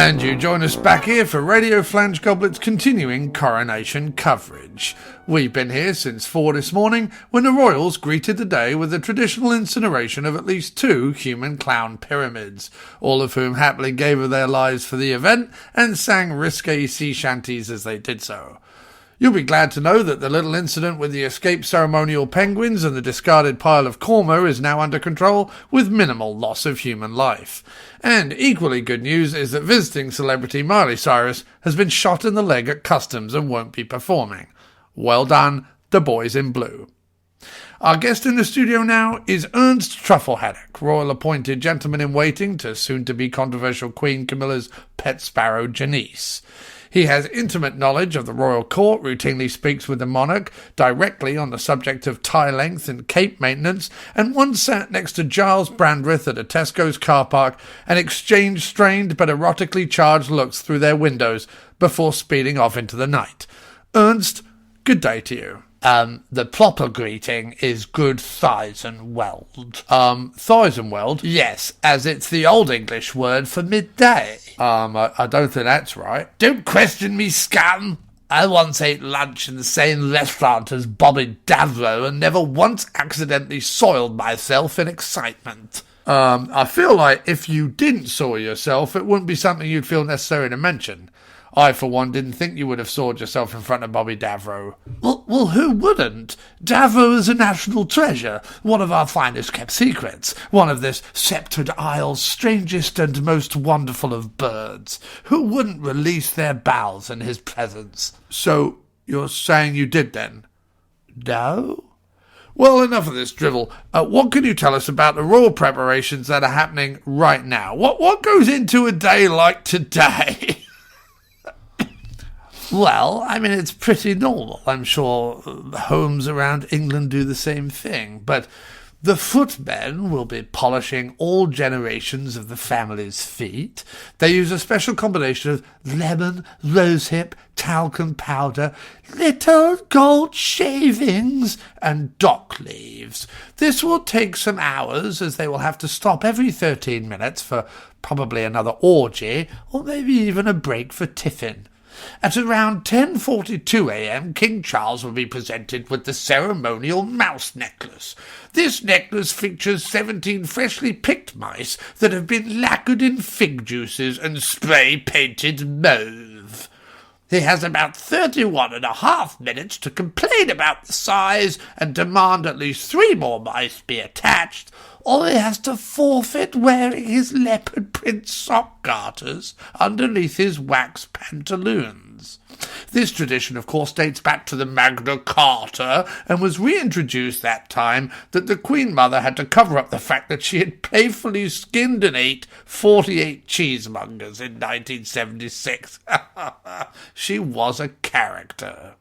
And you join us back here for Radio Flange Goblet's continuing coronation coverage. We've been here since 4 this morning when the royals greeted the day with the traditional incineration of at least 2 human clown pyramids, all of whom happily gave of their lives for the event and sang risque sea shanties as they did so. You'll be glad to know that the little incident with the escaped ceremonial penguins and the discarded pile of korma is now under control with minimal loss of human life. And equally good news is that visiting celebrity Miley Cyrus has been shot in the leg at customs and won't be performing. Well done, the boys in blue. Our guest in the studio now is Ernst Truffle-Haddock, royal-appointed gentleman-in-waiting to soon-to-be controversial Queen Camilla's pet sparrow Janice. He has intimate knowledge of the royal court, routinely speaks with the monarch directly on the subject of tie length and cape maintenance, and once sat next to Giles Brandreth at a Tesco's car park and exchanged strained but erotically charged looks through their windows before speeding off into the night. Ernst, good day to you. The proper greeting is good thighs and weld. Thighs and weld? Yes, as it's the Old English word for midday. I don't think that's right. Don't question me, scum. I once ate lunch in the same restaurant as Bobby Davro and never once accidentally soiled myself in excitement. I feel like if you didn't soil yourself, it wouldn't be something you'd feel necessary to mention. I, for one, didn't think you would have soiled yourself in front of Bobby Davro. Well, who wouldn't? Davro is a national treasure, one of our finest kept secrets, one of this sceptred isle's strangest and most wonderful of birds. Who wouldn't release their bowels in his presence? So, you're saying you did then? No? Well, enough of this drivel. What can you tell us about the royal preparations that are happening right now? What goes into a day like today? Well, I mean, it's pretty normal. I'm sure homes around England do the same thing. But the footmen will be polishing all generations of the family's feet. They use a special combination of lemon, rosehip, talcum powder, little gold shavings, and dock leaves. This will take some hours, as they will have to stop every 13 minutes for probably another orgy, or maybe even a break for tiffin. At around 10:42 a.m, King Charles will be presented with the ceremonial mouse necklace. This necklace features 17 freshly picked mice that have been lacquered in fig juices and spray-painted mauve. He has about 31.5 minutes to complain about the size and demand at least 3 more mice be attached, or he has to forfeit wearing his leopard print sock garters underneath his wax pantaloons. This tradition, of course, dates back to the Magna Carta and was reintroduced that time that the Queen Mother had to cover up the fact that she had playfully skinned and ate 48 cheesemongers in 1976. She was a character.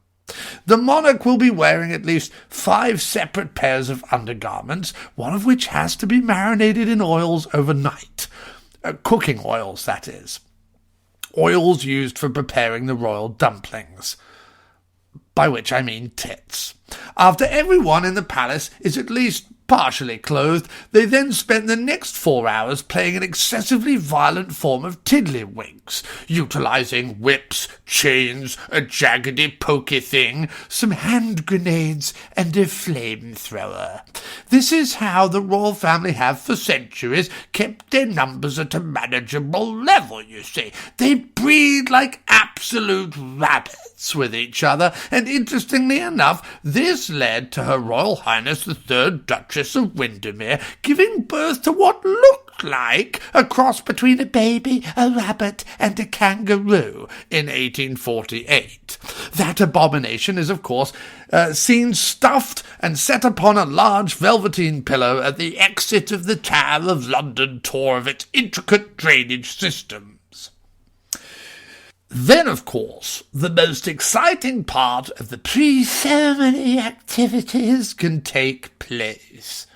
The monarch will be wearing at least 5 separate pairs of undergarments, one of which has to be marinated in oils overnight. Cooking oils, that is. Oils used for preparing the royal dumplings. By which I mean tits. After everyone in the palace is at least partially clothed, they then spend the next 4 hours playing an excessively violent form of tiddlywinks, utilising whips, chains, a jaggedy pokey thing, some hand grenades, and a flamethrower. This is how the royal family have for centuries kept their numbers at a manageable level, you see. They breed like absolute rabbits with each other, and interestingly enough, this led to Her Royal Highness the 3rd Duchess of Windermere giving birth to what looked like a cross between a baby, a rabbit, and a kangaroo in 1848. That abomination is, of course, seen stuffed and set upon a large velveteen pillow at the exit of the Tower of London tour of its intricate drainage systems. Then, of course, the most exciting part of the pre-ceremony activities can take place.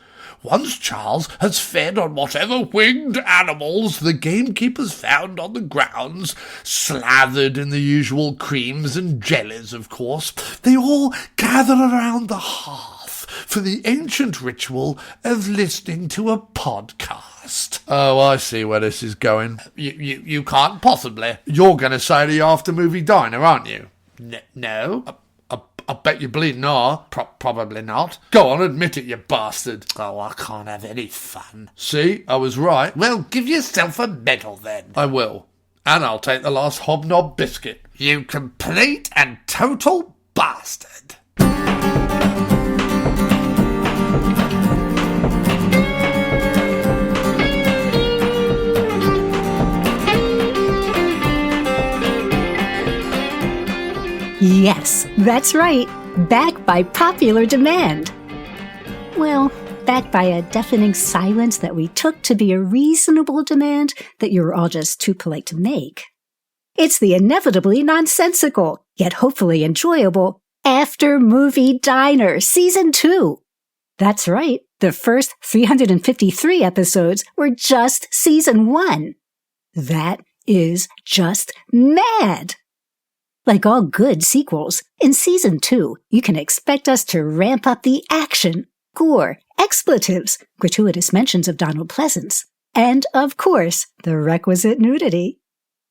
Once Charles has fed on whatever winged animals the gamekeepers found on the grounds, slathered in the usual creams and jellies, of course, they all gather around the hearth for the ancient ritual of listening to a podcast. bust. Oh, I see where this is going. You can't possibly. You're going to say the after movie diner, aren't you? No. I bet you bleeding are. Probably not. Go on, admit it, you bastard. Oh, I can't have any fun. See, I was right. Well, give yourself a medal then. I will. And I'll take the last hobnob biscuit. You complete and total bastard. Yes, that's right. Back by popular demand. Well, back by a deafening silence that we took to be a reasonable demand that you were all just too polite to make. It's the inevitably nonsensical, yet hopefully enjoyable, After Movie Diner Season 2. That's right, the first 353 episodes were just Season 1. That is just mad! Like all good sequels, in Season 2, you can expect us to ramp up the action, gore, expletives, gratuitous mentions of Donald Pleasance, and, of course, the requisite nudity.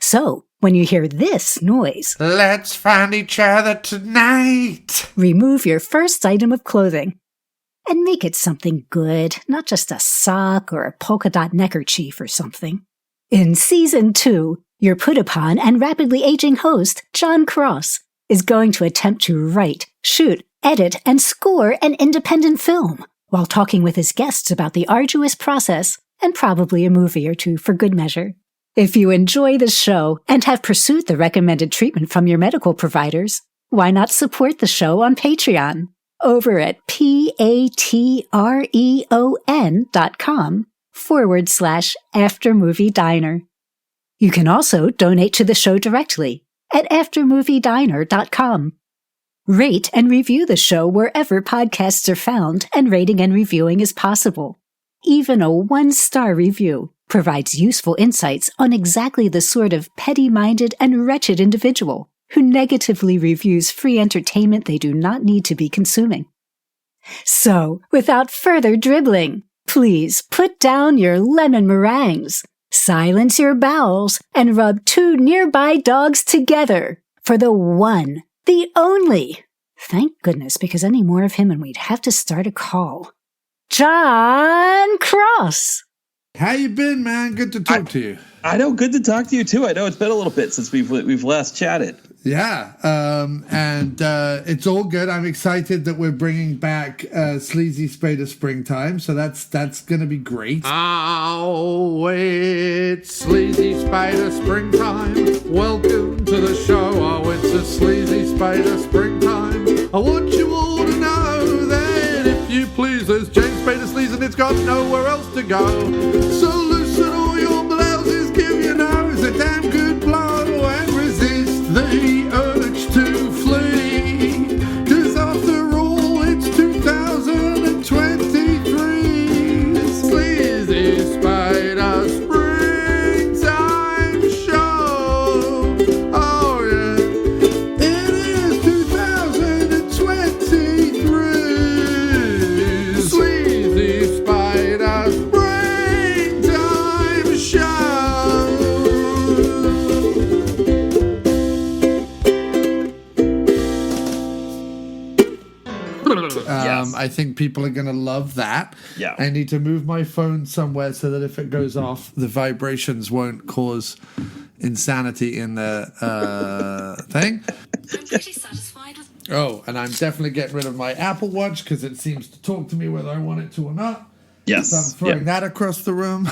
So, when you hear this noise, let's find each other tonight. Remove your first item of clothing. And make it something good, not just a sock or a polka dot neckerchief or something. In Season 2, your put-upon and rapidly aging host, John Cross, is going to attempt to write, shoot, edit, and score an independent film, while talking with his guests about the arduous process, and probably a movie or two for good measure. If you enjoy the show and have pursued the recommended treatment from your medical providers, why not support the show on Patreon over at patreon.com/aftermoviediner. You can also donate to the show directly at aftermoviediner.com. Rate and review the show wherever podcasts are found, and rating and reviewing is possible. Even a 1-star review provides useful insights on exactly the sort of petty-minded and wretched individual who negatively reviews free entertainment they do not need to be consuming. So, without further dribbling, please put down your lemon meringues, silence your bowels, and rub 2 nearby dogs together for the one, the only. Thank goodness, because any more of him and we'd have to start a call. John Cross. How you been, man? Good to talk to you. I know, good to talk to you too. I know it's been a little bit since we've last chatted. Yeah, and it's all good. I'm excited that we're bringing back Sleazy Spader Springtime, so that's going to be great. Oh, it's Sleazy Spader Springtime. Welcome to the show. Oh, it's a Sleazy Spader Springtime. I want you all to know that if you please, there's James Spader Sleaze and it's got nowhere else to go. So loosen all your blouses, give your nose a damn good blow, and resist the urge to flee. 'Cause after all, it's 2023. Sleazy Spader Springtime Show. Oh yeah, it is 2023. Sleazy Spader Springtime Show. Yes. I think people are going to love that. Yeah. I need to move my phone somewhere so that if it goes off, the vibrations won't cause insanity in the thing. I'm pretty satisfied with. Oh, and I'm definitely getting rid of my Apple Watch because it seems to talk to me whether I want it to or not. Yes. So I'm throwing that across the room.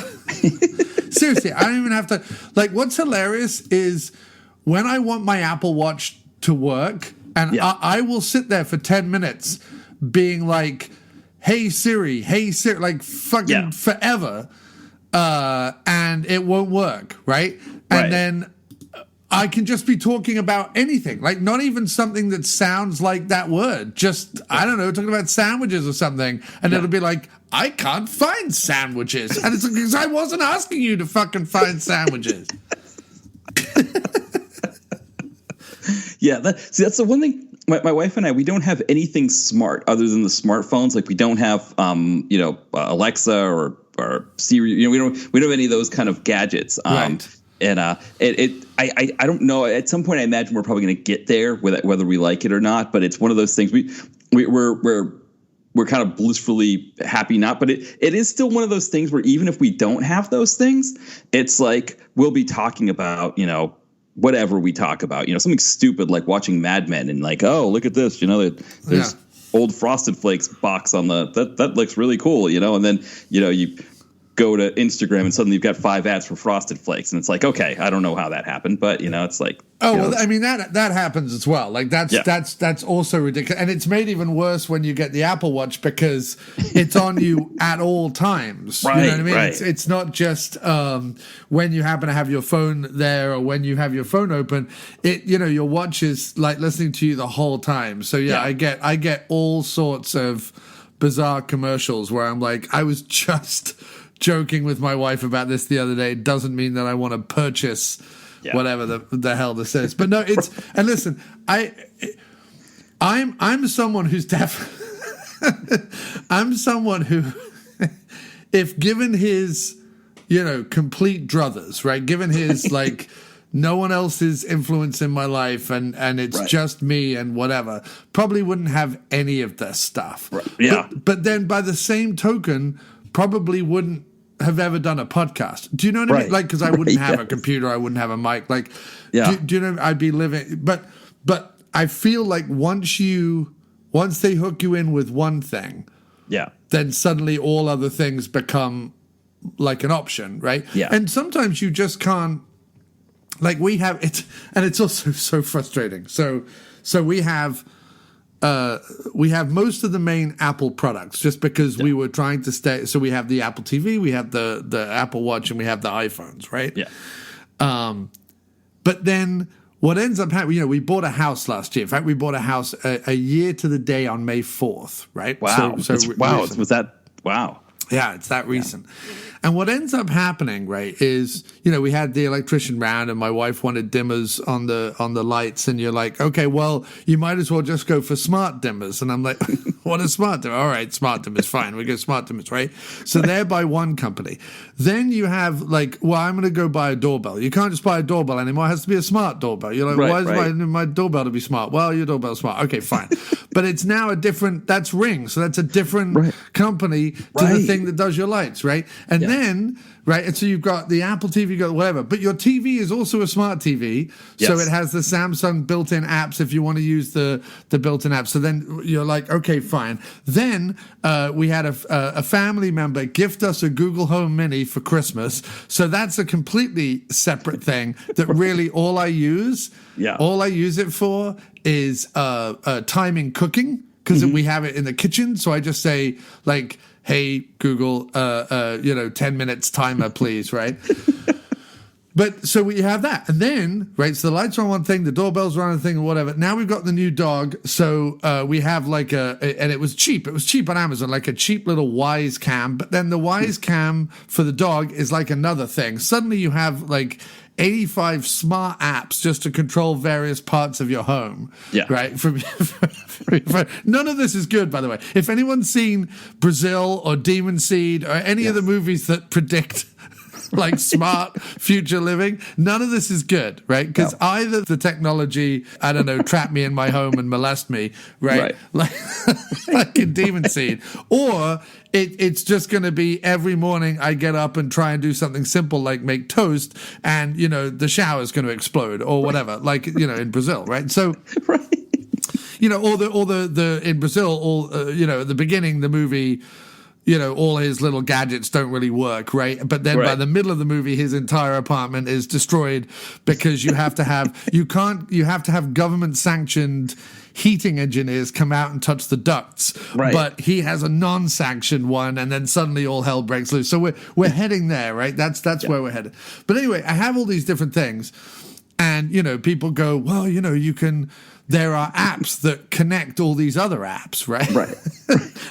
Seriously, I don't even have to. Like, what's hilarious is when I want my Apple Watch to work, and Yeah. I will sit there for 10 minutes being like, hey Siri, like fucking Yeah. forever, and it won't work, right? And Right. then I can just be talking about anything, like not even something that sounds like that word. Just, I don't know, talking about sandwiches or something. And it'll be like, I can't find sandwiches. And it's because I wasn't asking you to fucking find sandwiches. Yeah, that's the one thing. My wife and I, we don't have anything smart other than the smartphones. Like we don't have, Alexa or or Siri. We don't have any of those kind of gadgets. Right. And I don't know. At some point, I imagine we're probably going to get there, whether we like it or not. But it's one of those things we're kind of blissfully happy not. But it is still one of those things where even if we don't have those things, it's like we'll be talking about, whatever we talk about, something stupid like watching Mad Men and like, oh, look at this, there's old Frosted Flakes box on that looks really cool, and then, you go to Instagram and suddenly you've got 5 ads for Frosted Flakes and it's like, okay, I don't know how that happened, but it's like, I mean that happens as well. Like that's also ridiculous, and it's made even worse when you get the Apple Watch because it's on you at all times. Right, you know what I mean? right. It's not just when you happen to have your phone there or when you have your phone open. Your watch is like listening to you the whole time. So I get all sorts of bizarre commercials where I'm like, I was just joking with my wife about this the other day. It doesn't mean that I want to purchase whatever the hell this is. But no, it's, and listen, I'm someone who's I'm someone who, if given his, complete druthers, right? Given his like no one else's influence in my life and it's just me and whatever, probably wouldn't have any of this stuff. Right. Yeah. But then by the same token, probably wouldn't have ever done a podcast. Do you know what I mean? Like, because I wouldn't have a computer, I wouldn't have a mic. Like, do you know? I'd be living. But I feel like once they hook you in with one thing, then suddenly all other things become like an option, right? Yeah. And sometimes you just can't. Like we have it, and it's also so frustrating. So we have most of the main Apple products just because we were trying to stay. So we have the Apple TV, we have the Apple Watch, and we have the iPhones, right? Yeah. But then what ends up happening, we bought a house last year. In fact, we bought a house a year to the day on May 4th, right? Wow. Wow. Was that, wow. Yeah, it's that recent. And what ends up happening, right, is, we had the electrician round and my wife wanted dimmers on the lights, and you're like, okay, well, you might as well just go for smart dimmers. And I'm like, what is smart dimmer? All right, smart dimmers, fine. We go smart dimmers, right? So they're by one company. Then you have like, well, I'm going to go buy a doorbell. You can't just buy a doorbell anymore. It has to be a smart doorbell. You're like, why is my doorbell to be smart? Well, your doorbell's smart. Okay, fine. But it's now that's Ring. So that's a different company to the thing that does your lights, right? And then, right, and so you've got the Apple TV, you got whatever, but your TV is also a smart TV, so it has the Samsung built-in apps if you want to use the built-in apps. So then you're like, okay, fine. Then we had a family member gift us a Google Home Mini for Christmas, so that's a completely separate thing that really all I use it for is timing cooking, because we have it in the kitchen, so I just say, like, hey, Google, 10 minutes timer, please, right? But so we have that. And then, right, so the lights are on one thing, the doorbells are on a thing, or whatever. Now we've got the new dog. So we have like and it was cheap. It was cheap on Amazon, like a cheap little Wise Cam. But then the Wise Cam for the dog is like another thing. Suddenly you have like 85 smart apps just to control various parts of your home. Yeah. Right? None of this is good, by the way. If anyone's seen Brazil or Demon Seed or any of the movies that predict like smart future living, none of this is good, right? Because either the technology, I don't know, trap me in my home and molest me, right? Like in Demon Seed, or it's just going to be every morning I get up and try and do something simple like make toast, and the shower's going to explode or whatever, like in Brazil, right? So. Or the in Brazil, at the beginning, the movie, all his little gadgets don't really work, right? But then by the middle of the movie, his entire apartment is destroyed because you have to have government sanctioned heating engineers come out and touch the ducts. Right. But he has a non-sanctioned one, and then suddenly all hell breaks loose. So we're heading there, right? That's where we're headed. But anyway, I have all these different things. And, people go, well, you can, there are apps that connect all these other apps, right? Right.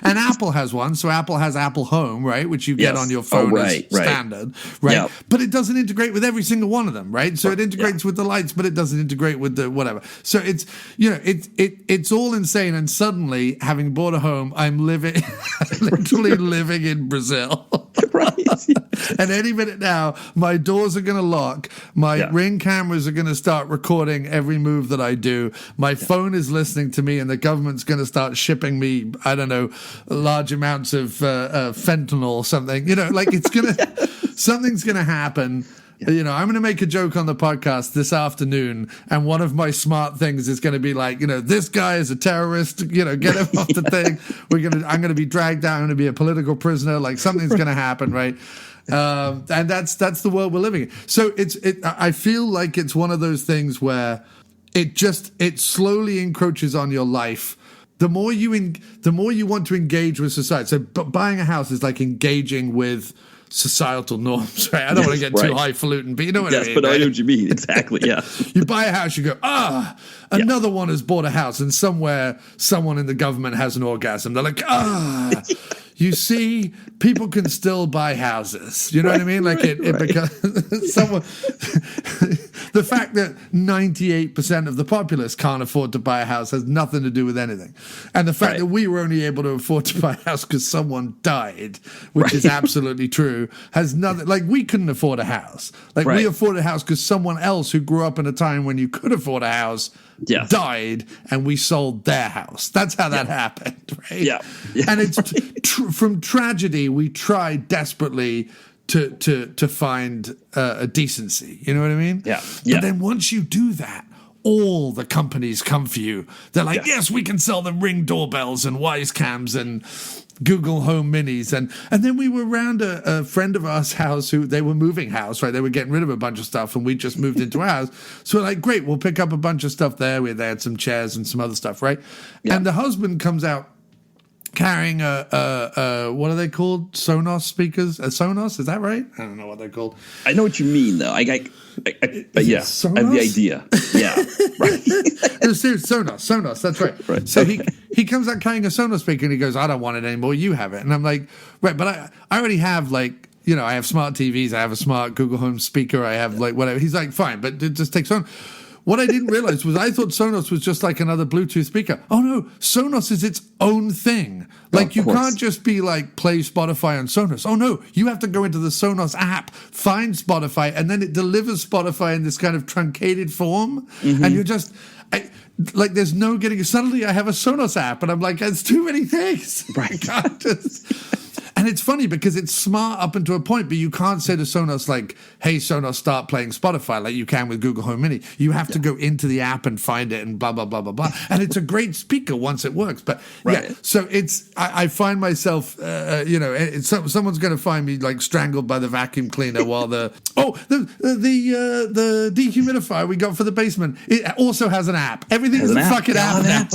And Apple has one. So Apple has Apple Home, right? Which you get on your phone as standard, right? Yep. But it doesn't integrate with every single one of them, right? So it integrates with the lights, but it doesn't integrate with the whatever. So it's, it's all insane. And suddenly, having bought a home, I'm literally living in Brazil. Right. And any minute now, my doors are going to lock. My Ring cameras are going to start recording every move that I do. My phone is listening to me, and the government's going to start shipping me, I don't know, large amounts of fentanyl or something. It's going to, something's going to happen. I'm going to make a joke on the podcast this afternoon, and one of my smart things is going to be like, this guy is a terrorist. Get him off the thing. I'm going to be dragged down. I'm going to be a political prisoner. Like something's going to happen, right? And that's the world we're living in. So I feel like it's one of those things where it slowly encroaches on your life. The more you want to engage with society. So buying a house is like engaging with societal norms, right? I don't want to get too highfalutin, but you know what I mean. Yes, but I know what you mean. Exactly, yeah. You buy a house, you go, another one has bought a house, and somewhere someone in the government has an orgasm. They're like, you see, people can still buy houses. You know what I mean? Like it becomes someone. The fact that 98% of the populace can't afford to buy a house has nothing to do with anything. And the fact that we were only able to afford to buy a house because someone died, which is absolutely true, has nothing. Like we couldn't afford a house. Like we afforded a house because someone else who grew up in a time when you could afford a house died, and we sold their house. That's how that happened, right? Yeah. And it's from tragedy, we try desperately to find a decency. You know what I mean? Yeah. But then once you do that, all the companies come for you. They're like, yes, we can sell them Ring doorbells and Wise Cams and Google Home Minis. And then we were around a friend of ours' house who they were moving house, right? They were getting rid of a bunch of stuff, and we just moved into our house. So we're like, great, we'll pick up a bunch of stuff there. They had some chairs and some other stuff, right? Yeah. And the husband comes out carrying what are they called? Sonos speakers? A Sonos? Is that right? I don't know what they're called. I know what you mean, though. But yeah, Sonos? I have the idea. Yeah, right. Sonos. That's right. So he comes out carrying a Sonos speaker, and he goes, "I don't want it anymore. You have it." And I'm like, "Right, but I already have I have smart TVs. I have a smart Google Home speaker. I have whatever." He's like, "Fine, but it just takes on." What I didn't realize was I thought Sonos was just like another Bluetooth speaker. Oh no, Sonos is its own thing. Like you can't just be like play Spotify on Sonos. Oh no, you have to go into the Sonos app, find Spotify, and then it delivers Spotify in this kind of truncated form. Mm-hmm. And you're just there's no getting. Suddenly I have a Sonos app, and I'm like, it's too many things. Right. I can't just. And it's funny because it's smart up until a point, but you can't say to Sonos like, hey, Sonos, start playing Spotify like you can with Google Home Mini. You have to go into the app and find it and blah, blah, blah, blah, blah. And it's a great speaker once it works. But so I find myself, someone's going to find me like strangled by the vacuum cleaner while the dehumidifier we got for the basement, it also has an app. Everything is a fucking app now.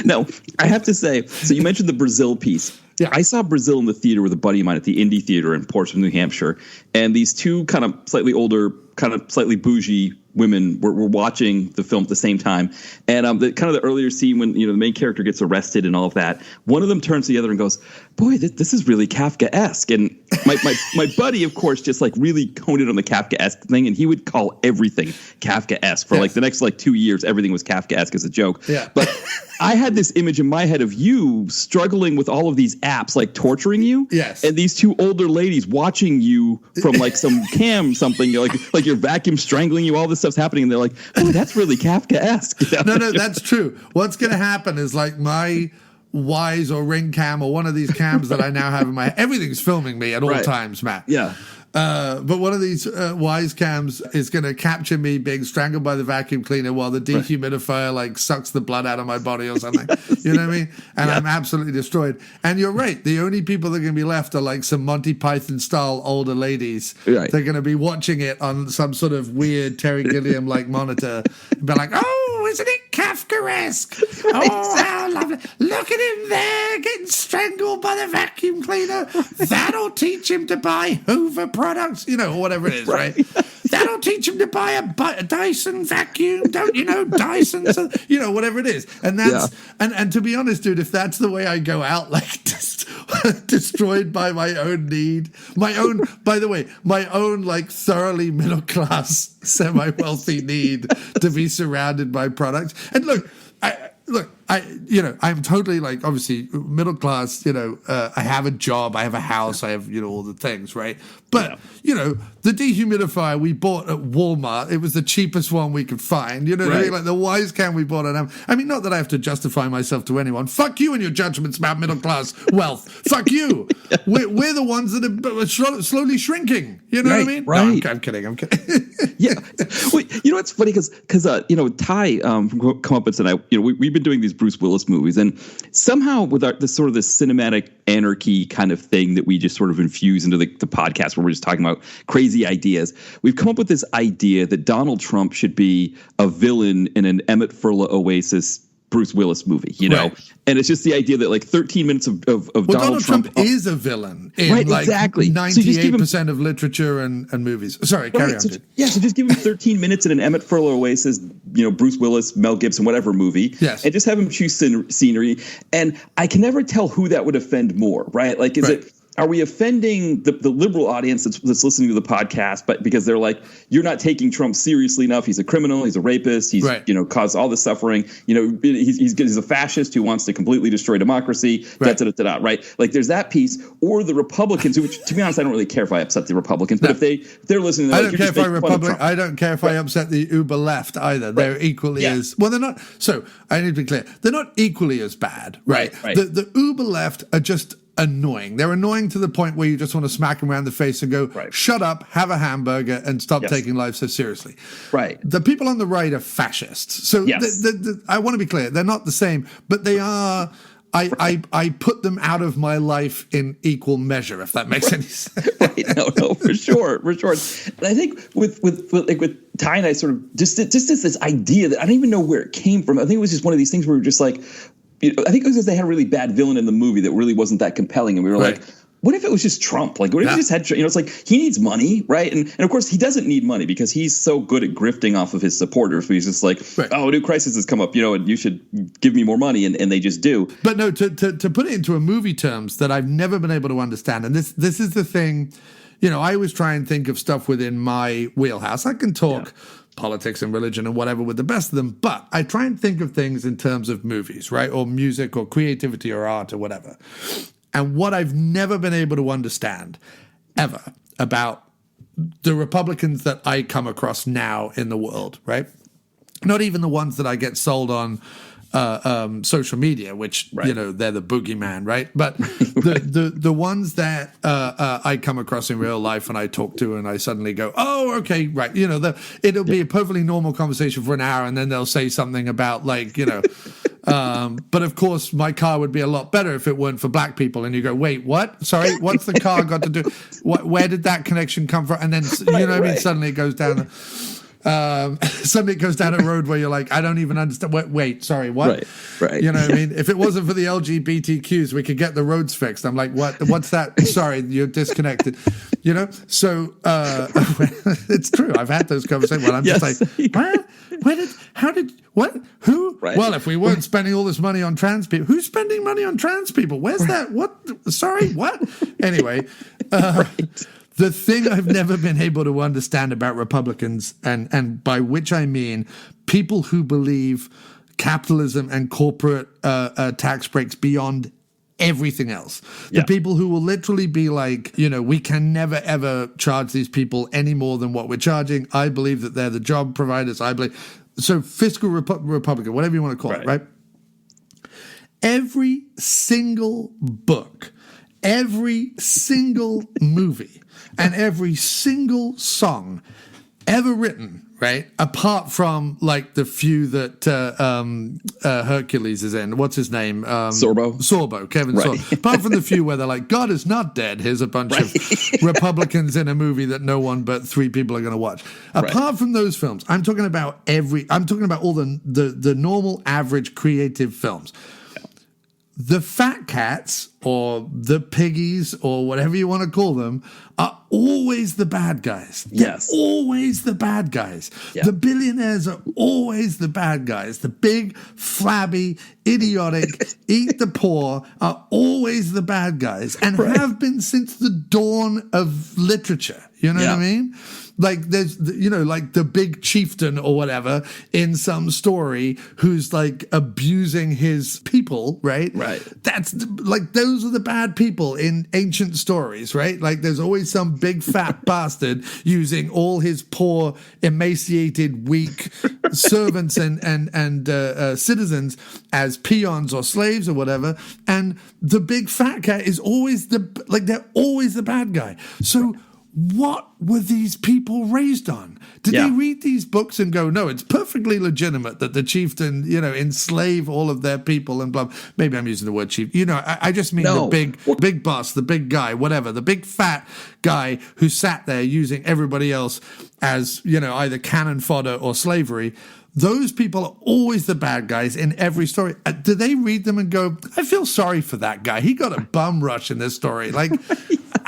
No, I have to say, so you mentioned the Brazil piece. Yeah. I saw Brazil in the theater with a buddy of mine at the Indie Theater in Portsmouth, New Hampshire. And these two kind of slightly older, kind of slightly bougie women were watching the film at the same time. And the earlier scene when, the main character gets arrested and all of that, one of them turns to the other and goes, boy, this is really Kafka-esque. And my buddy, of course, just like really honed in on the Kafka-esque thing. And he would call everything Kafka-esque for like the next 2 years. Everything was Kafka-esque as a joke. Yeah. But I had this image in my head of you struggling with all of these apps, like torturing you. Yes. And these two older ladies watching you from like some cam something, like your vacuum strangling you, all this stuff's happening. And they're like, oh, that's really Kafka-esque. No, that's true. What's going to happen is like my Wise or Ring cam or one of these cams that I now have in my head, everything's filming me at all times, Matt. Yeah. But one of these Wise cams is going to capture me being strangled by the vacuum cleaner while the dehumidifier sucks the blood out of my body or something. You know what I mean? And I'm absolutely destroyed. And you're right. The only people that are going to be left are like some Monty Python style older ladies. Right. They're going to be watching it on some sort of weird Terry Gilliam monitor and be like, oh, isn't it Kafkaesque? Oh, how lovely. Look at him there getting strangled by the vacuum cleaner. That'll teach him to buy Hoover products, or whatever it is, right? That'll teach him to buy a Dyson vacuum. Don't you know Dyson's, whatever it is. And that's, and to be honest, dude, if that's the way I go out, like destroyed by my own need, my own like thoroughly middle class, semi-wealthy need to be surrounded by products. And I'm totally like, obviously middle class, I have a job, I have a house, I have, all the things, right? But, the dehumidifier we bought at Walmart, it was the cheapest one we could find, what I mean? Like the Wise Can we bought at I mean, not that I have to justify myself to anyone. Fuck you and your judgments about middle class wealth. Fuck you. We're the ones that are slowly shrinking. You know what I mean? Right. No, I'm kidding. Yeah. Well, it's funny because Ty from Comeuppance and I, we've been doing these Bruce Willis movies, and somehow with this cinematic anarchy kind of thing that we just sort of infuse into the podcast where we're just talking about crazy ideas, we've come up with this idea that Donald Trump should be a villain in an Emmett Furla Oasis Bruce Willis movie, Right. And it's just the idea that like 13 minutes of Donald Trump is a villain in exactly 98% of literature and movies. Sorry, carry on. So just give him 13 minutes in an Emmett Furla Oasis, Bruce Willis, Mel Gibson, whatever movie, and just have him choose scenery. And I can never tell who that would offend more, right? Like, are we offending the liberal audience that's listening to the podcast, but because they're like, you're not taking Trump seriously enough. He's a criminal. He's a rapist. He's, caused all this suffering. He's a fascist who wants to completely destroy democracy. Right. Right. Like there's that piece, or the Republicans, which to be honest, I don't really care if I upset the Republicans, but if they're listening, I don't care if I don't care if I upset the uber left either. Right. They're equally as well. They're not. So I need to be clear. They're not equally as bad. Right. The uber left are just annoying. They're annoying to the point where you just want to smack them around the face and go, shut up, have a hamburger, and stop taking life so seriously. Right. The people on the right are fascists. So I want to be clear. They're not the same, but they are. I put them out of my life in equal measure, if that makes any sense. No, for sure. And I think with Ty and I sort of just this idea that I don't even know where it came from. I think it was just one of these things where we were just like, I think it was because they had a really bad villain in the movie that really wasn't that compelling. And we were like, what if it was just Trump? Like, what if he just had, it's like he needs money, right? And of course, he doesn't need money because he's so good at grifting off of his supporters. He's just like, oh, a new crisis has come up, and you should give me more money. And they just do. But no, to put it into a movie terms that I've never been able to understand. And this is the thing, I always try and think of stuff within my wheelhouse. I can talk politics and religion and whatever with the best of them, but I try and think of things in terms of movies, right? Or music or creativity or art or whatever. And what I've never been able to understand ever about the Republicans that I come across now in the world, right? Not even the ones that I get sold on social media, which, they're the boogeyman, right? But the ones that I come across in real life and I talk to and I suddenly go, oh, okay, right. It'll be a perfectly normal conversation for an hour and then they'll say something about but of course my car would be a lot better if it weren't for black people. And you go, wait, what? Sorry, what's the car got to do? Where did that connection come from? And then, what I mean? Suddenly it goes down suddenly it goes down a road where you're like, I don't even understand. Wait, sorry, what? Right. You know what I mean? If it wasn't for the LGBTQs, we could get the roads fixed. I'm like, what? What's that? Sorry, you're disconnected. So it's true. I've had those conversations where I'm just like, what? Who? Right. Well, if we weren't spending all this money on trans people, who's spending money on trans people? Where's that? What? Sorry, what? Anyway, the thing I've never been able to understand about Republicans, and by which I mean people who believe capitalism and corporate tax breaks beyond everything else. The people who will literally be like, we can never, ever charge these people any more than what we're charging. I believe that they're the job providers. I believe. So fiscal Republican, whatever you want to call it, right? Every single book, every single movie, and every single song ever written, right? Apart from like the few that Hercules is in. What's his name? Sorbo, Kevin Sorbo. Apart from the few where they're like, God is not dead. Here's a bunch of Republicans in a movie that no one but 3 people are going to watch. Apart from those films, I'm talking about all the normal, average, creative films. The fat cats or the piggies or whatever you want to call them are always the bad guys. Yes. They're always the bad guys. Yeah. The billionaires are always the bad guys. The big, flabby, idiotic, eat the poor are always the bad guys and have been since the dawn of literature. You know what I mean? Like there's, like the big chieftain or whatever in some story who's like abusing his people, right? Right. That's like, those are the bad people in ancient stories, right? Like there's always some big fat bastard using all his poor, emaciated, weak servants and citizens as peons or slaves or whatever. And the big fat cat is always they're always the bad guy. So what were these people raised on? Did they read these books and go, no, it's perfectly legitimate that the chieftain, enslave all of their people and blah. Maybe I'm using the word chief. I just mean the big boss, the big guy, whatever, the big fat guy who sat there using everybody else as, either cannon fodder or slavery. Those people are always the bad guys in every story. Do they read them and go, I feel sorry for that guy. He got a bum rush in this story. Like,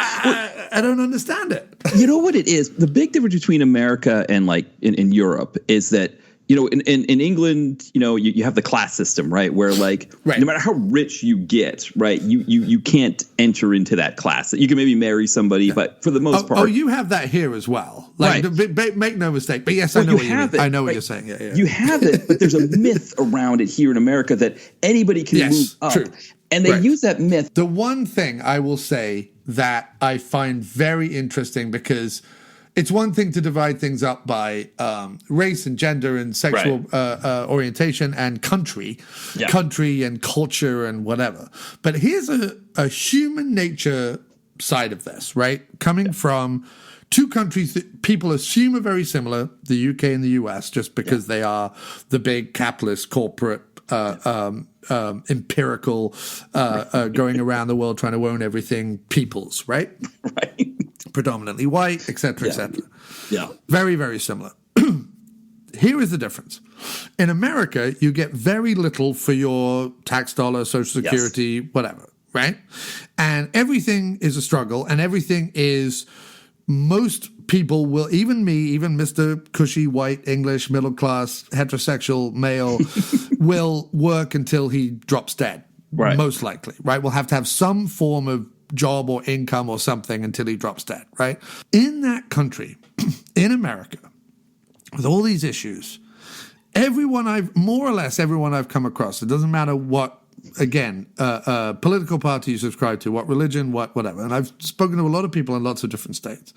I don't understand it. You know what it is? The big difference between America and like in Europe is that, in England, you have the class system, right? Where like, no matter how rich you get, right, you can't enter into that class. You can maybe marry somebody, but for the most part. Oh, you have that here as well. Like, make no mistake. But yes, I know what you mean. I know what you're saying. Yeah. You have it, but there's a myth around it here in America that anybody can move up. True. And they use that myth. The one thing I will say that I find very interesting, because it's one thing to divide things up by race and gender and sexual orientation and country and culture and whatever. But here's a human nature side of this, right? Coming from 2 countries that people assume are very similar, the UK and the US, just because they are the big capitalist corporate empirical going around the world trying to own everything peoples, right? Right. Predominantly white, et cetera, et cetera. Yeah. Very, very similar. Here is the difference. In America, you get very little for your tax dollar, Social Security, whatever, right? And everything is a struggle, and everything is, most people will, even me, even Mr. Cushy, white, English, middle class, heterosexual, male, will work until he drops dead. Right. Most likely, right? We'll have to have some form of job or income or something until he drops dead, right? In that country, in America, with all these issues, more or less everyone I've come across, it doesn't matter what, again, political party you subscribe to, what religion, whatever, and I've spoken to a lot of people in lots of different states,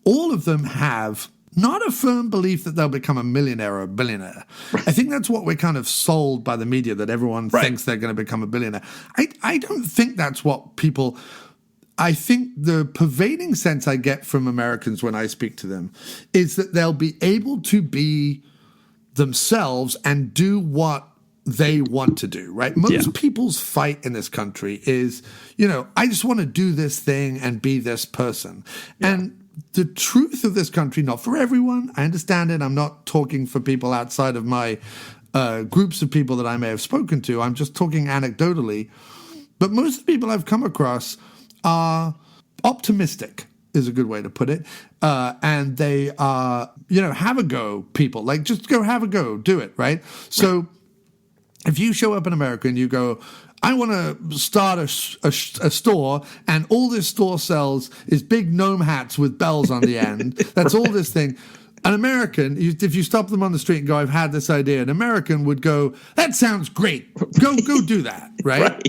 all of them have not a firm belief that they'll become a millionaire or a billionaire. I think that's what we're kind of sold by the media, that everyone thinks they're going to become a billionaire. I don't think that's what people... I think the pervading sense I get from Americans when I speak to them is that they'll be able to be themselves and do what they want to do, right? Most people's fight in this country is, I just want to do this thing and be this person. Yeah. And the truth of this country, not for everyone, I understand it. I'm not talking for people outside of my groups of people that I may have spoken to. I'm just talking anecdotally. But most of the people I've come across are optimistic, is a good way to put it. And they are, have a go people. Like, just go have a go, do it, right? So if you show up in America and you go, I want to start a store, and all this store sells is big gnome hats with bells on the end. That's all this thing. An American, if you stop them on the street and go, I've had this idea, an American would go, that sounds great. Go do that, right?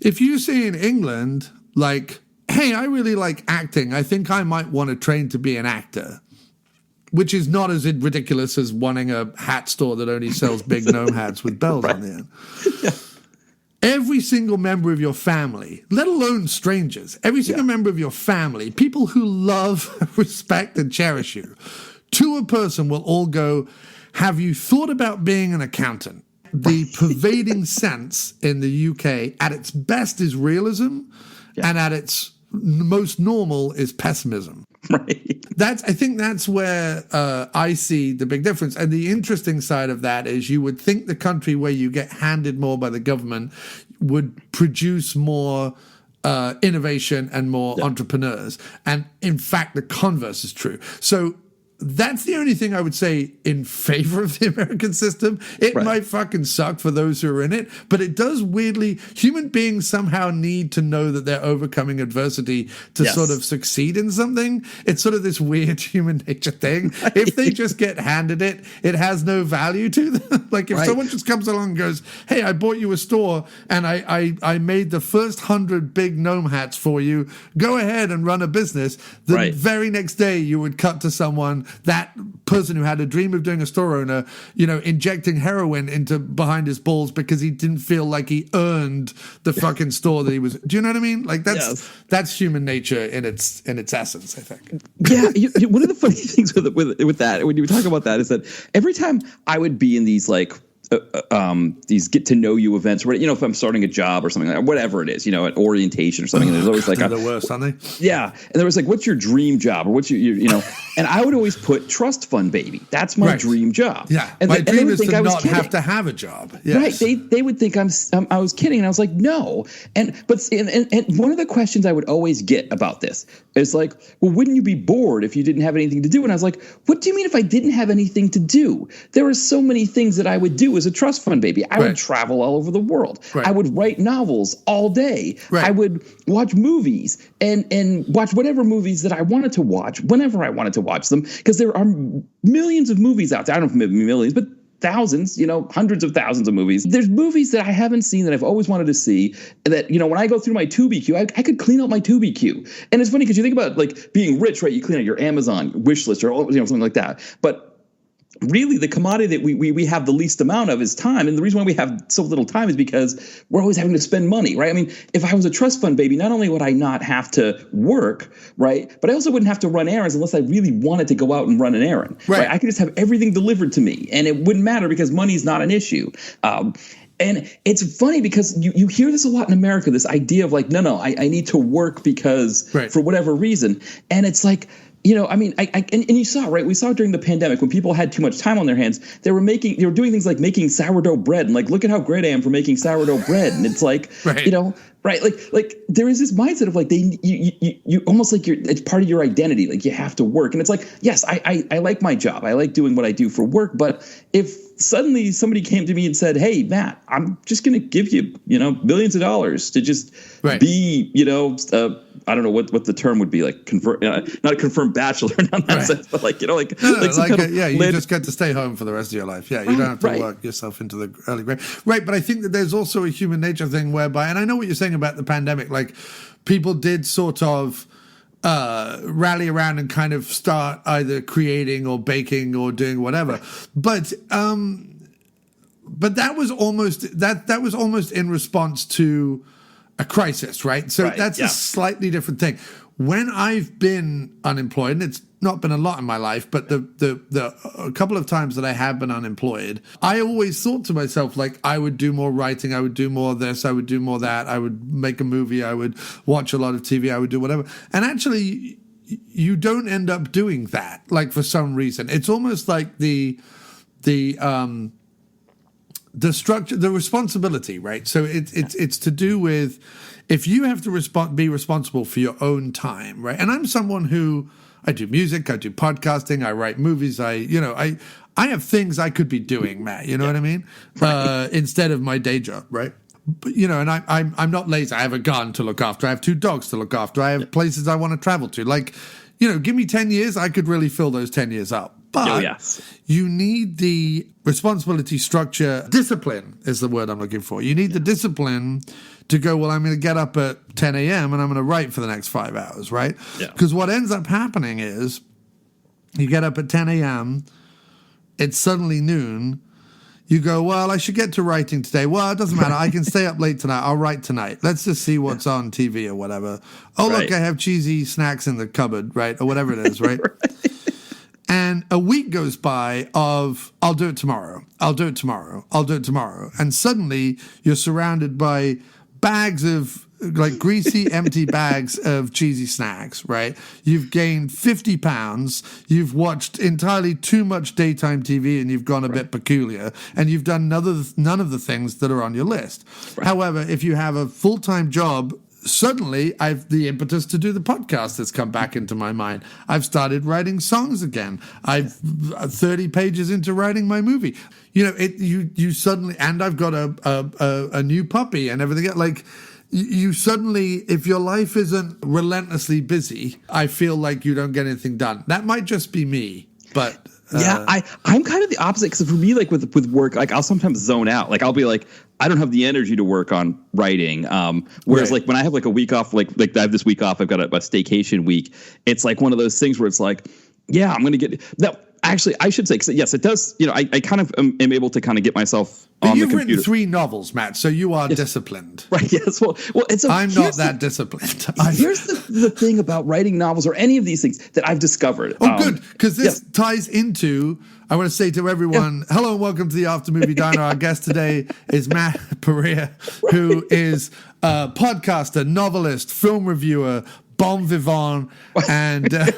If you say in England, like, hey, I really like acting. I think I might want to train to be an actor, which is not as ridiculous as wanting a hat store that only sells big gnome hats with bells on the end. Yeah. Every single member of your family, let alone strangers, every single member of your family, people who love, respect, and cherish you, to a person will all go, have you thought about being an accountant? The pervading sense in the UK at its best is realism, and at its most normal is pessimism. Right. I think that's where I see the big difference. And the interesting side of that is you would think the country where you get handed more by the government would produce more innovation and more entrepreneurs. And in fact, the converse is true. So that's the only thing I would say in favor of the American system. It might fucking suck for those who are in it, but it does weirdly, human beings somehow need to know that they're overcoming adversity to sort of succeed in something. It's sort of this weird human nature thing. If they just get handed it, it has no value to them. Like if someone just comes along and goes, hey, I bought you a store and I made the first 100 big gnome hats for you. Go ahead and run a business. The very next day you would cut to someone, that person who had a dream of doing a store owner, injecting heroin into behind his balls because he didn't feel like he earned the fucking store that he was. Do you know what I mean? Like that's human nature in its essence, I think. Yeah, one of the funny things with that when you talk about that is that every time I would be in these like these get to know you events where, if I'm starting a job or something like that, whatever it is, an orientation or something, and there's always like they're the worst, aren't they? Yeah. And there was like, what's your dream job, or what's your and I would always put trust fund baby. That's my dream job. Yeah. And my dream is to not have to have a job. Yes. Right. They would think I was kidding. And I was like, no. And one of the questions I would always get about this is like, well, wouldn't you be bored if you didn't have anything to do? And I was like, what do you mean if I didn't have anything to do? There are so many things that I would do as a trust fund baby. I would travel all over the world. I would write novels all day. I would watch movies and watch whatever movies that I wanted to watch whenever I wanted to watch them, because there are millions of movies out there. I don't know if millions, but thousands, hundreds of thousands of movies. There's movies that I haven't seen that I've always wanted to see, that, when I go through my Tubi queue, I could clean out my Tubi queue. And it's funny because you think about like being rich, right? You clean out your Amazon wish list or something like that. But really, the commodity that we have the least amount of is time. And the reason why we have so little time is because we're always having to spend money, right? I mean, if I was a trust fund baby, not only would I not have to work, right, but I also wouldn't have to run errands unless I really wanted to go out and run an errand. Right? I could just have everything delivered to me, and it wouldn't matter because money's not an issue. And it's funny because you hear this a lot in America, this idea of like, no, I need to work because for whatever reason. And it's like, and you saw, right? We saw during the pandemic when people had too much time on their hands, they were doing things like making sourdough bread, and like, look at how great I am for making sourdough bread. And it's like, like there is this mindset of like you almost like it's part of your identity, like you have to work. And it's like, yes, I like my job, I like doing what I do for work, but if suddenly somebody came to me and said, hey, Matt, I'm just going to give you, millions of dollars to just be, I don't know what the term would be, like not a confirmed bachelor in that sense, but like, you just get to stay home for the rest of your life. Yeah. You don't have to work yourself into the early grave. Right. But I think that there's also a human nature thing whereby, and I know what you're saying about the pandemic, like people did sort of rally around and kind of start either creating or baking or doing whatever. But that was almost in response to a crisis, right? So that's a slightly different thing. When I've been unemployed, and it's not been a lot in my life, but the a couple of times that I have been unemployed, I always thought to myself, like, I would do more writing, I would do more of this, I would do more that, I would make a movie, I would watch a lot of TV, I would do whatever. And actually, you don't end up doing that, like, for some reason. It's almost like the structure, the responsibility, right? So it's to do with, if you have to be responsible for your own time, right? And I'm someone who, I do music, I do podcasting, I write movies, I have things I could be doing, Matt, you know what I mean? Instead of my day job, right? But, and I'm not lazy. I have a garden to look after. I have 2 dogs to look after. I have places I want to travel to. Like, give me 10 years, I could really fill those 10 years up. But you need the responsibility, structure, discipline is the word I'm looking for. You need the discipline to go, well, I'm going to get up at 10 a.m. and I'm going to write for the next 5 hours, right? Because what ends up happening is you get up at 10 a.m., it's suddenly noon, you go, well, I should get to writing today. Well, it doesn't matter. I can stay up late tonight. I'll write tonight. Let's just see what's on TV or whatever. Oh, look, I have cheesy snacks in the cupboard, right? Or whatever it is, right? And a week goes by of, I'll do it tomorrow, I'll do it tomorrow, I'll do it tomorrow. And suddenly you're surrounded by bags of, like greasy, empty bags of cheesy snacks, right? You've gained 50 pounds. You've watched entirely too much daytime TV and you've gone a bit peculiar. And you've done none of the things that are on your list. Right. However, if you have a full-time job, suddenly I've the impetus to do the podcast that's come back into my mind. I've started writing songs again. I've 30 pages into writing my movie. You know, you suddenly, and I've got a new puppy and everything. Like, you suddenly, if your life isn't relentlessly busy, I feel like you don't get anything done. That might just be me, but yeah, I'm kind of the opposite, because for me, like with work, like I'll sometimes zone out. Like I'll be like, I don't have the energy to work on writing. Whereas like when I have like a week off, like I have this week off, I've got a staycation week. It's like one of those things where it's like, yeah, I'm going to get now. Actually, I should say, because yes, it does. You know, I kind of am able to kind of get myself on the computer. You've written 3 novels, Matt, so you are disciplined. Right, yes. Well, I'm not that disciplined. Here's the thing about writing novels or any of these things that I've discovered. Oh, good, because this ties into, I want to say to everyone, hello and welcome to the After Movie Diner. Our guest today is Matt Poirier, who is a podcaster, novelist, film reviewer, bon vivant, and...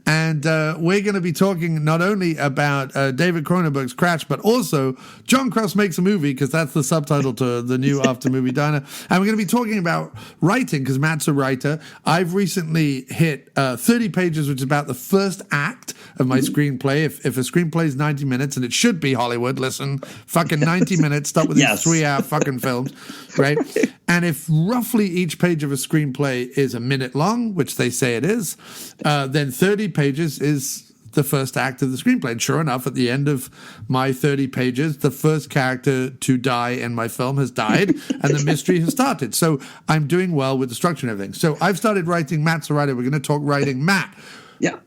And we're going to be talking not only about David Cronenberg's Crash, but also John Cross Makes a Movie, because that's the subtitle to the new After Movie Diner. And we're going to be talking about writing, because Matt's a writer. I've recently hit 30 pages, which is about the first act of my screenplay. If a screenplay is 90 minutes, and it should be Hollywood, listen, fucking 90 minutes, stop with these 3-hour fucking films, right? And if roughly each page of a screenplay is a minute long, which they say it is, then 30 pages is the first act of the screenplay. And sure enough, at the end of my 30 pages, the first character to die in my film has died and the mystery has started. So I'm doing well with the structure and everything. So I've started writing. Matt's a writer. We're going to talk writing. Matt,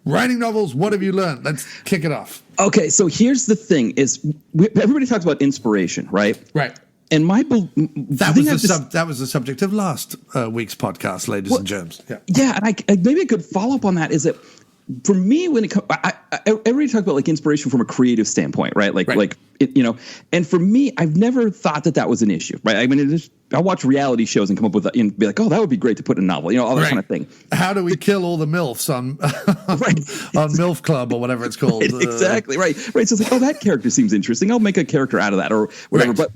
writing novels, what have you learned? Let's kick it off. Okay, so here's the thing is everybody talks about inspiration, right? Right. And that was the subject of last week's podcast, ladies and germs. Yeah, and I maybe a good follow up on that is that for me, when it comes, everybody talks about like inspiration from a creative standpoint, right? You know, and for me, I've never thought that was an issue, right? I mean, I'll watch reality shows and come up with and be like, oh, that would be great to put in a novel, you know, all that kind of thing. How do we kill all the MILFs on MILF Club or whatever it's called? Exactly, right. So it's like, oh, that character seems interesting. I'll make a character out of that or whatever. Right.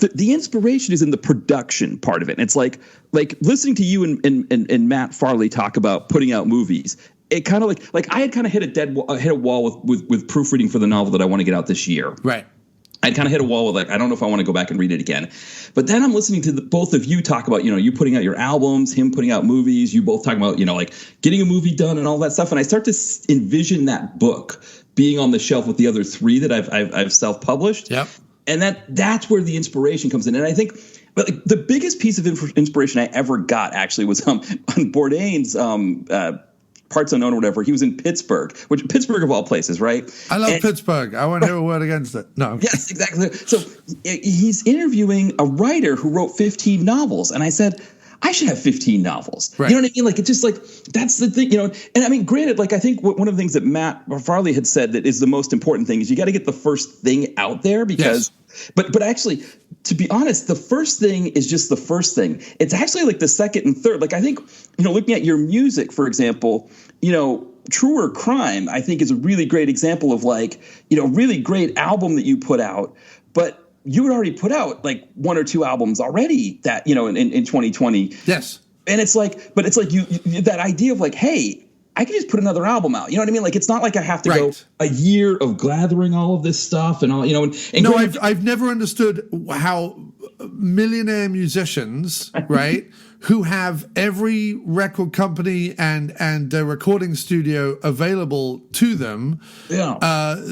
But the inspiration is in the production part of it. And it's like listening to you and Matt Farley talk about putting out movies. It kind of like I had kind of hit a wall with proofreading for the novel that I want to get out this year. Right. I'd kind of hit a wall with like, I don't know if I want to go back and read it again. But then I'm listening to both of you talk about, you know, you putting out your albums, him putting out movies, you both talking about, you know, like getting a movie done and all that stuff. And I start to envision that book being on the shelf with the other 3 that I've self-published. Yep. And that's where the inspiration comes in. And I think the biggest piece of inspiration I ever got actually was on Bourdain's Parts Unknown or whatever. He was in Pittsburgh, which Pittsburgh of all places, right? I love Pittsburgh. I won't hear a word against it. No. Yes, exactly. So he's interviewing a writer who wrote 15 novels. And I said, I should have 15 novels. Right. You know what I mean? Like, it's just like, that's the thing, you know, and I mean, granted, like, I think one of the things that Matt Farley had said that is the most important thing is you got to get the first thing out there because, but actually, to be honest, the first thing is just the first thing. It's actually like the second and third. Like, I think, you know, looking at your music, for example, you know, True or Crime, I think is a really great example of like, you know, really great album that you put out, but you had already put out like 1 or 2 albums already that, you know, in 2020. Yes. And it's like, but it's like you that idea of like, hey, I can just put another album out. You know what I mean? Like, it's not like I have to go a year of gathering all of this stuff and all, you know. And no, I've never understood how millionaire musicians, right, who have every record company and recording studio available to them,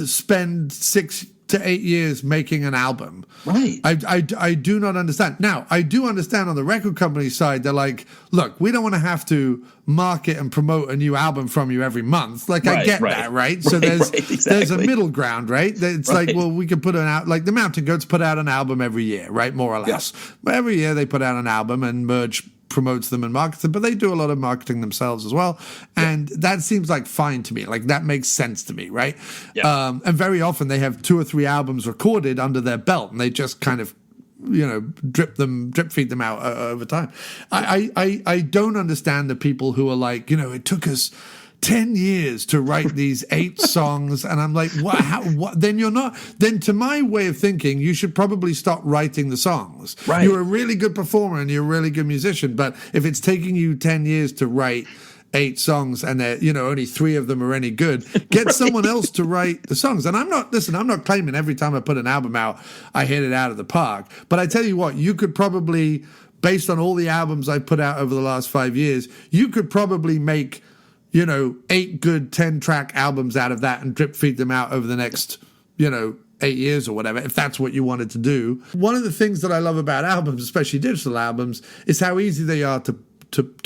spend 6 to 8 years making an album. Right. I do not understand. Now, I do understand on the record company side, they're like, look, we don't want to have to market and promote a new album from you every month. Like, I get that, right? So there's a middle ground, right? It's like, well, we could put like the Mountain Goats put out an album every year, right? More or less. But every year they put out an album and merge promotes them and markets them, but they do a lot of marketing themselves as well. And that seems like fine to me. Like that makes sense to me, right? And very often they have 2 or 3 albums recorded under their belt, and they just kind of, drip feed them out over time. I don't understand the people who are like, it took us 10 years to write these 8 songs. And I'm like, what? Then you're not, then to my way of thinking, you should probably stop writing the songs. Right. You're a really good performer and you're a really good musician. But if it's taking you 10 years to write 8 songs and only 3 of them are any good, get someone else to write the songs. And I'm not claiming every time I put an album out, I hit it out of the park. But I tell you what, you could probably, based on all the albums I put out over the last 5 years, you could probably make 8 good 10-track albums out of that and drip feed them out over the next, 8 years or whatever, if that's what you wanted to do. One of the things that I love about albums, especially digital albums, is how easy they are to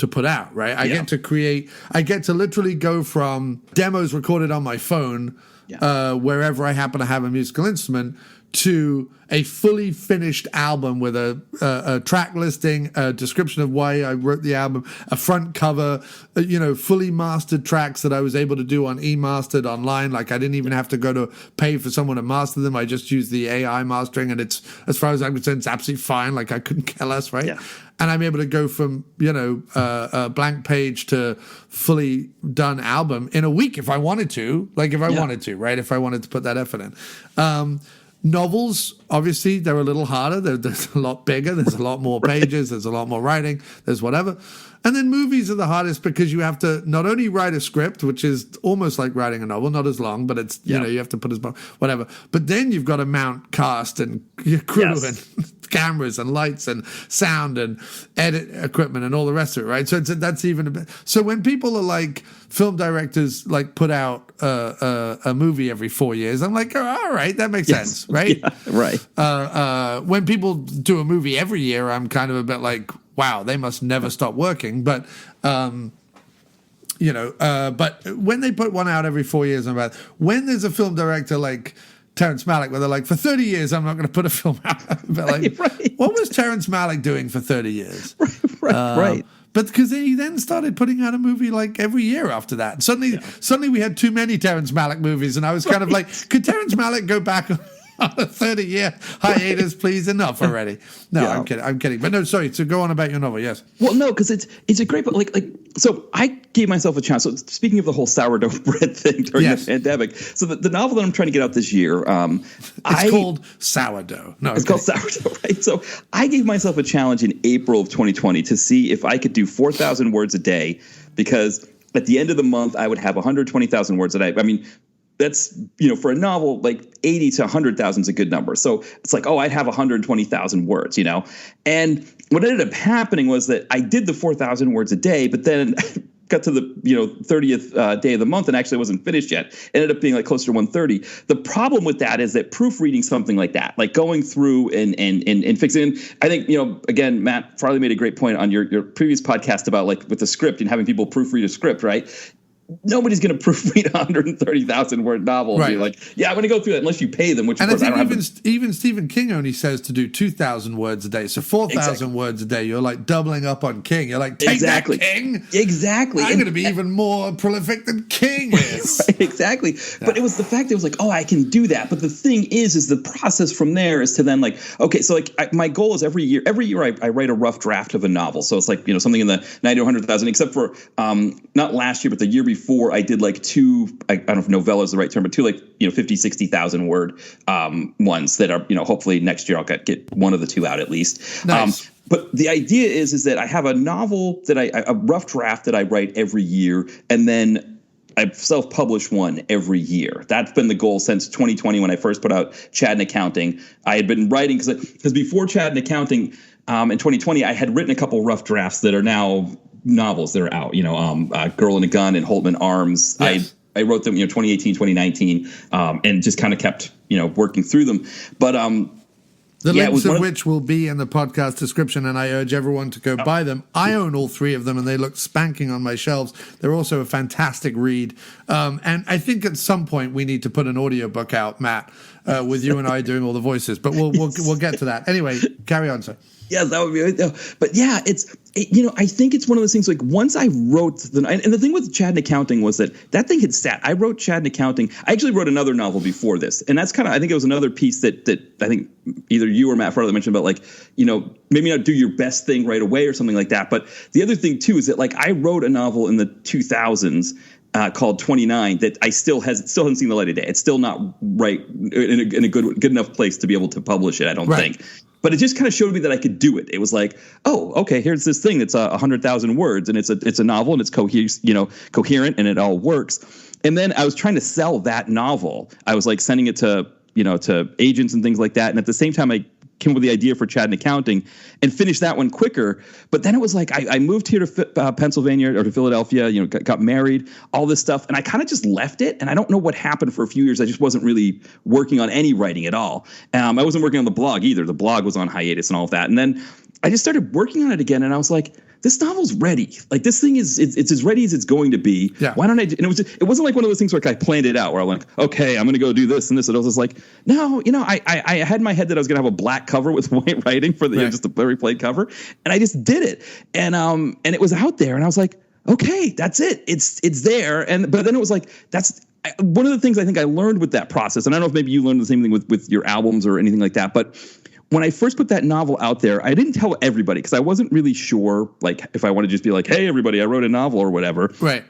put out, right? I get to literally go from demos recorded on my phone, wherever I happen to have a musical instrument, to a fully finished album with a track listing, a description of why I wrote the album, a front cover, fully mastered tracks that I was able to do on e-mastered online. Like I didn't even have to go to pay for someone to master them. I just used the AI mastering, and it's, as far as I'm concerned, it's absolutely fine. Like I couldn't care less, right? Yeah. And I'm able to go from, a blank page to fully done album in a week if I wanted to, wanted to, right? If I wanted to put that effort in. Novels, obviously, they're a little harder. They're a lot bigger. There's a lot more pages. There's a lot more writing. There's whatever. And then movies are the hardest because you have to not only write a script, which is almost like writing a novel, not as long, but it's, you have to put as much, whatever. But then you've got to mount cast and crew and cameras and lights and sound and edit equipment and all the rest of it, right? So that's even a bit. So when people are like, film directors like put out a movie every 4 years, I'm like, oh, all right, that makes sense, right? Yeah, right. When people do a movie every year, I'm kind of a bit like, wow, they must never stop working. But but when they put one out every 4 years, I'm about, when there's a film director like Terrence Malick, where they're like, for 30 years, I'm not going to put a film out. But like, right. What was Terrence Malick doing for 30 years? Right. But because he then started putting out a movie like every year after that. And suddenly we had too many Terrence Malick movies. And I was kind of like, could Terrence Malick go back on a 30-year hiatus, please? Enough already. No, I'm kidding. But no, sorry. So go on about your novel, yes. Well, no, because it's a great book. So I gave myself a chance. So speaking of the whole sourdough bread thing during the pandemic, so the novel that I'm trying to get out this year, it's called Sourdough. No, it's called Sourdough, right? So I gave myself a challenge in April of 2020 to see if I could do 4,000 words a day, because at the end of the month I would have 120,000 words a day. I mean, that's, for a novel, like 80 to 100,000 is a good number. So it's like, I'd have 120,000 words, And what ended up happening was that I did the 4,000 words a day, but then got to the 30th day of the month and actually wasn't finished yet. Ended up being like closer to 130. The problem with that is that proofreading something like that, like going through and fixing, I think, again, Matt Farley made a great point on your previous podcast about like with the script and having people proofread a script, right? Nobody's going to proofread a 130,000 word novel and be like, yeah, I'm going to go through that unless you pay them, which of course I don't have. Even Stephen King only says to do 2,000 words a day. So 4,000 words a day, you're like doubling up on King. You're like, take that, King. Exactly. I'm going to be even more prolific than King is. Right, exactly. Yeah. But it was the fact that it was like, I can do that. But the thing is the process from there is to then like, okay, so like my goal is every year I write a rough draft of a novel. So it's like, something in the 90 to 100,000, except for not last year, but the year before I did like two, I don't know if novella is the right term, but two like, 50, 60,000 word ones that are, hopefully next year I'll get one of the two out at least. Nice. But the idea is that I have a novel that a rough draft that I write every year, and then I self-publish one every year. That's been the goal since 2020 when I first put out Chad and Accounting. I had been writing because before Chad and Accounting in 2020, I had written a couple rough drafts that are now novels that are out, Girl in a Gun and Holtman Arms. Yes. I wrote them, 2018, 2019, and just kind of kept, working through them. But the links of which will be in the podcast description, and I urge everyone to go buy them. I own all 3 of them, and they look spanking on my shelves. They're also a fantastic read. And I think at some point we need to put an audiobook out, Matt, with you and I doing all the voices. But we'll get to that. Anyway, carry on, sir. Yeah, that would be. But yeah, I think it's one of those things like once I wrote and the thing with Chad and Accounting was that thing had sat. I wrote Chad and Accounting. I actually wrote another novel before this. And that's I think it was another piece that I think either you or Matt Farley mentioned about maybe not do your best thing right away or something like that. But the other thing too is that I wrote a novel in the 2000s called 29 that I still hasn't seen the light of day. It's still not right in a good enough place to be able to publish it, I don't think. But it just kind of showed me that I could do it. It was like, oh, okay, here's this thing that's 100,000 words, and it's a novel, and it's coherent, and it all works. And then I was trying to sell that novel. I was sending it to agents and things like that. And at the same time, I came up with the idea for Chad and Accounting and finished that one quicker. But then it was I moved here to Pennsylvania or to Philadelphia, got married, all this stuff. And I kind of just left it. And I don't know what happened for a few years. I just wasn't really working on any writing at all. I wasn't working on the blog either. The blog was on hiatus and all of that. And then I just started working on it again. And I was like, this novel's ready. This thing it's as ready as it's going to be. Yeah. Why don't I? And it wasn't like one of those things where I planned it out where I'm like, okay, I'm going to go do this and this. And I was just like, no, I had in my head that I was going to have a black cover with white writing for just a very plain cover. And I just did it. And it was out there. And I was like, okay, that's it. It's there. But then it was that's one of the things I think I learned with that process. And I don't know if maybe you learned the same thing with your albums or anything like that. But when I first put that novel out there, I didn't tell everybody because I wasn't really sure, if I want to just be like, hey, everybody, I wrote a novel or whatever. Right.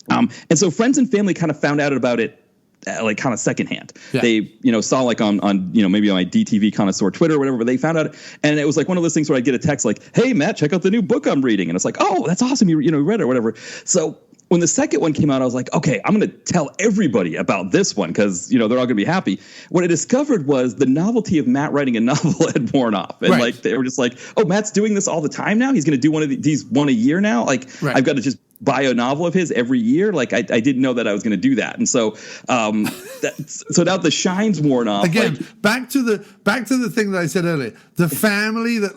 And so friends and family kind of found out about it kind of secondhand. Yeah. They, saw on maybe on my DTV connoisseur Twitter or whatever, but they found out. And it was one of those things where I'd get a text hey, Matt, check out the new book I'm reading. And it's oh, that's awesome. You read it or whatever. So when the second one came out, I was like, okay, I'm going to tell everybody about this one because, they're all going to be happy. What I discovered was the novelty of Matt writing a novel had worn off. And they were just oh, Matt's doing this all the time now. He's going to do one of these one a year now. I've got to just buy a novel of his every year. I didn't know that I was going to do that. And so so now the shine's worn off. Again, back to the thing that I said earlier, the family that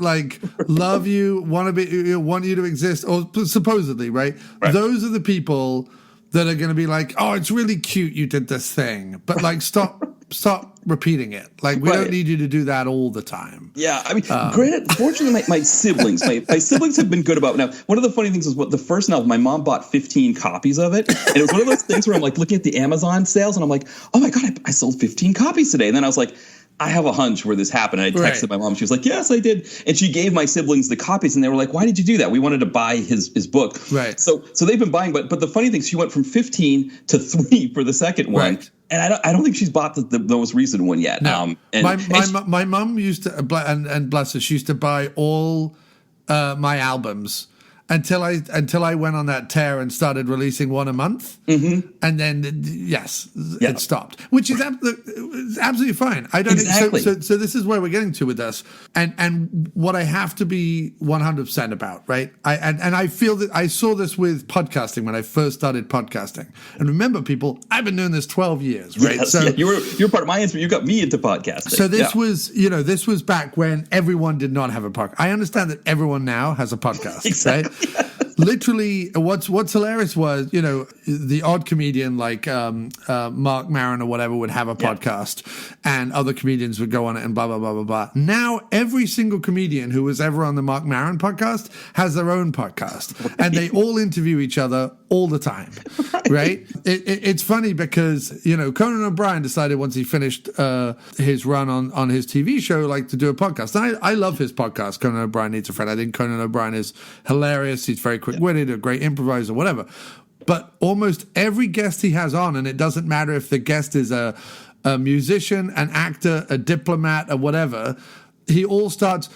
love you, want you to exist, or supposedly, right? Those are the people that are going to be oh, it's really cute you did this thing, but stop repeating it. We don't need you to do that all the time. Yeah, I mean, granted, fortunately, my siblings, my siblings have been good about it. Now, one of the funny things was the first novel, my mom bought 15 copies of it, and it was one of those things where I'm looking at the Amazon sales, and I'm like, oh my God, I sold 15 copies today. And then I was like, I have a hunch where this happened. And I texted my mom. She was like, yes, I did. And she gave my siblings the copies, and they were like, why did you do that? We wanted to buy his book. Right. So they've been buying, but the funny thing, she went from 15 to 3 for the second one. Right. And I don't think she's bought the most recent one yet. No. My mom used to, and bless her, she used to buy all my albums until I went on that tear and started releasing one a month. Mm-hmm. And then, it stopped, which is absolutely fine. I don't exactly. So this is where we're getting to with this. And what I have to be 100% about, right? I feel that I saw this with podcasting when I first started podcasting. And remember, people, I've been doing this 12 years, right? Yes, so you're part of my answer. You got me into podcasting. So this was back when everyone did not have a podcast. I understand that everyone now has a podcast, exactly. Right? Literally, what's hilarious was, the odd comedian like Mark Maron or whatever would have a podcast, and other comedians would go on it and blah, blah, blah, blah, blah. Now, every single comedian who was ever on the Mark Maron podcast has their own podcast, and they all interview each other all the time, right? It's funny because, Conan O'Brien decided once he finished his run on his TV show, to do a podcast. And I love his podcast, Conan O'Brien Needs a Friend. I think Conan O'Brien is hilarious. He's very quick-witted, a great improviser, whatever. But almost every guest he has on, and it doesn't matter if the guest is a musician, an actor, a diplomat, or whatever, he all starts,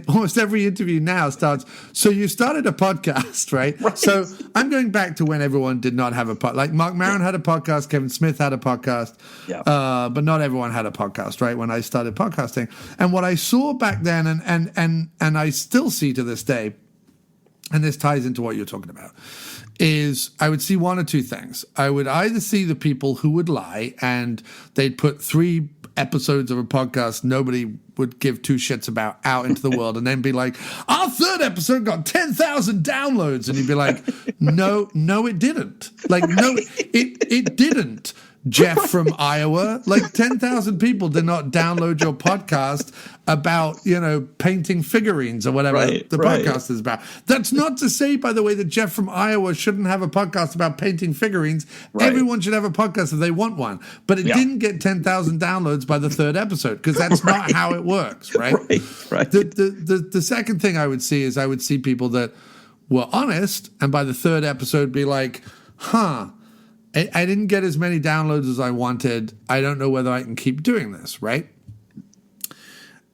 almost every interview now starts, so you started a podcast, right? So I'm going back to when everyone did not have a podcast. Mark Maron had a podcast, Kevin Smith had a podcast, but not everyone had a podcast, right? When I started podcasting. And what I saw back then, and I still see to this day, and this ties into what you're talking about, is I would see one or two things. I would either see the people who would lie and they'd put 3 episodes of a podcast nobody would give 2 shits about out into the world and then be like, our 3rd episode got 10,000 downloads. And you'd be like, no, it didn't. No, it didn't. Jeff from Iowa. Like 10,000 people did not download your podcast about, painting figurines or whatever the podcast is about. That's not to say, by the way, that Jeff from Iowa shouldn't have a podcast about painting figurines. Right. Everyone should have a podcast if they want one. But it didn't get 10,000 downloads by the third episode because that's not how it works, right? Right. The second thing I would see is I would see people that were honest and by the third episode be like, I didn't get as many downloads as I wanted. I don't know whether I can keep doing this, right?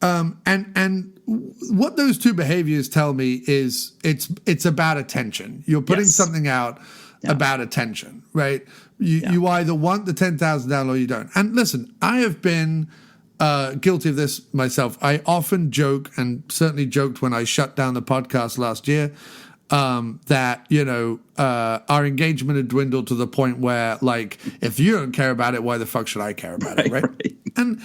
And what those two behaviors tell me is it's about attention. You're putting something out about attention, right? You either want the 10,000 download or you don't. And listen, I have been guilty of this myself. I often joke, and certainly joked when I shut down the podcast last year, that, our engagement had dwindled to the point where, like, if you don't care about it, why the fuck should I care about it, right? And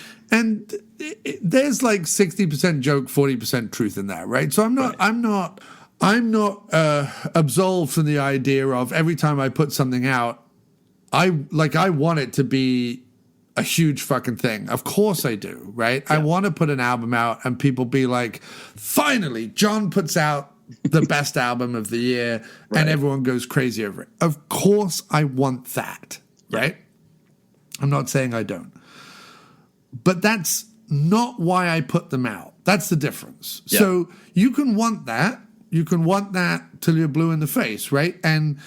there's like 60% joke, 40% truth in that, right? So I'm not absolved from the idea of every time I put something out, I want it to be a huge fucking thing. Of course I do, right? Yeah. I want to put an album out and people be like, finally, John puts out the best album of the year and everyone goes crazy over it. Of course I want that, right? I'm not saying I don't. But that's not why I put them out. That's the difference. Yeah. So you can want that. You can want that till you're blue in the face, right? And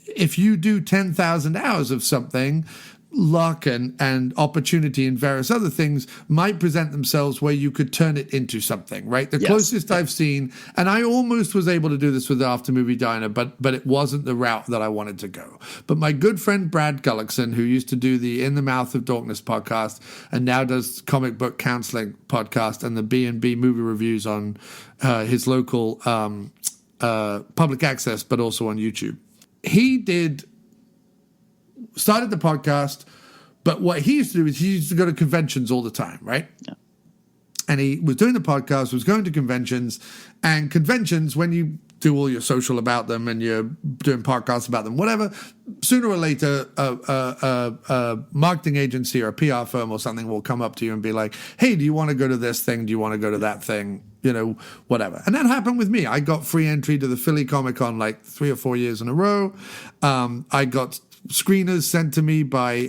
if you do 10,000 hours of something, luck and opportunity and various other things might present themselves where you could turn it into something, right? The closest I've seen, and I almost was able to do this with After Movie Diner, but it wasn't the route that I wanted to go. But my good friend Brad Gullickson, who used to do the In the Mouth of Darkness podcast and now does Comic Book Counseling podcast and the B&B movie reviews on his local public access, but also on YouTube. He started the podcast, but what he used to do is he used to go to conventions all the time, right? Yeah. And he was doing the podcast, was going to conventions, and conventions, when you do all your social about them and you're doing podcasts about them, whatever, sooner or later, a marketing agency or a PR firm or something will come up to you and be like, hey, do you want to go to this thing? Do you want to go to that thing? Whatever. And that happened with me. I got free entry to the Philly Comic Con like 3 or 4 years in a row. I got screeners sent to me by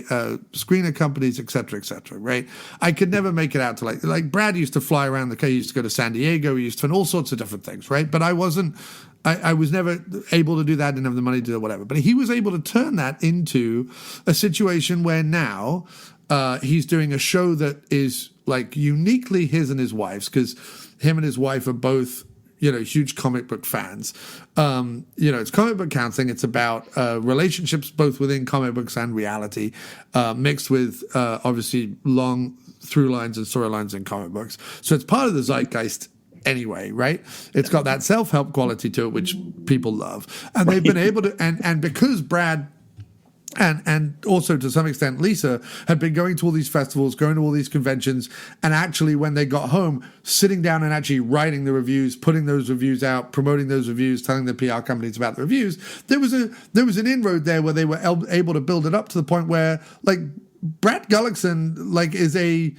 screener companies, et cetera, right? I could never make it out to like Brad used to fly around he used to go to San Diego, he used to all sorts of different things, right? But I was never able to do that, didn't have the money to do it, whatever. But he was able to turn that into a situation where now he's doing a show that is like uniquely his and his wife's, because him and his wife are both huge comic book fans. It's Comic Book Counseling. It's about relationships both within comic books and reality, mixed with obviously long through lines and storylines in comic books. So it's part of the zeitgeist anyway, right? It's got that self-help quality to it, which people love. And they've been able to, and because Brad and also to some extent Lisa had been going to all these festivals, going to all these conventions, and actually when they got home, sitting down and actually writing the reviews, putting those reviews out, promoting those reviews, telling the PR companies about the reviews, there was an inroad there where they were able to build it up to the point where like Brad Gullickson is a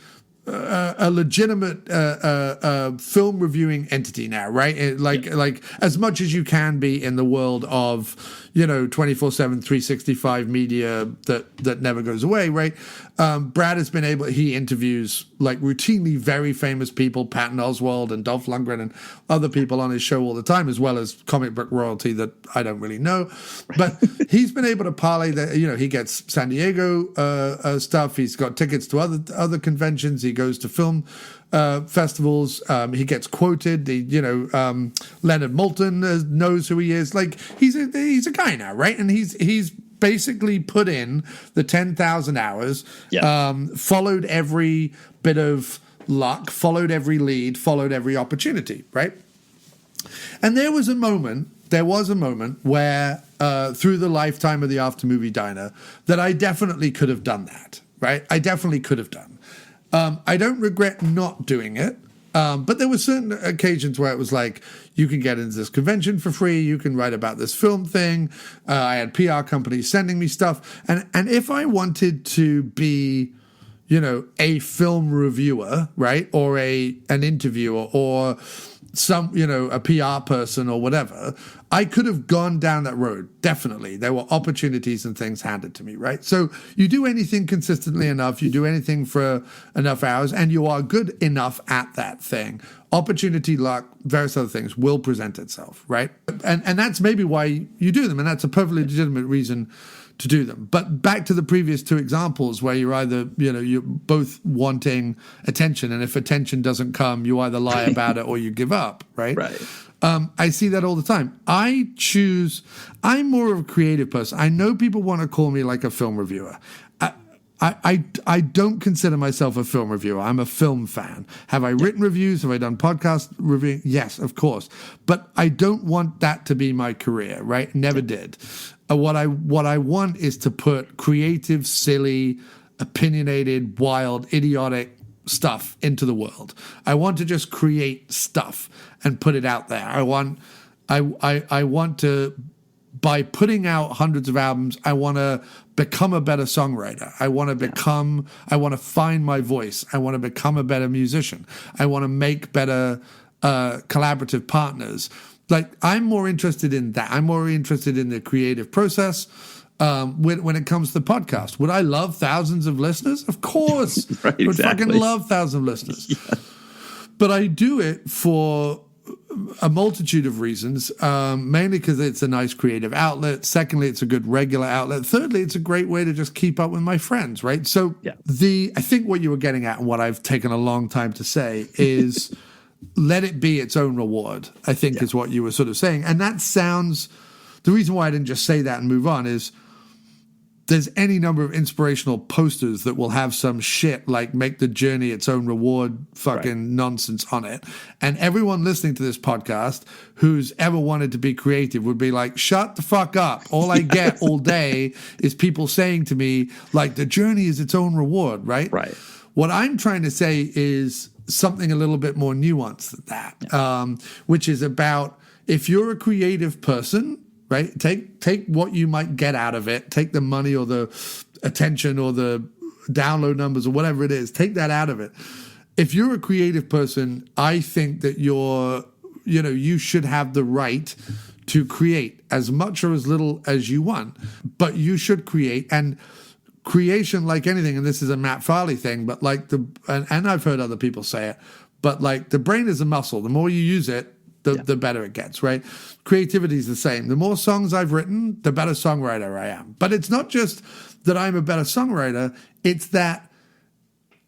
legitimate film reviewing entity now, right? Like as much as you can be in the world of 24/7 365 media that never goes away, right? Brad has been able, he interviews like routinely very famous people, Patton Oswalt and Dolph Lundgren and other people on his show all the time, as well as comic book royalty that I don't really know. But he's been able to parlay that, he gets San Diego stuff. He's got tickets to other conventions. He goes to film festivals. He gets quoted. Leonard Maltin knows who he is. Like he's a guy now, right? And he's basically put in the 10,000 hours. Yeah. Followed every bit of luck. Followed every lead. Followed every opportunity. Right. And there was a moment where through the lifetime of the After Movie Diner that I definitely could have done that. Right. I definitely could have done. I don't regret not doing it. But there were certain occasions where it was like, you can get into this convention for free. You can write about this film thing. I had PR companies sending me stuff. And if I wanted to be, a film reviewer, right? Or an interviewer or some, a PR person or whatever, I could have gone down that road. Definitely. There were opportunities and things handed to me, right? So you do anything consistently enough, you do anything for enough hours, and you are good enough at that thing. Opportunity, luck, various other things will present itself, right? And that's maybe why you do them, and that's a perfectly legitimate reason to do them. But back to the previous two examples where you're either, you're both wanting attention, and if attention doesn't come, you either lie about it or you give up, right? Right. I see that all the time. I'm more of a creative person. I know people want to call me like a film reviewer. I don't consider myself a film reviewer. I'm a film fan. Have I written reviews? Have I done podcast reviewing? Yes, of course. But I don't want that to be my career, right? Never did. What I want is to put creative, silly, opinionated, wild, idiotic stuff into the world. I want to just create stuff and put it out there. I want to, by putting out hundreds of albums, I want to become a better songwriter. I want to find my voice. I want to become a better musician. I want to make better collaborative partners. Like, I'm more interested in that. I'm more interested in the creative process. When it comes to the podcast, would I love thousands of listeners? Of course. Right, I would exactly. fucking love thousands of listeners. Yeah. But I do it for a multitude of reasons, mainly because it's a nice creative outlet. Secondly, it's a good regular outlet. Thirdly, it's a great way to just keep up with my friends, right? So I think what you were getting at and what I've taken a long time to say is let it be its own reward, I think is what you were sort of saying. And that sounds, the reason why I didn't just say that and move on is there's any number of inspirational posters that will have some shit like make the journey its own reward fucking nonsense on it. And everyone listening to this podcast who's ever wanted to be creative would be like, shut the fuck up. All I get all day is people saying to me, like, the journey is its own reward, right? Right. What I'm trying to say is something a little bit more nuanced than that, which is about if you're a creative person, right? Take what you might get out of it. Take the money or the attention or the download numbers or whatever it is. Take that out of it. If you're a creative person, I think that you should have the right to create as much or as little as you want. But you should create, and creation, like anything, and this is a Matt Farley thing, but like and I've heard other people say it, but like the brain is a muscle. The more you use it, the better it gets, right? Creativity is the same. The more songs I've written, the better songwriter I am. But it's not just that I'm a better songwriter, it's that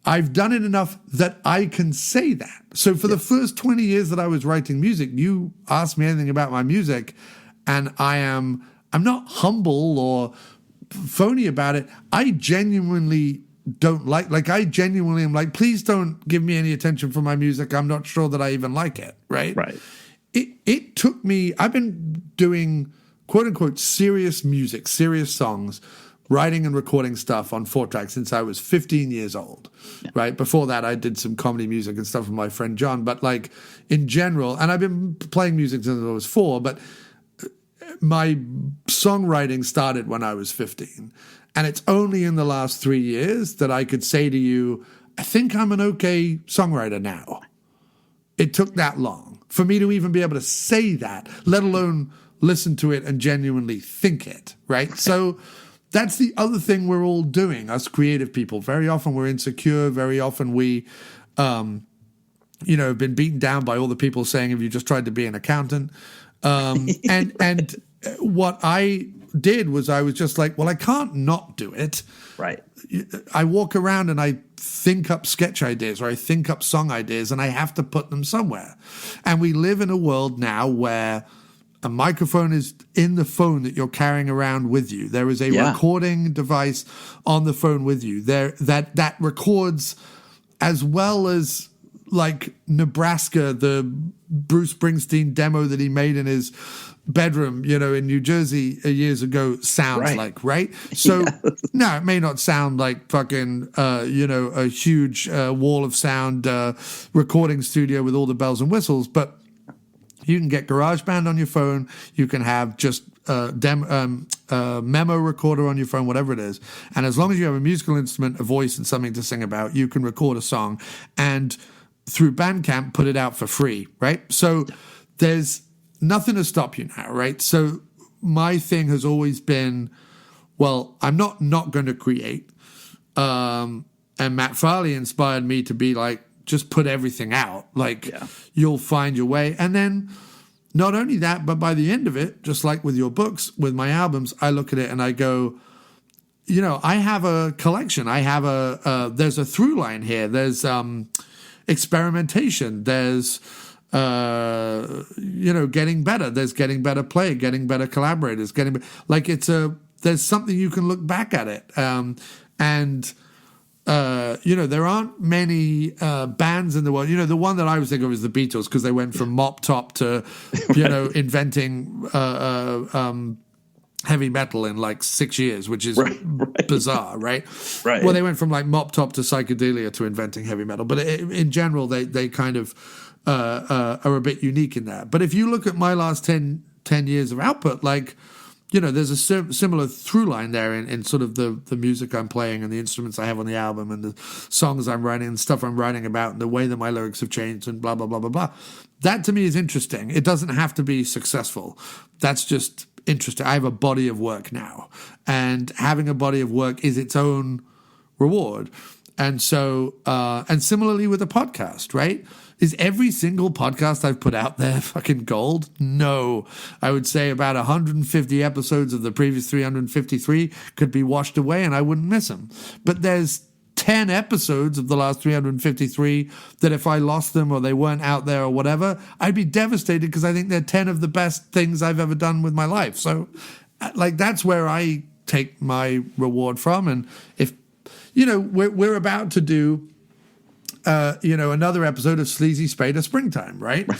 I've done it enough that I can say that. So for the first 20 years that I was writing music, you asked me anything about my music, and I'm not humble or phony about it. I genuinely don't I genuinely am like, please don't give me any attention for my music. I'm not sure that I even like it, right? Right. It took me, I've been doing quote unquote serious music, serious songs, writing and recording stuff on 4-track since I was 15 years old, right? Before that, I did some comedy music and stuff with my friend John, but like in general, and I've been playing music since I was 4, but my songwriting started when I was 15. And it's only in the last 3 years that I could say to you, I think I'm an okay songwriter now. It took that long for me to even be able to say that, let alone listen to it and genuinely think it, right? So that's the other thing we're all doing, us creative people. Very often we're insecure. Very often we, have been beaten down by all the people saying, have you just tried to be an accountant? And what I did was I was just like, well, I can't not do it. Right. I walk around and I think up sketch ideas or I think up song ideas and I have to put them somewhere. And we live in a world now where a microphone is in the phone that you're carrying around with you. There is a recording device on the phone with you there that records as well as like Nebraska, the Bruce Springsteen demo that he made in his bedroom, in New Jersey years ago sounds like, right? So now it may not sound like fucking, a huge wall of sound recording studio with all the bells and whistles, but you can get GarageBand on your phone. You can have just memo recorder on your phone, whatever it is. And as long as you have a musical instrument, a voice, and something to sing about, you can record a song and through Bandcamp put it out for free, right? So there's nothing to stop you now, right? So my thing has always been, well, I'm not going to create. And Matt Farley inspired me to be like, just put everything out. You'll find your way. And then not only that, but by the end of it, just like with your books, with my albums, I look at it and I go, I have a collection. I have there's a through line here. There's experimentation. There's, getting better. There's getting better play, getting better collaborators, there's something you can look back at it. There aren't many bands in the world. The one that I was thinking of is the Beatles, because they went from mop top to, inventing heavy metal in like 6 years, which is bizarre, right? Right. Well, they went from like mop top to psychedelia to inventing heavy metal. But in general, they kind of are a bit unique in that. But if you look at my last 10 years of output, there's a similar through line there in sort of the music I'm playing and the instruments I have on the album and the songs I'm writing and stuff I'm writing about and the way that my lyrics have changed and blah, blah, blah, blah, blah. That to me is interesting. It doesn't have to be successful. That's just interesting. I have a body of work now, and having a body of work is its own reward. And so, and similarly with a podcast, right? Is every single podcast I've put out there fucking gold? No. I would say about 150 episodes of the previous 353 could be washed away and I wouldn't miss them. But there's 10 episodes of the last 353 that if I lost them or they weren't out there or whatever, I'd be devastated because I think they're 10 of the best things I've ever done with my life. So, that's where I take my reward from. And if, we're about to do another episode of Sleazy Spader Springtime, right?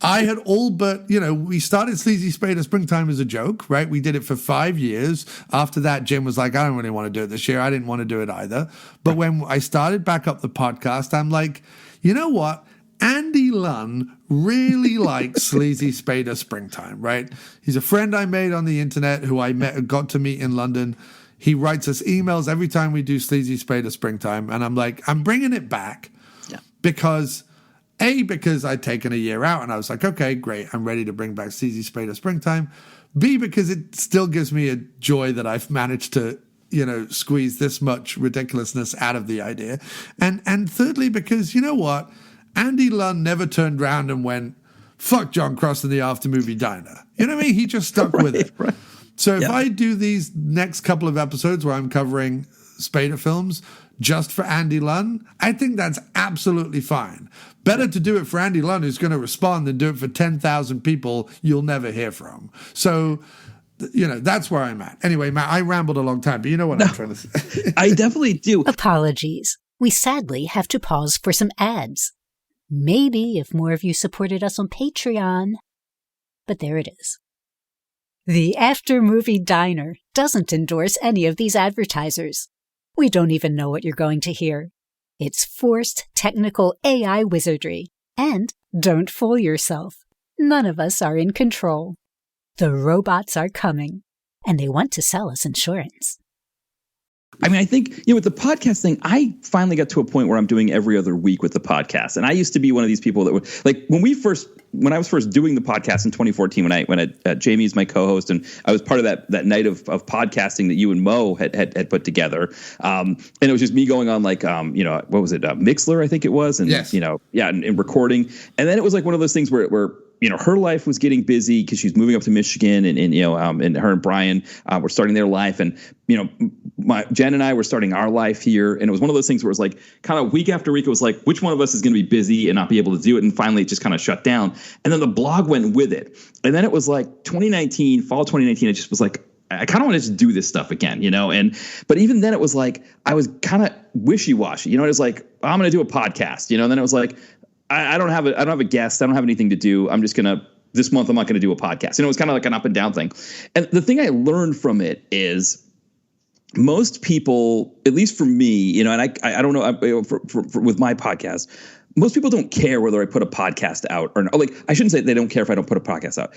I had all but, we started Sleazy Spader Springtime as a joke, right? We did it for 5 years. After that, Jim was like, I don't really want to do it this year. I didn't want to do it either. But when I started back up the podcast, I'm like, you know what? Andy Lunn really likes Sleazy Spader Springtime, right? He's a friend I made on the internet who I got to meet in London. He writes us emails every time we do Sleazy Spader Springtime. And I'm like, I'm bringing it back because I'd taken a year out and I was like, okay, great. I'm ready to bring back Sleazy Spader Springtime. B, because it still gives me a joy that I've managed to, squeeze this much ridiculousness out of the idea. And thirdly, because you know what? Andy Lunn never turned around and went, fuck John Cross in the After Movie Diner. You know what I mean? He just stuck with it. Right. So if I do these next couple of episodes where I'm covering Spader films just for Andy Lunn, I think that's absolutely fine. Better to do it for Andy Lunn, who's going to respond, than do it for 10,000 people you'll never hear from. So, that's where I'm at. Anyway, Matt, I rambled a long time, but you know what I'm trying to say. I definitely do. Apologies. We sadly have to pause for some ads. Maybe if more of you supported us on Patreon. But there it is. The After Movie Diner doesn't endorse any of these advertisers. We don't even know what you're going to hear. It's forced technical AI wizardry. And don't fool yourself. None of us are in control. The robots are coming, and they want to sell us insurance. I mean, I think, with the podcast thing, I finally got to a point where I'm doing every other week with the podcast. And I used to be one of these people that would, like, when I was first doing the podcast in 2014, when Jamie's my co-host, and I was part of that night of podcasting that you and Mo had put together. And it was just me going on what was it? Mixler, I think it was. And, yes. And recording. And then it was like one of those things where her life was getting busy because she's moving up to Michigan, and her and Brian were starting their life, and Jen and I were starting our life here, and it was one of those things where it was like kind of week after week, it was like which one of us is going to be busy and not be able to do it, and finally it just kind of shut down, and then the blog went with it, and then it was like fall 2019, it just was like I kind of want to just do this stuff again, but even then it was like, I was kind of wishy-washy, it was like, I'm going to do a podcast, and then it was like, I don't have a guest. I don't have anything to do. I'm just going to, this month, I'm not going to do a podcast. It was kind of like an up and down thing. And the thing I learned from it is most people, at least for me, and I don't know, for with my podcast, most people don't care whether I put a podcast out or not. Like, I shouldn't say they don't care if I don't put a podcast out.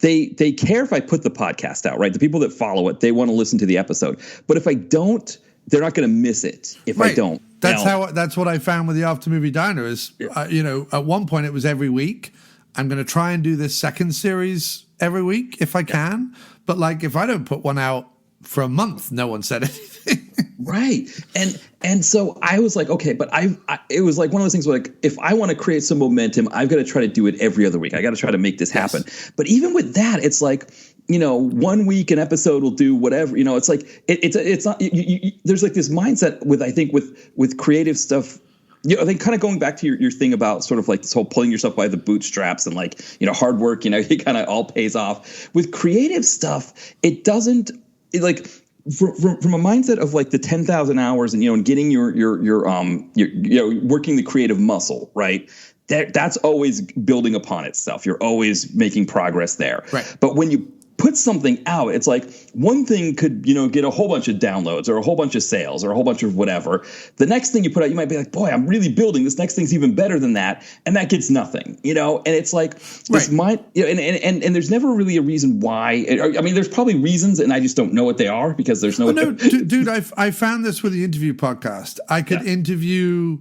They care if I put the podcast out, right? The people that follow it, they want to listen to the episode. But if I don't, they're not going to miss it if I don't. That's what I found with the After Movie Diner is, at one point it was every week. I'm going to try and do this second series every week if I can. But like, if I don't put one out for a month, no one said anything. Right. And so I was like, okay, but it was like one of those things where, like, if I want to create some momentum, I've got to try to do it every other week. I got to try to make this happen. But even with that, it's like, 1 week an episode will do whatever, it's like, it's not, there's like this mindset with creative stuff. I think kind of going back to your thing about sort of like this whole pulling yourself by the bootstraps and like, hard work, it kind of all pays off. With creative stuff, it doesn't, like, from a mindset of like the 10,000 hours and, and getting your working the creative muscle, right? That's always building upon itself. You're always making progress there. Right. But when you put something out, it's like one thing could, get a whole bunch of downloads or a whole bunch of sales or a whole bunch of whatever. The next thing you put out, you might be like, boy, I'm really building. This next thing's even better than that. And that gets nothing, and it's like this might, and there's never really a reason why. I mean, there's probably reasons and I just don't know what they are because there's no. No, dude, I found this with the interview podcast. I could interview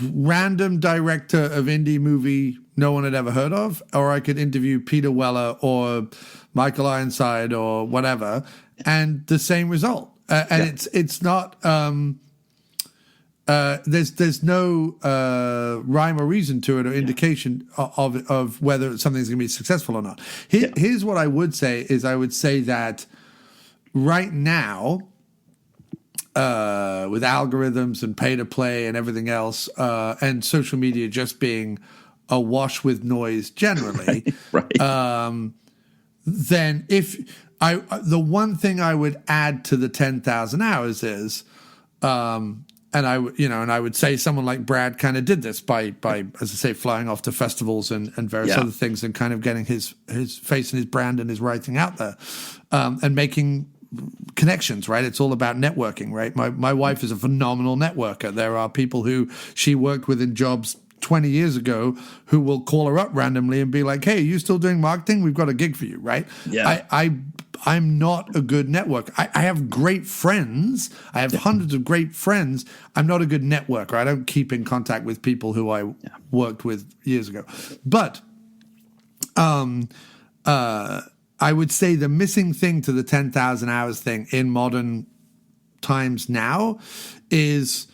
random director of indie movie no one had ever heard of, or I could interview Peter Weller or Michael Ironside or whatever, and the same result. It's not. There's no rhyme or reason to it or indication of whether something's going to be successful or not. Here's what I would say is I would say that right now, with algorithms and pay to play and everything else, and social media just being awash with noise generally, right. Then the one thing I would add to the 10,000 hours is, and I would say someone like Brad kind of did this by, as I say, flying off to festivals and various other things and kind of getting his face and his brand and his writing out there, and making connections, right? It's all about networking, right? My wife is a phenomenal networker. There are people who she worked with in jobs 20 years ago who will call her up randomly and be like, hey, are you still doing marketing? We've got a gig for you, right? Yeah. I'm not a good networker. I have great friends. I have hundreds of great friends. I'm not a good networker. I don't keep in contact with people who I worked with years ago. But I would say the missing thing to the 10,000 hours thing in modern times now is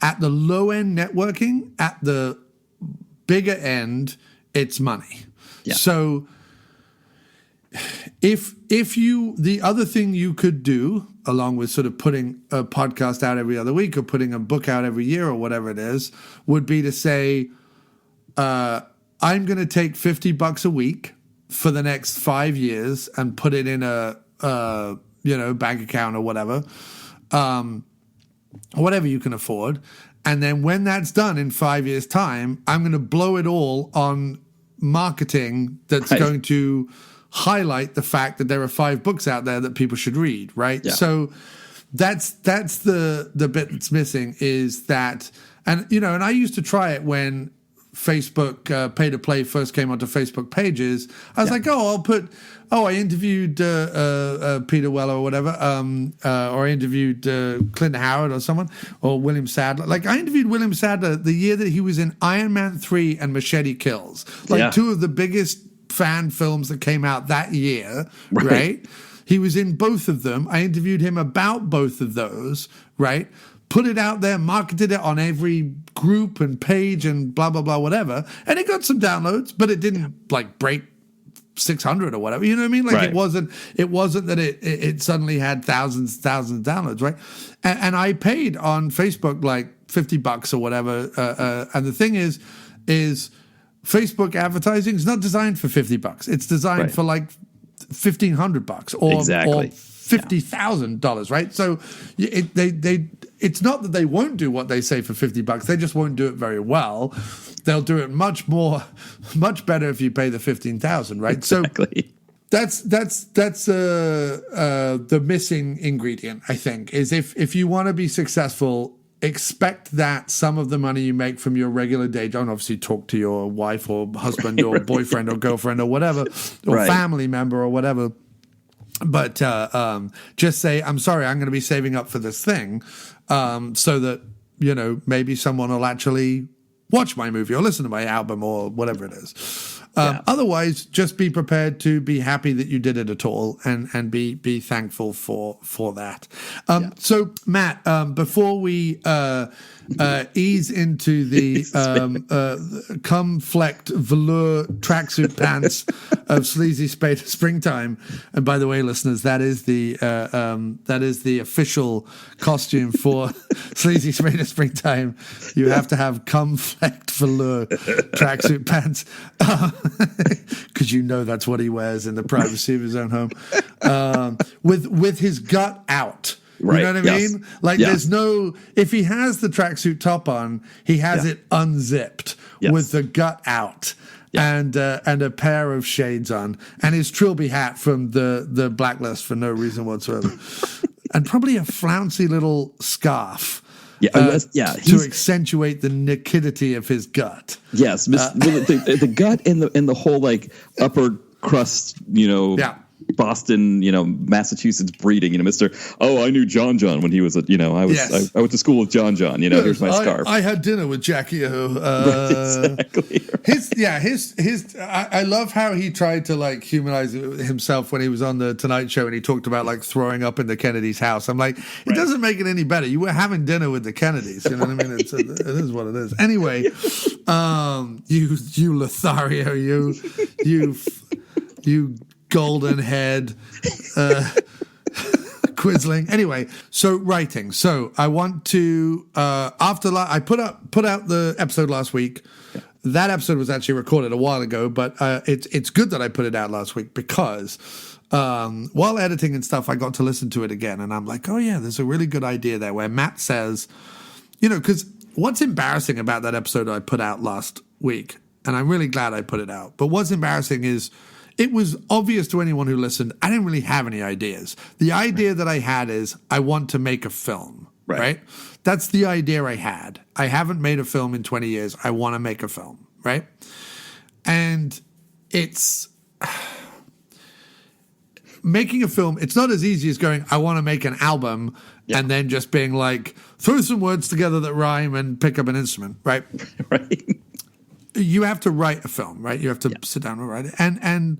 at the low end networking, at the bigger end, it's money. Yeah. So if the other thing you could do, along with sort of putting a podcast out every other week or putting a book out every year or whatever it is, would be to say, I'm going to take $50 a week for the next 5 years and put it in a bank account or whatever. Whatever you can afford. And then when that's done in 5 years' time, I'm going to blow it all on marketing that's going to highlight the fact that there are 5 books out there that people should read, right? Yeah. So that's the bit that's missing is that, and I used to try it when Facebook pay to play first came onto Facebook pages. I was like, I interviewed Peter Weller or whatever, or I interviewed Clint Howard or someone, or William Sadler. Like, I interviewed William Sadler the year that he was in Iron Man 3 and Machete Kills, two of the biggest fan films that came out that year, right? He was in both of them. I interviewed him about both of those, right? Put it out there, marketed it on every group and page and blah, blah, blah, whatever. And it got some downloads, but it didn't break 600 or whatever. You know what I mean? It wasn't that it suddenly had thousands of downloads, right? And I paid on Facebook like $50 or whatever. And the thing is Facebook advertising is not designed for $50. It's designed for like $1,500 or $50,000, right? So it's not that they won't do what they say for $50. They just won't do it very well. They'll do it much better if you pay the $15,000, right? Exactly. So that's the missing ingredient, I think, is if you want to be successful, expect that some of the money you make from your regular day, don't obviously talk to your wife or husband or boyfriend or girlfriend or whatever, or family member or whatever. But just say, I'm sorry, I'm going to be saving up for this thing, so that, maybe someone will actually watch my movie or listen to my album or whatever it is. Otherwise, just be prepared to be happy that you did it at all and be thankful for that. So, Matt, before we ease into the cum-flecked velour tracksuit pants of Sleazy Spader Springtime, and by the way, listeners, that is the official costume for Sleazy Spader Springtime. You have to have cum-flecked velour tracksuit pants, because that's what he wears in the privacy of his own home, with his gut out. Right. You know what I mean? Like, there's no, if he has the tracksuit top on, he has it unzipped with the gut out and a pair of shades on and his Trilby hat from the Blacklist for no reason whatsoever. And probably a flouncy little scarf. To accentuate the nakedity of his gut. Yes. The gut and the whole like upper crust, Boston, Massachusetts breeding, Mr. Oh, I knew John when he was I went to school with John. Here's my scarf. I had dinner with Jackie O. Exactly. His I love how he tried to like humanize himself when he was on the Tonight Show and he talked about like throwing up in the Kennedys' house. I'm like, it doesn't make it any better. You were having dinner with the Kennedys. You know what I mean? It is what it is. Anyway, you Lothario, you golden head quisling. Anyway, so writing. So I want to I put out the episode last week. That episode was actually recorded a while ago, but it's good that I put it out last week because while editing and stuff, I got to listen to it again, and I'm like, oh yeah, there's a really good idea there where Matt says, because what's embarrassing about that episode I put out last week, and I'm really glad I put it out, but what's embarrassing is it was obvious to anyone who listened, I didn't really have any ideas. The idea that I had is I want to make a film, right? That's the idea I had. I haven't made a film in 20 years. I want to make a film, right? And it's making a film. It's not as easy as going, I want to make an album and then just being like, throw some words together that rhyme and pick up an instrument, right? Right. You have to write a film, right? You have to sit down and write it. And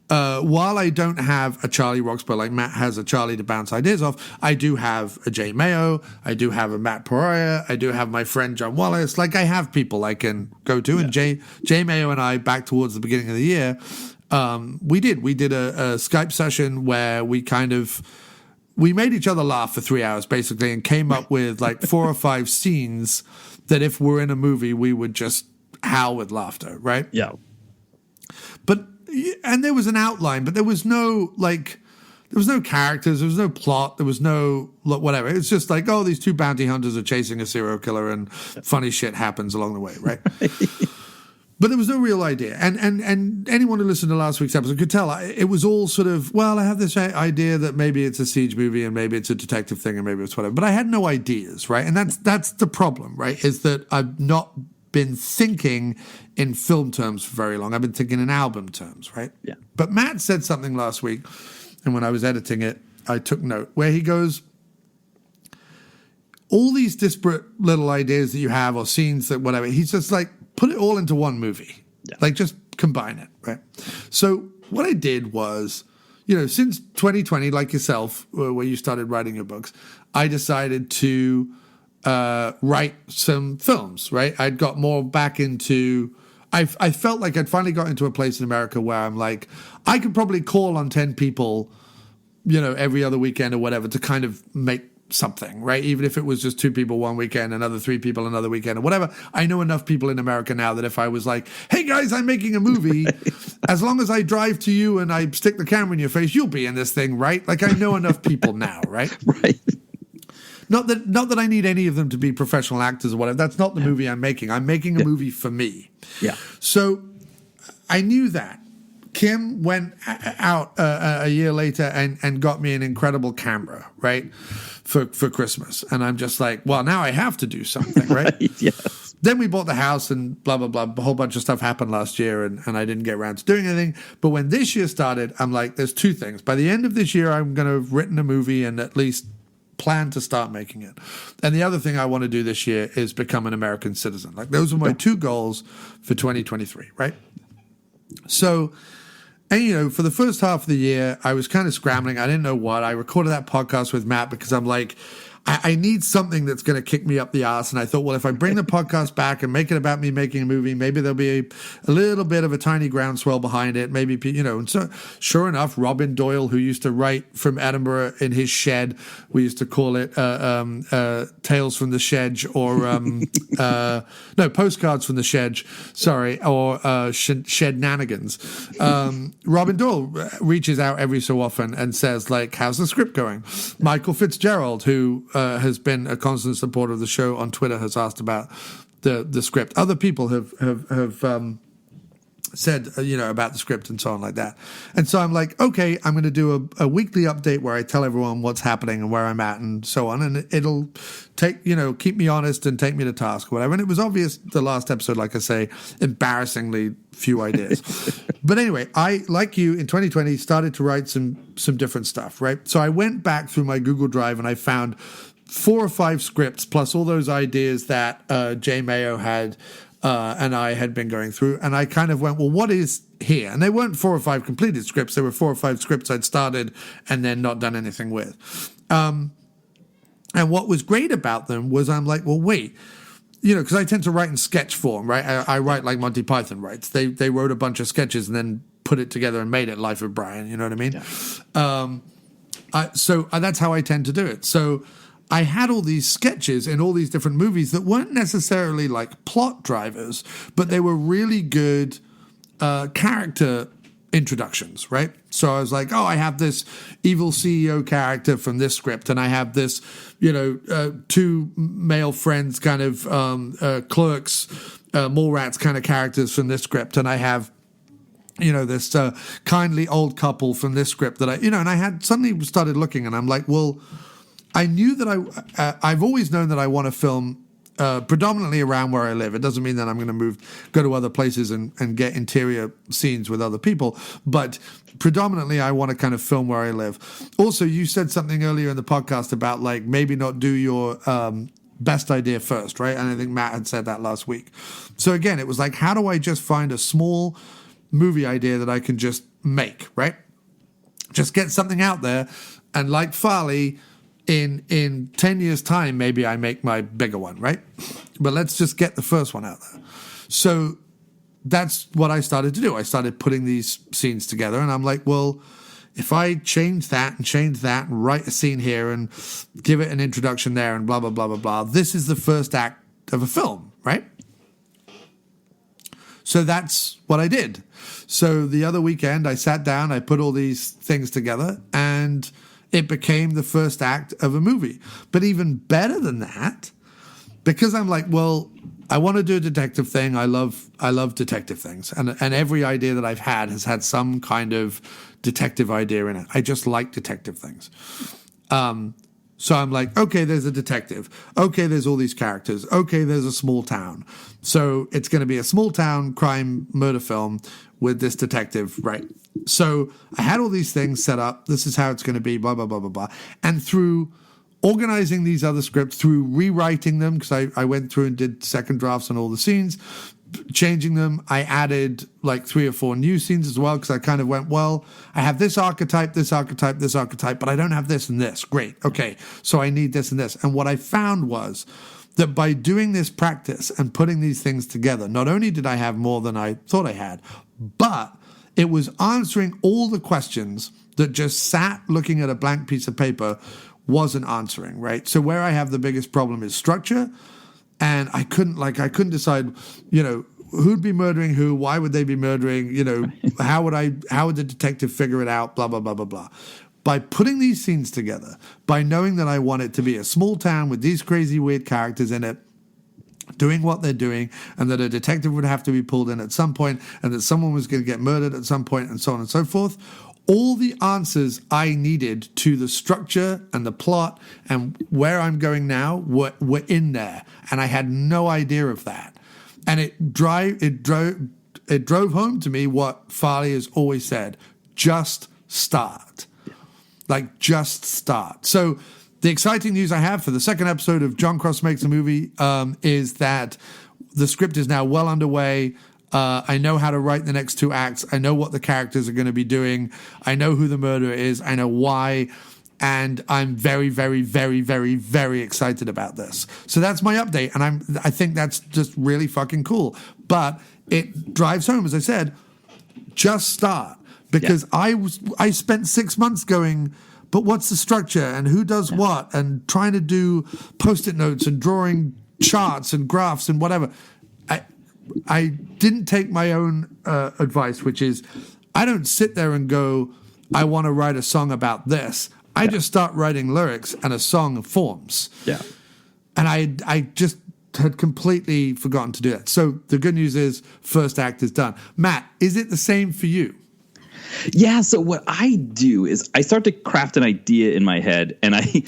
while I don't have a Charlie Roxburgh like Matt has a Charlie to bounce ideas off, I do have a Jay Mayo. I do have a Matt Poirier. I do have my friend John Wallace. Like, I have people I can go to. And Jay Mayo and I, back towards the beginning of the year, we did a Skype session where we made each other laugh for 3 hours, basically, and came up with like 4 or 5 scenes that if we're in a movie, we would just howl with laughter, right? Yeah. And there was an outline, but there was no characters, there was no plot, there was no whatever. It's just like, oh, these 2 bounty hunters are chasing a serial killer and funny shit happens along the way, right? But there was no real idea. And anyone who listened to last week's episode could tell it was all sort of, well, I have this idea that maybe it's a siege movie and maybe it's a detective thing and maybe it's whatever. But I had no ideas, right? And that's the problem, right? Is that I've not been thinking in film terms for very long. I've been thinking in album terms, right? Yeah. But Matt said something last week, and when I was editing it, I took note, where he goes, all these disparate little ideas that you have or scenes that whatever, he's just like, put it all into one movie. Yeah. Like, just combine it, right? So what I did was, since 2020, like yourself, where you started writing your books, I decided to write some films, right? I'd got more back into, I felt like I'd finally got into a place in America where I'm like, I could probably call on 10 people, every other weekend or whatever to kind of make something, right? Even if it was just 2 people one weekend, another 3 people another weekend, or whatever. I know enough people in America now that if I was like, hey guys, I'm making a movie, as long as I drive to you and I stick the camera in your face, you'll be in this thing, right? Like I know enough people now, right? Right. Not that I need any of them to be professional actors or whatever. That's not the movie I'm making. I'm making a movie for me. Yeah. So I knew that. Kim went out a year later and got me an incredible camera, right, for Christmas. And I'm just like, well, now I have to do something, right? Yes. Then we bought the house and blah, blah, blah. A whole bunch of stuff happened last year and I didn't get around to doing anything. But when this year started, I'm like, there's 2 things. By the end of this year, I'm going to have written a movie and at least plan to start making it. And the other thing I want to do this year is become an American citizen. Like those are my 2 goals for 2023, right? So... And, for the first half of the year, I was kind of scrambling. I didn't know what. I recorded that podcast with Matt because I'm like, I need something that's going to kick me up the ass. And I thought, well, if I bring the podcast back and make it about me making a movie, maybe there'll be a little bit of a tiny groundswell behind it. Maybe, and so sure enough, Robin Doyle, who used to write from Edinburgh in his shed, we used to call it Tales from the Shed or, Postcards from the Shed, sorry, or Shednanigans. Robin Doyle reaches out every so often and says, like, how's the script going? Michael Fitzgerald, who has been a constant supporter of the show on Twitter, has asked about the script. Other people have said, about the script and so on like that. And so I'm like, okay, I'm going to do a weekly update where I tell everyone what's happening and where I'm at and so on. And it'll take, keep me honest and take me to task or whatever. And it was obvious the last episode, like I say, embarrassingly few ideas. But anyway, I, like you, in 2020, started to write some different stuff, right? So I went back through my Google Drive and I found 4 or 5 scripts plus all those ideas that Jay Mayo had and I had been going through. And I kind of went, well, what is here? And they weren't 4 or 5 completed scripts. There were 4 or 5 scripts I'd started and then not done anything with. And what was great about them was I'm like, well, wait, because I tend to write in sketch form, right? I write like Monty Python writes. They wrote a bunch of sketches and then put it together and made it Life of Brian. You know what I mean? Yeah. So that's how I tend to do it. So I had all these sketches in all these different movies that weren't necessarily like plot drivers, but they were really good character introductions, right? So I was like, oh, I have this evil CEO character from this script, and I have this, 2 male friends kind of clerks, Mallrats kind of characters from this script, and I have this kindly old couple from this script that and I had suddenly started looking and I'm like, well, I knew that I've always known that I want to film predominantly around where I live. It doesn't mean that I'm going to go to other places and get interior scenes with other people, but predominantly I want to kind of film where I live. Also, you said something earlier in the podcast about like maybe not do your best idea first, right? And I think Matt had said that last week. So again, it was like, how do I just find a small movie idea that I can just make, right? Just get something out there, and like Farley, in 10 years' time, maybe I make my bigger one, right? But let's just get the first one out there. So that's what I started to do. I started putting these scenes together, and I'm like, well, if I change that and write a scene here and give it an introduction there and blah, blah, blah, blah, blah, this is the first act of a film, right? So that's what I did. So the other weekend, I sat down, I put all these things together, and it became the first act of a movie. But even better than that, because I'm like, well, I want to do a detective thing. I love detective things. And every idea that I've had has had some kind of detective idea in it. I just like detective things. So I'm like, okay, there's a detective. Okay, there's all these characters. Okay, there's a small town. So it's going to be a small town crime murder film with this detective, right? So I had all these things set up. This is how it's going to be, blah, blah, blah, blah, blah. And through organizing these other scripts, through rewriting them, because I went through and did second drafts on all the scenes, changing them, I added like 3 or 4 new scenes as well, because I kind of went, well, I have this archetype, but I don't have this and this. Great. Okay. So I need this and this. And what I found was that by doing this practice and putting these things together, not only did I have more than I thought I had, but it was answering all the questions that just sat looking at a blank piece of paper wasn't answering, right? So where I have the biggest problem is structure, and I couldn't decide, who'd be murdering who, why would they be murdering, how would the detective figure it out, blah, blah, blah, blah, blah. By putting these scenes together, by knowing that I want it to be a small town with these crazy, weird characters in it, doing what they're doing, and that a detective would have to be pulled in at some point, and that someone was going to get murdered at some point, and so on and so forth, all the answers I needed to the structure and the plot and where I'm going now were in there, and I had no idea of that. And it drove home to me what Farley has always said: just start. Like, just start. So the exciting news I have for the second episode of John Cross Makes a Movie is that the script is now well underway. I know how to write the next 2 acts. I know what the characters are going to be doing. I know who the murderer is. I know why. And I'm very, very, very, very, very excited about this. So that's my update. And I think that's just really fucking cool. But it drives home, as I said, just start. Because I spent 6 months going, but what's the structure and who does what, and trying to do Post-it notes and drawing charts and graphs and whatever. I didn't take my own advice, which is I don't sit there and go, I want to write a song about this. I just start writing lyrics and a song forms. Yeah. And I just had completely forgotten to do that. So the good news is first act is done. Matt, is it the same for you? Yeah, so what I do is I start to craft an idea in my head, and I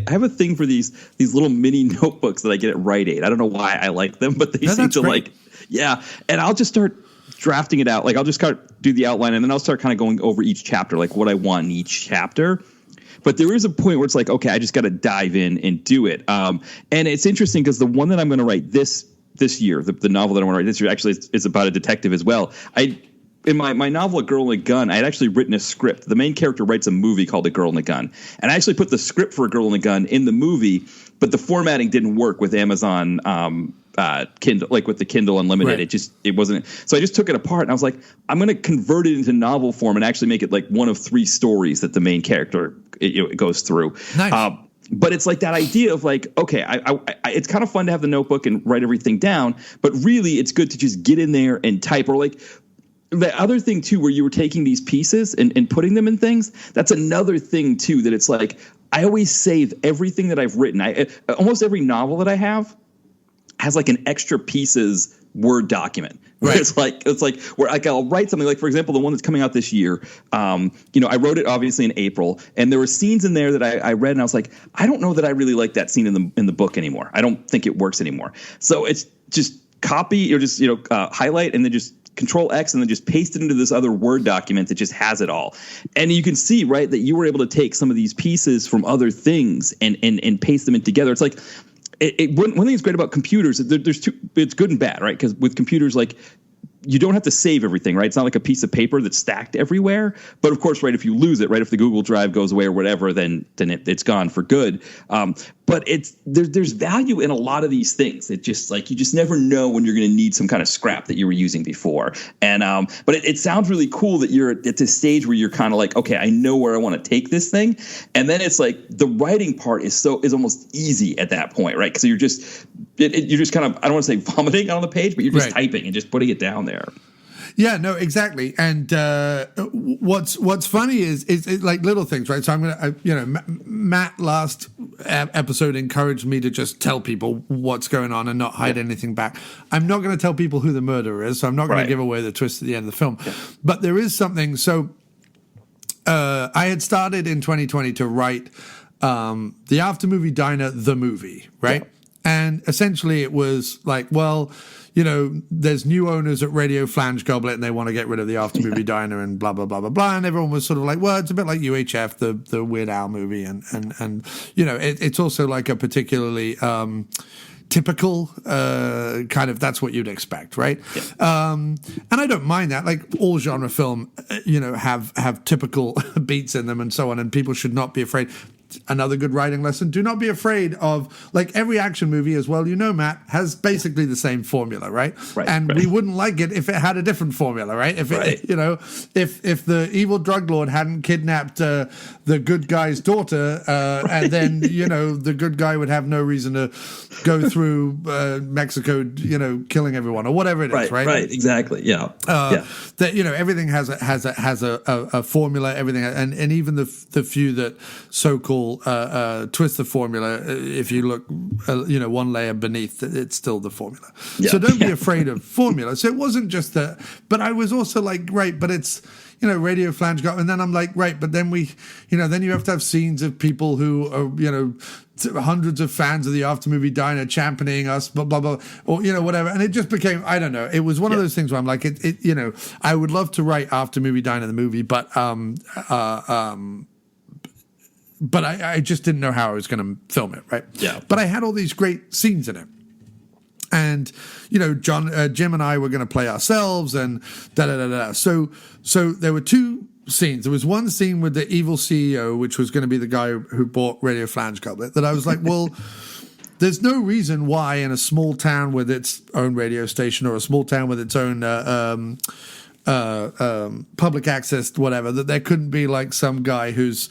have a thing for these little mini notebooks that I get at Rite Aid. I don't know why I like them, but they seem to great. And I'll just start drafting it out. Like, I'll just do the outline, and then I'll start kind of going over each chapter, like what I want in each chapter. But there is a point where it's like, okay, I just got to dive in and do it. And it's interesting because the one that I'm going to write this year, the novel that I want to write this year, actually it's about a detective as well. In my novel, A Girl and a Gun, I had actually written a script. The main character writes a movie called A Girl and a Gun. And I actually put the script for A Girl and a Gun in the movie, but the formatting didn't work with Amazon Kindle, like with the Kindle Unlimited. Right. It wasn't. So I just took it apart and I was like, I'm going to convert it into novel form and actually make it like one of 3 stories that the main character it goes through. Nice. But it's like that idea of like, okay, it's kind of fun to have the notebook and write everything down, but really it's good to just get in there and type, or like, the other thing, too, where you were taking these pieces and putting them in things, that's another thing, too, that it's like I always save everything that I've written. Almost every novel that I have has like an extra pieces Word document. Right. It's like where like I'll write something like, for example, the one that's coming out this year. I wrote it obviously in April, and there were scenes in there that I read, and I was like, I don't know that I really like that scene in the book anymore. I don't think it works anymore. So it's just copy or just highlight and then just Control X and then just paste it into this other Word document that just has it all. And you can see, right, that you were able to take some of these pieces from other things and paste them in together. It's like one thing that's great about computers, there's two, it's good and bad, right? Because with computers, like, you don't have to save everything, right? It's not like a piece of paper that's stacked everywhere. But of course, right, if you lose it, right, if the Google Drive goes away or whatever, then it's gone for good. But there's value in a lot of these things. It just like you just never know when you're going to need some kind of scrap that you were using before. And but it sounds really cool that you're at this stage where you're kind of like, okay, I know where I want to take this thing. And then it's like the writing part is almost easy at that point, right? Because you're just kind of, I don't want to say vomiting on the page, but you're just typing and just putting it down there. Yeah, no, exactly. And what's funny is like little things, right? So I'm gonna, Matt last episode encouraged me to just tell people what's going on and not hide anything back. I'm not going to tell people who the murderer is, so I'm not going to give away the twist at the end of the film. Yeah. But there is something. So I had started in 2020 to write the After Movie Diner, the movie, right? Yeah. And essentially it was like, well, there's new owners at Radio Flange Goblet and they want to get rid of the After Movie Diner and blah, blah, blah, blah, blah. And everyone was sort of like, well, it's a bit like UHF, the Weird Al movie. And it's also like a particularly typical kind of, that's what you'd expect, right? Yeah. And I don't mind that. Like all genre film, have typical beats in them and so on, and people should not be afraid. another good writing lesson. Do not be afraid of, like, every action movie, as well, Matt, has basically the same formula, right? And we wouldn't like it if it had a different formula, right? If it, if the evil drug lord hadn't kidnapped the good guy's daughter, and then the good guy would have no reason to go through Mexico, killing everyone or whatever it is, right? Right, exactly, yeah. That everything has a formula, everything, and even the few that so-called twist the formula. If you look, one layer beneath, it's still the formula. Yeah. So don't be afraid of formula. So it wasn't just that, but I was also like, right, but it's radio flange got, and then I'm like, right, but then then you have to have scenes of people who are hundreds of fans of the After Movie Diner championing us, blah blah blah, or whatever, and it just became, I don't know, it was one of those things where I'm like, I would love to write After Movie Diner the movie, but I just didn't know how I was going to film it, right? Yeah. But I had all these great scenes in it. And, Jim and I were going to play ourselves and da-da-da-da. So there were two scenes. There was one scene with the evil CEO, which was going to be the guy who bought Radio Flange Goblet, that I was like, well, there's no reason why in a small town with its own radio station or a small town with its own public access, whatever, that there couldn't be like some guy who's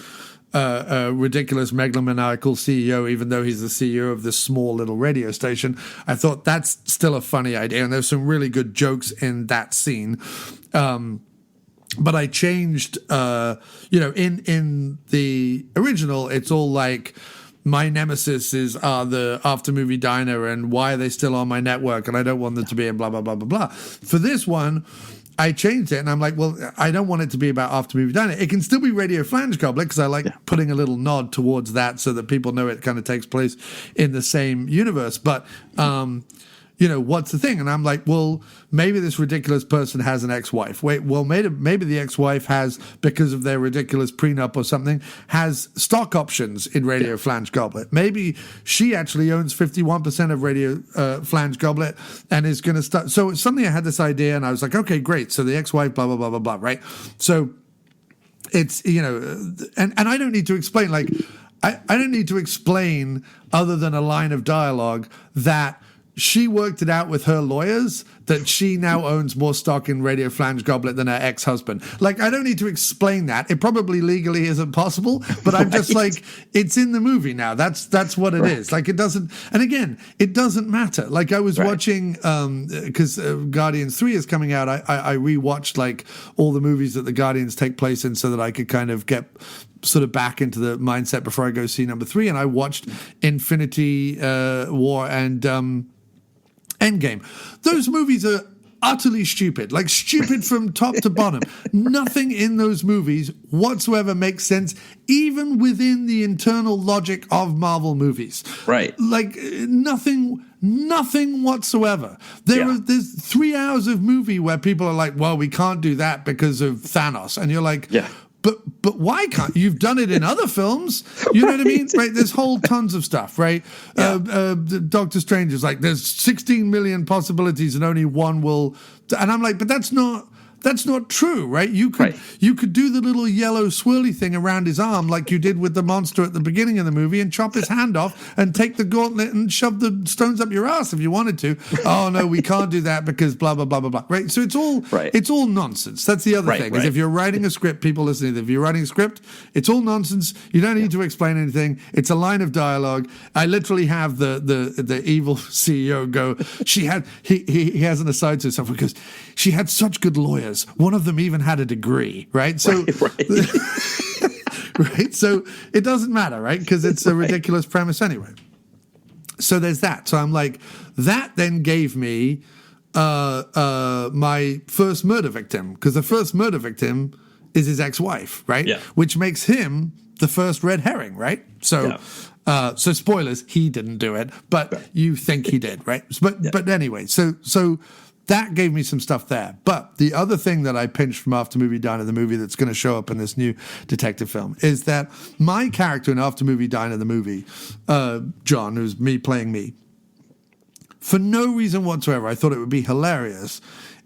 a ridiculous megalomaniacal CEO, even though he's the CEO of this small little radio station. I thought that's still a funny idea, and there's some really good jokes in that scene. But I changed, in the original, it's all like, my nemesis are the After Movie Diner, and why are they still on my network, and I don't want them to be, and blah, blah, blah, blah, blah. For this one, I changed it, and I'm like, well, I don't want it to be about After Movie Diner. It can still be Radio Flange Goblet, because I like putting a little nod towards that so that people know it kind of takes place in the same universe. But, what's the thing? And I'm like, well, maybe this ridiculous person has an ex-wife. Wait, well, maybe the ex-wife has, because of their ridiculous prenup or something, has stock options in Radio Flange Goblet. Maybe she actually owns 51% of Radio Flange Goblet and is going to start. So suddenly I had this idea, and I was like, okay, great. So the ex-wife, blah, blah, blah, blah, blah, right? So it's, and I don't need to explain, like, I don't need to explain, other than a line of dialogue, that she worked it out with her lawyers that she now owns more stock in Radio Flange Goblet than her ex-husband. Like, I don't need to explain that. It probably legally isn't possible, but I'm just like, it's in the movie now. That's what it is. Like, it doesn't, and again, it doesn't matter. Like, I was watching, because Guardians 3 is coming out, I rewatched, like, all the movies that the Guardians take place in so that I could kind of get sort of back into the mindset before I go see number 3. And I watched Infinity War and Endgame. Those movies are utterly stupid, like stupid from top to bottom. Nothing in those movies whatsoever makes sense, even within the internal logic of Marvel movies. Right. Like nothing whatsoever. There's 3 hours of movie where people are like, well, we can't do that because of Thanos. And you're like, But why can't you've done it in other films? You know what I mean? Right? There's whole tons of stuff, right? Doctor Strange is like, there's 16 million possibilities and only one will. And I'm like, but that's not true, right? You could do the little yellow swirly thing around his arm like you did with the monster at the beginning of the movie and chop his hand off and take the gauntlet and shove the stones up your ass if you wanted to. Oh no, we can't do that because blah blah blah blah blah. Right? So it's all nonsense. That's the other thing. Is if you're writing a script, people listening, if you're writing a script, it's all nonsense. You don't need to explain anything. It's a line of dialogue. I literally have the evil CEO go, he has an aside to himself because she had such good lawyers. One of them even had a degree, right? So, right. So it doesn't matter, right? Because it's a ridiculous premise anyway. So there's that. So I'm like, that then gave me my first murder victim, because the first murder victim is his ex-wife, right? Yeah. Which makes him the first red herring, right? So. Yeah. So spoilers, he didn't do it, but you think he did, right? But anyway, so that gave me some stuff there. But the other thing that I pinched from After Movie Diner, the movie that's going to show up in this new detective film, is that my character in After Movie Diner, the movie, John, who's me playing me, for no reason whatsoever, I thought it would be hilarious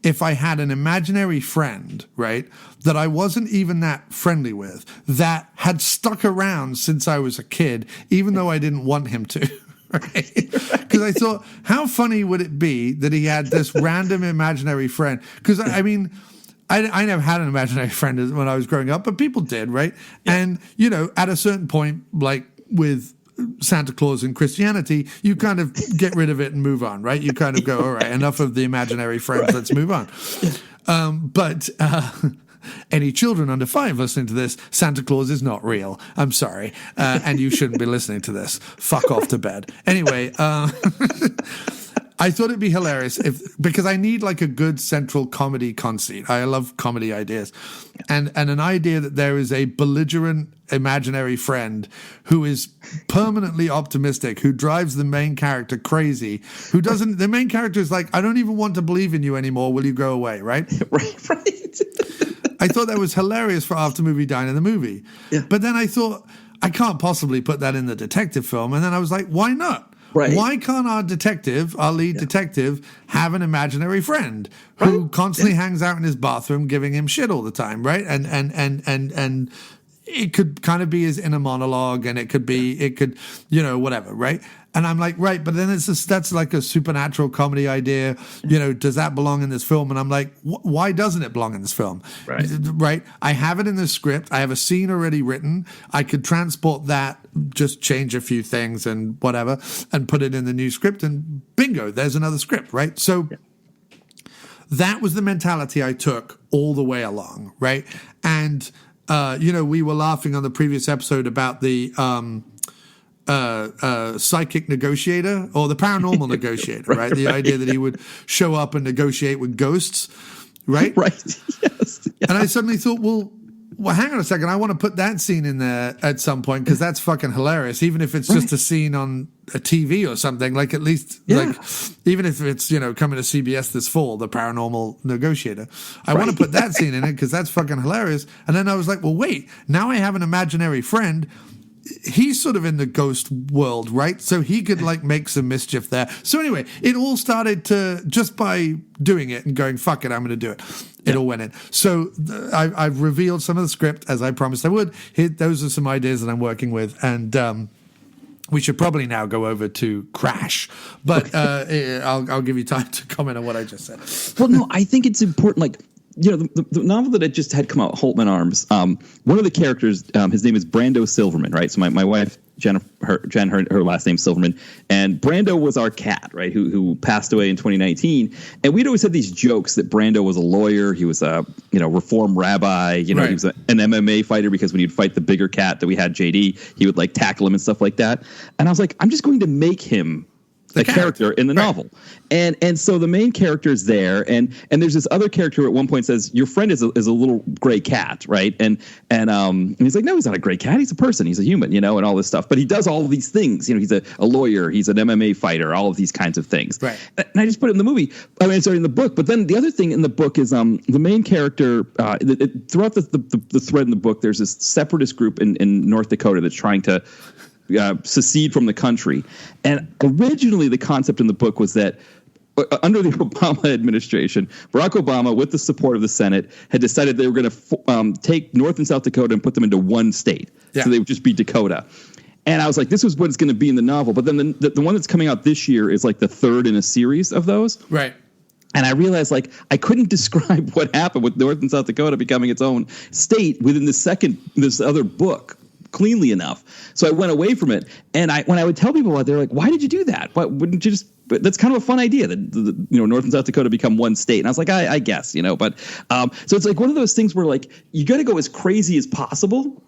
if I had an imaginary friend, right, that I wasn't even that friendly with, that had stuck around since I was a kid, even though I didn't want him to. Right? Because I thought, how funny would it be that he had this random imaginary friend? Because, I mean, I never had an imaginary friend when I was growing up, but people did, right? Yeah. And, you know, at a certain point, like with Santa Claus and Christianity, you kind of get rid of it and move on, right? You kind of go, all right, enough of the imaginary friends, right. Let's move on. But any children under 5 listening to this, Santa Claus is not real. I'm sorry. And you shouldn't be listening to this. Fuck off to bed. Anyway, I thought it'd be hilarious because I need like a good central comedy conceit. I love comedy ideas. And an idea that there is a belligerent imaginary friend who is permanently optimistic, who drives the main character crazy, the main character is like, I don't even want to believe in you anymore. Will you go away? Right? Right. I thought that was hilarious for after movie dine in the movie. Yeah. But then I thought, I can't possibly put that in the detective film. And then I was like, why not? Right. Why can't our lead detective, have an imaginary friend who constantly hangs out in his bathroom giving him shit all the time, right? And it could kind of be his inner monologue, and it could, you know, whatever, right? And I'm like, right, but then that's like a supernatural comedy idea. You know, does that belong in this film? And I'm like, why doesn't it belong in this film? Right. I have it in the script. I have a scene already written. I could transport that, just change a few things and whatever, and put it in the new script, and bingo, there's another script, right? So that was the mentality I took all the way along, right? And you know, we were laughing on the previous episode about the psychic negotiator or the paranormal negotiator, right? The idea that he would show up and negotiate with ghosts, right? Right. Yes. Yeah. And I suddenly thought, well, hang on a second. I want to put that scene in there at some point because that's fucking hilarious. Even if it's just a scene on a TV or something, like at least, like even if it's, you know, coming to CBS this fall, the paranormal negotiator, I want to put that scene in it because that's fucking hilarious. And then I was like, well, wait, now I have an imaginary friend. He's sort of in the ghost world, right? So he could like make some mischief there. So anyway, it all started to just by doing it and going, fuck it, I'm going to do it. It all went in. So I've revealed some of the script as I promised I would. Those are some ideas that I'm working with. And we should probably now go over to Crash. But I'll give you time to comment on what I just said. Well, no, I think it's important. Like, you know, the novel that I just had come out, Holtman Arms, one of the characters, his name is Brando Silverman, right? So my wife, Jen, her last name's Silverman, and Brando was our cat, right, who passed away in 2019. And we'd always had these jokes that Brando was a lawyer, he was a, you know, reform rabbi, you know, he was an MMA fighter because when he'd fight the bigger cat that we had, JD, he would like tackle him and stuff like that. And I was like, I'm just going to make him the character in the novel. And so the main character is there, and there's this other character who at one point says, your friend is a little gray cat, right? And he's like, no, he's not a gray cat, he's a person, he's a human, you know, and all this stuff. But he does all of these things, you know, he's a lawyer, he's an MMA fighter, all of these kinds of things. Right. And I just put it in the movie, in the book. But then the other thing in the book is the main character, throughout the thread in the book, there's this separatist group in North Dakota that's trying to secede from the country. And originally the concept in the book was that under the Obama administration, Barack Obama, with the support of the Senate, had decided they were going to take North and South Dakota and put them into one state. Yeah. So they would just be Dakota. And I was like, this is what it's going to be in the novel. But then the one that's coming out this year is like the third in a series of those. Right. And I realized, like, I couldn't describe what happened with North and South Dakota becoming its own state within this other book cleanly enough. So I went away from it. And when I would tell people about it, they're like, why did you do that? Why wouldn't you just, that's kind of a fun idea that, North and South Dakota become one state. And I was like, I guess, but, so it's like one of those things where like, you got to go as crazy as possible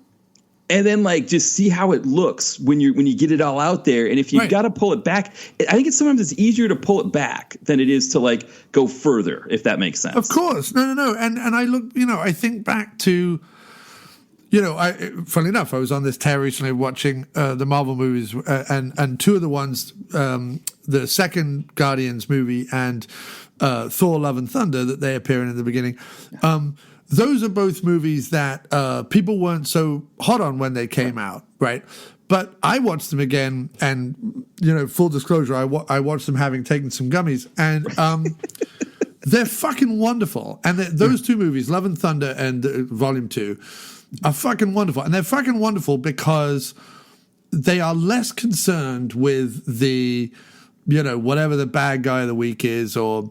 and then like, just see how it looks when you get it all out there. And if you got to pull it back, I think sometimes it's easier to pull it back than it is to like go further, if that makes sense. Of course. No. And I look, I think back to, funnily enough, I was on this tear recently watching the Marvel movies, and two of the ones, the second Guardians movie and Thor: Love and Thunder that they appear in the beginning. Those are both movies that people weren't so hot on when they came out, right? But I watched them again, and full disclosure, I watched them having taken some gummies, and They're fucking wonderful. And those two movies, Love and Thunder and Volume 2, are fucking wonderful. And they're fucking wonderful because they are less concerned with the, whatever the bad guy of the week is or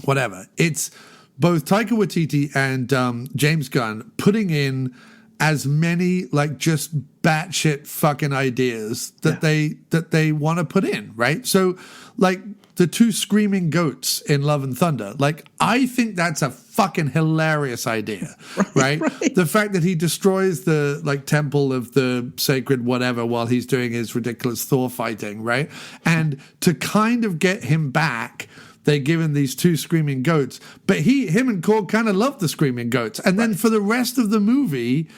whatever. It's both Taika Waititi and James Gunn putting in as many like just batshit fucking ideas that they want to put in, right? So like the two screaming goats in Love and Thunder, like I think that's a fucking hilarious idea, right? The fact that he destroys the like temple of the sacred whatever while he's doing his ridiculous Thor fighting, right? And to kind of get him back, they give him these two screaming goats, but him and Korg kind of love the screaming goats. And then for the rest of the movie,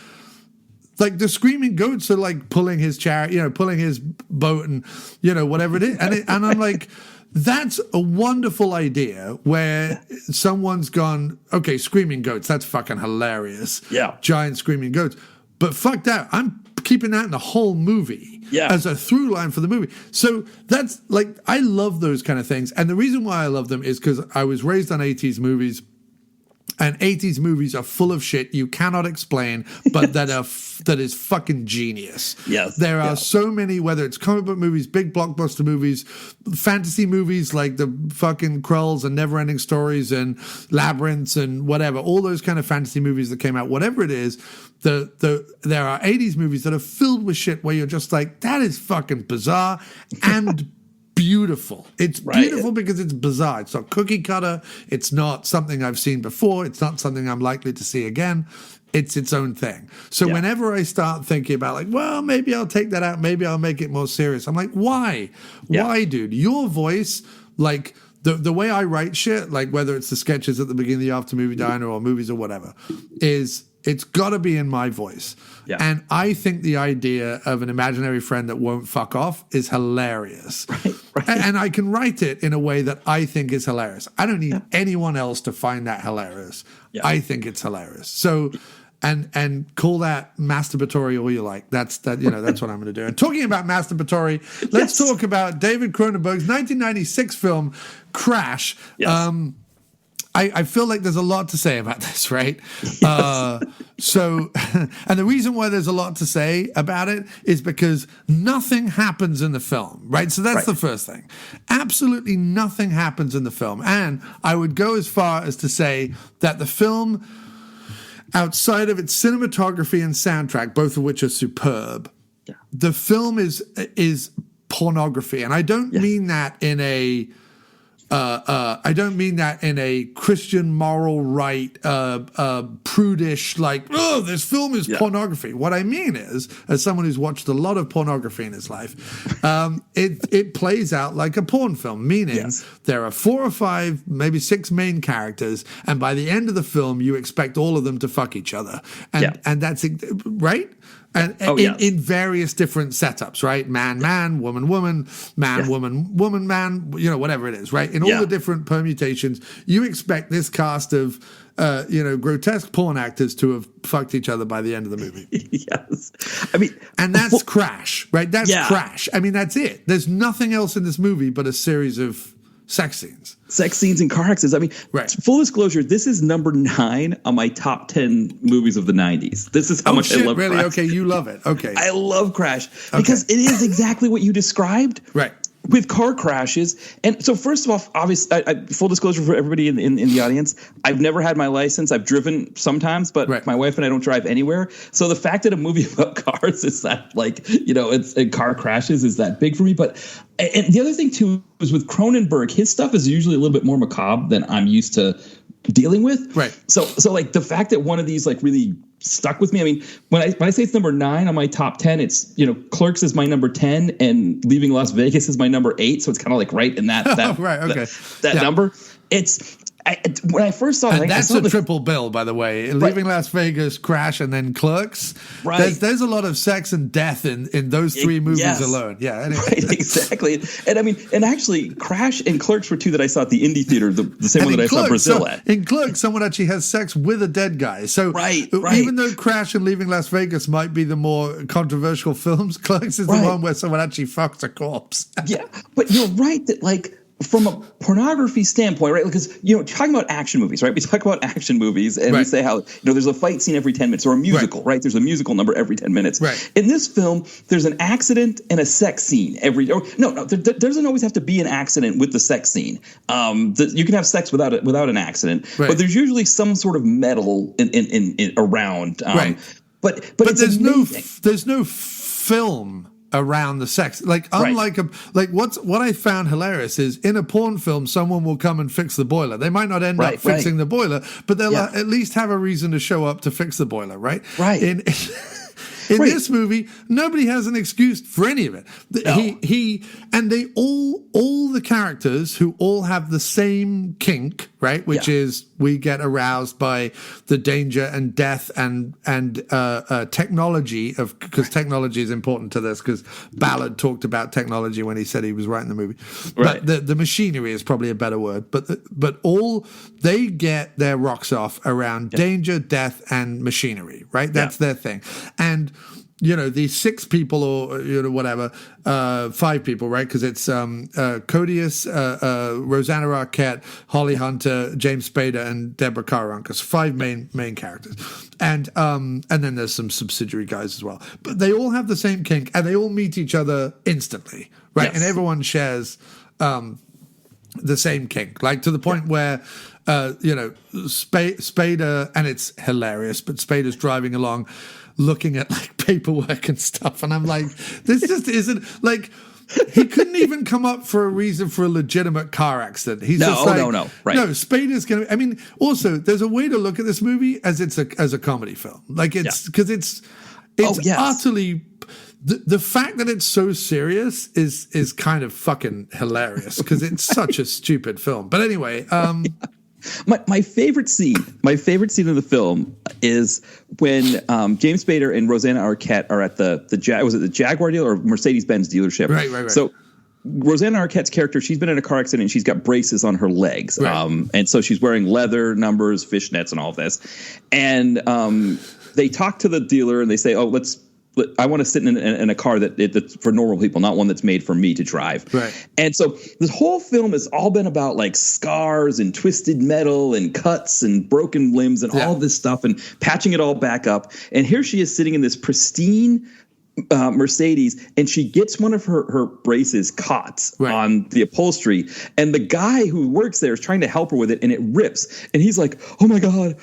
like the screaming goats are like pulling his chariot, pulling his boat and, whatever it is. And I'm like, that's a wonderful idea where someone's gone, okay, screaming goats, that's fucking hilarious. Yeah. Giant screaming goats. But fuck that. I'm keeping that in the whole movie as a through line for the movie. So that's like, I love those kind of things. And the reason why I love them is because I was raised on 80s movies. And 80s movies are full of shit you cannot explain, but that is fucking genius. Yes. There are so many, whether it's comic book movies, big blockbuster movies, fantasy movies like the fucking Krulls and Neverending Stories and Labyrinths and whatever, all those kind of fantasy movies that came out, whatever it is, there are 80s movies that are filled with shit where you're just like, that is fucking bizarre and beautiful. It's beautiful because it's bizarre. It's not cookie cutter. It's not something I've seen before. It's not something I'm likely to see again. It's its own thing. So whenever I start thinking about like, well, maybe I'll take that out. Maybe I'll make it more serious. I'm like, why? Yeah. Why, dude? Your voice, like the way I write shit, like whether it's the sketches at the beginning of the After Movie Diner or movies or whatever, it's got to be in my voice. Yeah. And I think the idea of an imaginary friend that won't fuck off is hilarious. Right. And I can write it in a way that I think is hilarious. I don't need anyone else to find that hilarious. Yeah. I think it's hilarious. So, and call that masturbatory all you like. That's what I'm going to do. And talking about masturbatory, let's talk about David Cronenberg's 1996 film Crash. Yes. I feel like there's a lot to say about this, right? Yes. And the reason why there's a lot to say about it is because nothing happens in the film, right? So that's the first thing. Absolutely nothing happens in the film. And I would go as far as to say that the film, outside of its cinematography and soundtrack, both of which are superb, the film is pornography. And I don't mean that in a... I don't mean that in a Christian moral right, prudish, like, oh, this film is pornography. What I mean is, as someone who's watched a lot of pornography in his life, it plays out like a porn film, meaning there are 4 or 5, maybe 6 main characters, and by the end of the film, you expect all of them to fuck each other. And that's, right? And in various different setups, right? Man, woman, woman, man, woman, woman, man, whatever it is, right? In all the different permutations, you expect this cast of, grotesque porn actors to have fucked each other by the end of the movie. Yes. I mean... And that's Crash, right? That's Crash. I mean, that's it. There's nothing else in this movie but a series of sex scenes and car accidents. I mean, full disclosure, this is number 9 on my top 10 movies of the 90s. This is how much I love really? Crash. Okay, you love it. Okay. I love Crash because it is exactly what you described. Right. With car crashes. And so first of all, obviously, full disclosure for everybody in the audience, I've never had my license. I've driven sometimes, but my wife and I don't drive anywhere. So the fact that a movie about cars is that it's car crashes is that big for me. But and the other thing too is with Cronenberg, his stuff is usually a little bit more macabre than I'm used to dealing with. Right. So like the fact that one of these like really stuck with me. I mean, when I say it's number 9 on my top 10, it's, Clerks is my number 10 and Leaving Las Vegas is my number 8. So it's kind of like right in that number. When I first saw it, that's a triple bill, by the way. Leaving Las Vegas, Crash, and then Clerks. Right. There's a lot of sex and death in those 3 movies alone. Yeah. Anyway. Right, exactly. And I mean, and actually, Crash and Clerks were 2 that I saw at the indie theater, the same one that I saw Brazil at. In Clerks, someone actually has sex with a dead guy. So even though Crash and Leaving Las Vegas might be the more controversial films, Clerks is the one where someone actually fucks a corpse. Yeah, but you're right that like from a pornography standpoint, right? Because, talking about action movies, right? We talk about action movies and we say how, there's a fight scene every 10 minutes or a musical, right? There's a musical number every 10 minutes. Right. In this film, there's an accident and a sex scene there doesn't always have to be an accident with the sex scene. You can have sex without an accident, but there's usually some sort of metal in around. Right. But there's no film around the sex, like unlike what I found hilarious is in a porn film someone will come and fix the boiler. They might not end up fixing the boiler, but they'll at least have a reason to show up to fix the boiler, right? In this movie, nobody has an excuse for any of it. No. He and they all the characters who all have the same kink, right? Which is we get aroused by the danger and death and technology because technology is important to this because Ballard talked about technology when he said he was writing the movie. Right. But the machinery is probably a better word. But all they get their rocks off around danger, death, and machinery, right? That's their thing. And these 6 people or whatever, 5 people, right? Because it's Codius, Rosanna Arquette, Holly Hunter, James Spader, and Deborah Karankas. 5 main characters, and then there's some subsidiary guys as well. But they all have the same kink, and they all meet each other instantly, right? Yes. And everyone shares the same kink, like to the point where. Spader, and it's hilarious, but Spader's driving along looking at like paperwork and stuff, and I'm like, this just isn't like he couldn't even come up for a reason for a legitimate car accident. He's just like, no, right. No, Spader's gonna. I mean, also there's a way to look at this movie as a comedy film, like it's because it's utterly. The fact that it's so serious is kind of fucking hilarious because it's such a stupid film. But anyway, My favorite scene of the film is when James Spader and Rosanna Arquette are at the Jaguar dealer or Mercedes-Benz dealership. Right. So Rosanna Arquette's character, she's been in a car accident and she's got braces on her legs. Right. And so she's wearing leather numbers, fishnets, and all of this. And they talk to the dealer and they say, I want to sit in a car that's for normal people, not one that's made for me to drive. Right. And so this whole film has all been about like scars and twisted metal and cuts and broken limbs and all this stuff and patching it all back up. And here she is sitting in this pristine Mercedes, and she gets one of her braces caught on the upholstery, and the guy who works there is trying to help her with it, and it rips, and he's like, oh my god.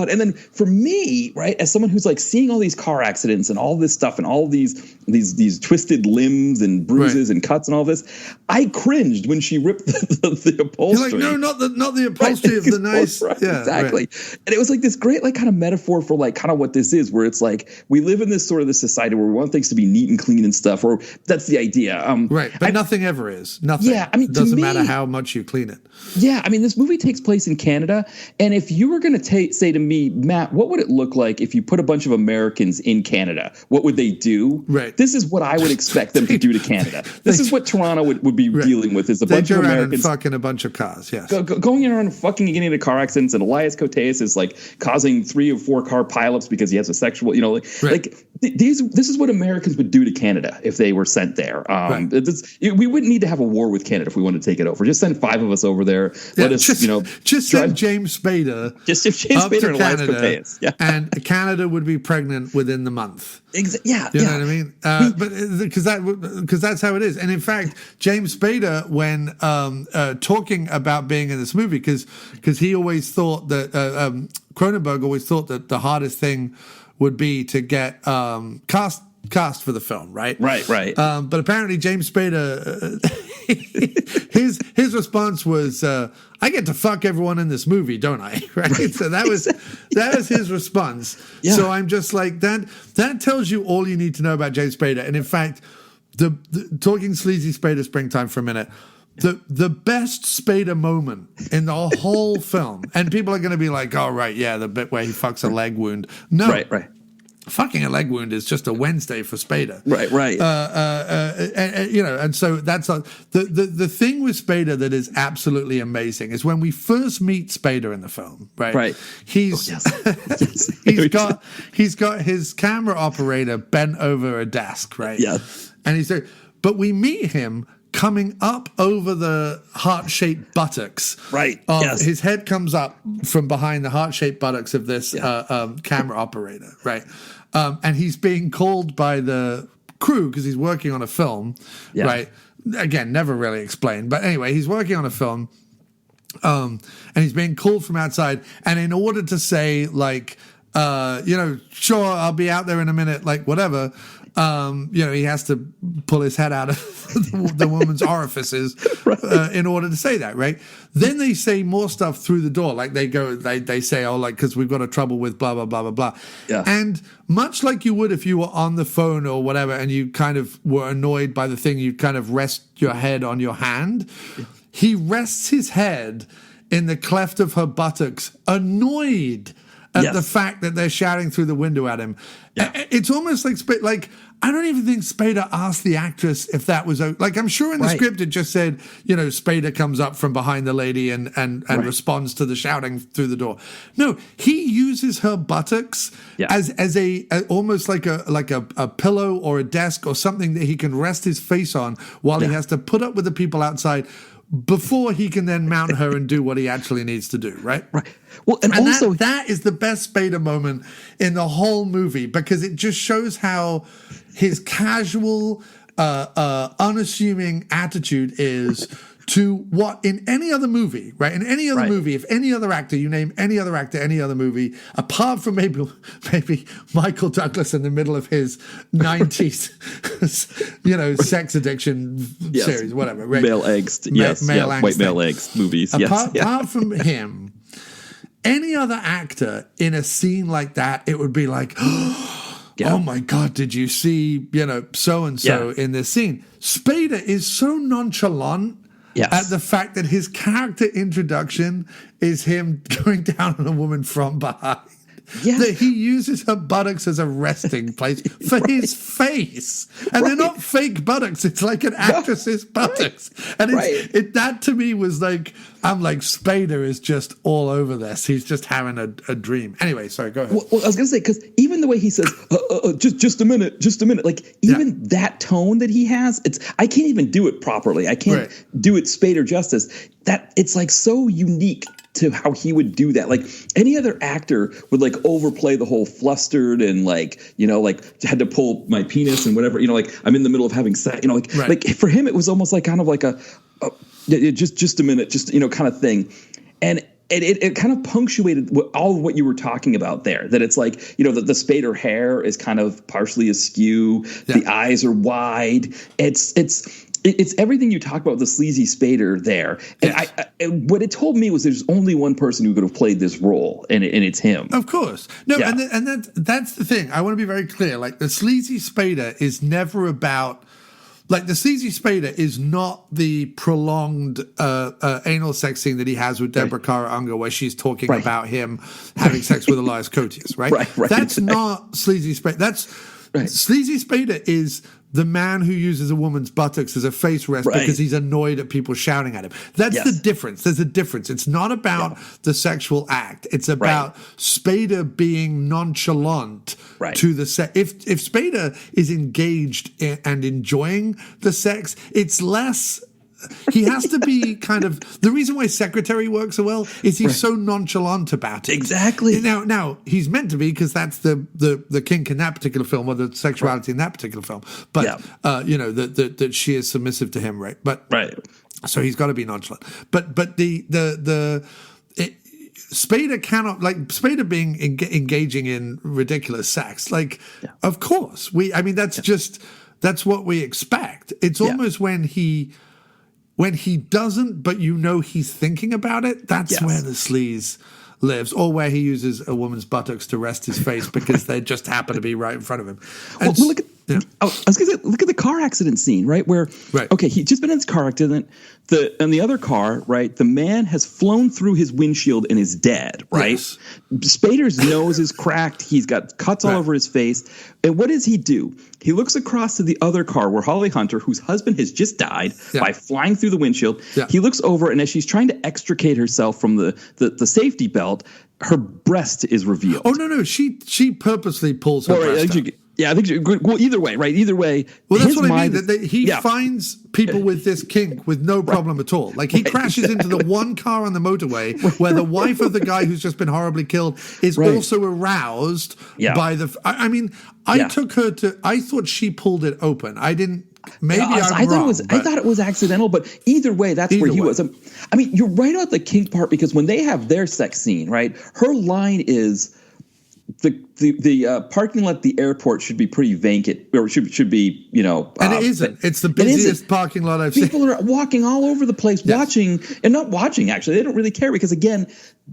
And then for me, right, as someone who's like seeing all these car accidents and all this stuff and all these twisted limbs and bruises and cuts and all this, I cringed when she ripped the upholstery. You're like, no, not the upholstery of the nice. Exactly. And it was like this great like kind of metaphor for like kind of what this is, where it's like we live in this sort of this society where we want things to be neat and clean and stuff, or that's the idea. But nothing ever is. Nothing. Yeah, I mean, it doesn't matter how much you clean it. Yeah, I mean, this movie takes place in Canada, and if you were going to say to me, Matt, what would it look like if you put a bunch of Americans in Canada? What would they do? Right. This is what I would expect them to do to Canada. This is what Toronto would be dealing with: is a bunch of Americans fucking a bunch of cars. Yes, going around and fucking getting into car accidents, and Elias Koteas is like causing 3 or 4 car pileups because he has a sexual, this is what Americans would do to Canada if they were sent there. We wouldn't need to have a war with Canada if we wanted to take it over. Just send 5 of us over there. Let us, just send James Spader. Just if James Spader and Elias Koteas. Yeah. And Canada would be pregnant within the month. You know what I mean? Because that's how it is. And in fact, James Spader, when talking about being in this movie, because he always thought that Cronenberg always thought that the hardest thing would be to get cast for the film, right? Right. But apparently James Spader, his response was, "I get to fuck everyone in this movie, don't I?" Right. So that was his response. Yeah. So I'm just like that tells you all you need to know about James Spader. And in fact, the talking Sleazy Spader Springtime for a minute. The best Spader moment in the whole film, and people are going to be like, "Oh, right, yeah, the bit where he fucks a leg wound." No, right. Fucking a leg wound is just a Wednesday for Spader. Right. And so that's the thing with Spader that is absolutely amazing is when we first meet Spader in the film, right? Right. He's got his camera operator bent over a desk, right? Yeah. And but we meet him coming up over the heart-shaped buttocks. Right. Yes. His head comes up from behind the heart-shaped buttocks of this camera operator, right? And he's being called by the crew because he's working on a film, right? Again, never really explained. But anyway, he's working on a film, and he's being called from outside. And in order to say, like, sure, I'll be out there in a minute, like, whatever, he has to pull his head out of the woman's orifices in order to say that, right? Then they say more stuff through the door. Like they say, oh, like, because we've got a trouble with blah, blah, blah, blah, blah. Yeah. And much like you would if you were on the phone or whatever and you kind of were annoyed by the thing, you kind of rest your head on your hand. Yeah. He rests his head in the cleft of her buttocks, annoyed at the fact that they're shouting through the window at him. Yeah. It's almost like I don't even think Spader asked the actress if that was like. I'm sure in the script it just said, Spader comes up from behind the lady and responds to the shouting through the door. No, he uses her buttocks as a almost like a pillow or a desk or something that he can rest his face on while he has to put up with the people outside before he can then mount her and do what he actually needs to do, right? Right. Well, and also that is the best Spader moment in the whole movie because it just shows how his casual, unassuming attitude is to what in any other movie, right? In any other movie, if any other actor, you name any other actor, any other movie, apart from maybe Michael Douglas in the middle of his 90s, sex addiction series, whatever. Right? Male angst, white male angst movies. Apart from him, any other actor in a scene like that, it would be like, oh my God, did you see, so-and-so in this scene? Spader is so nonchalant at the fact that his character introduction is him going down on a woman from behind. That he uses her buttocks as a resting place for his face. And they're not fake buttocks. It's like an actress's buttocks. And that to me was like, I'm like, Spader is just all over this. He's just having a dream. Anyway, sorry, go ahead. Well, I was going to say, because even the way he says, just a minute, like even that tone that he has, I can't even do it properly. I can't do it Spader justice. That it's like so unique to how he would do that. Like any other actor would like overplay the whole flustered and like had to pull my penis and whatever, like I'm in the middle of having sex, like for him, it was almost like kind of like a just a minute, just, kind of thing. And it kind of punctuated all of what you were talking about there, that it's like, the Spader hair is kind of partially askew. The eyes are wide. It's everything you talk about the sleazy Spader there. And what it told me was there's only one person who could have played this role, and it's him. Of course. No, and that's the thing. I want to be very clear. Like, the sleazy Spader is never about... Like, the sleazy Spader is not the prolonged anal sex scene that he has with Deborah Kara Unger, where she's talking about him having sex with Elias Koteas, right? That's not sleazy Spader. Sleazy Spader is the man who uses a woman's buttocks as a face rest because he's annoyed at people shouting at him. That's the difference. There's a difference. It's not about the sexual act. It's about Spader being nonchalant to the sex. If Spader is engaged and enjoying the sex, it's less... He has to be kind of... The reason why Secretary works so well is he's so nonchalant about it. Exactly. Now he's meant to be, because that's the kink in that particular film, or the sexuality in that particular film. But, that she is submissive to him, right? But so he's got to be nonchalant. But Spader cannot, like, Spader being engaging in ridiculous sex. Like, of course. That's what we expect. It's almost when he doesn't, but he's thinking about it, that's where the sleaze lives, or where he uses a woman's buttocks to rest his face because they just happen to be right in front of him. And look at I was going to say, look at the car accident scene, right? Where, he's just been in this car accident. In the other car, right, the man has flown through his windshield and is dead, right? Yes. Spader's nose is cracked. He's got cuts all over his face. And what does he do? He looks across to the other car where Holly Hunter, whose husband has just died by flying through the windshield, he looks over, and as she's trying to extricate herself from the safety belt, her breast is revealed. Oh, no, she purposely pulls her breast out. Yeah, I think. Well, either way, right? Either way. Well, that's what I mean. That he finds people with this kink with no problem at all. Like he crashes into the one car on the motorway where the wife of the guy who's just been horribly killed is also aroused by the. I mean, I took her to. I thought she pulled it open. I didn't. Maybe I'm wrong. I thought it was accidental, but either way, that's where he was. I mean, you're right about the kink part because when they have their sex scene, right? Her line is. The parking lot at the airport should be pretty vacant, or should be, and it isn't. It's the busiest parking lot I've seen. People are walking all over the place, watching and not watching. Actually, they don't really care because again,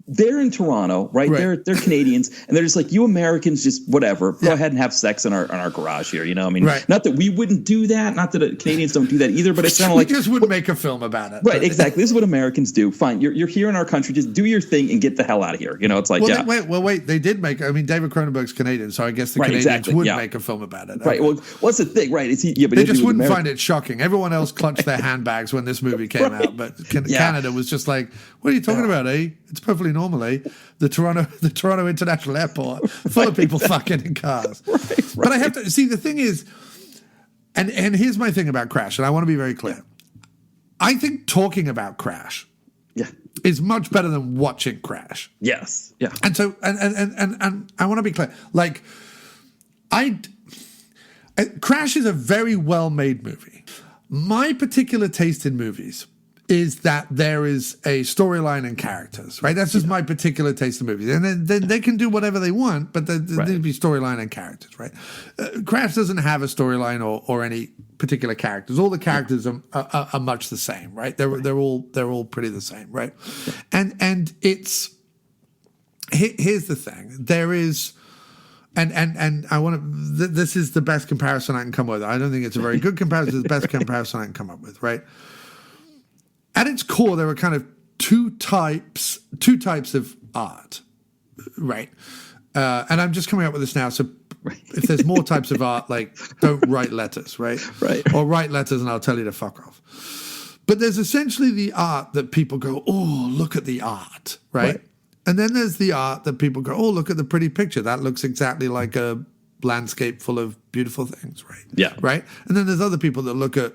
they're in Toronto, right? They're Canadians, and they're just like, you Americans, just whatever. Go ahead and have sex in our garage here. I mean, not that we wouldn't do that, not that Canadians don't do that either, but it's kind of like we just wouldn't make a film about it, right? Exactly. This is what Americans do. Fine, you're here in our country, just do your thing and get the hell out of here. It's like wait, they did make. I mean, David Cronenberg's Canadian, so I guess the Canadians would make a film about it. Right. Well, what's the thing, right? But they just wouldn't find it shocking. Everyone else clutched their handbags when this movie came out, but Canada was just like, "What are you talking about? It's perfectly normal. The Toronto International Airport full of people fucking in cars." Right. But I have to see. The thing is, and here's my thing about Crash, and I want to be very clear. I think talking about Crash is much better than watching Crash. Yes. Yeah. And so, and I want to be clear. Like, Crash is a very well-made movie. My particular taste in movies is that there is a storyline and characters, right? That's just my particular taste in movies. And then they can do whatever they want, but there needs to be storyline and characters, right? Crash doesn't have a storyline or any particular characters. All the characters are much the same, right? They're all pretty the same, right? And it's here's the thing. There is and I want to this is the best comparison I can come up with. I don't think it's a very good comparison, it's the best comparison I can come up with, right? At its core, there are kind of two types of art, right? And I'm just coming up with this now. So if there's more types of art, like don't write letters, right? Right. Or write letters and I'll tell you to fuck off. But there's essentially the art that people go, oh, look at the art, right? And then there's the art that people go, oh, look at the pretty picture. That looks exactly like a landscape full of beautiful things, right? Yeah. Right? And then there's other people that look at,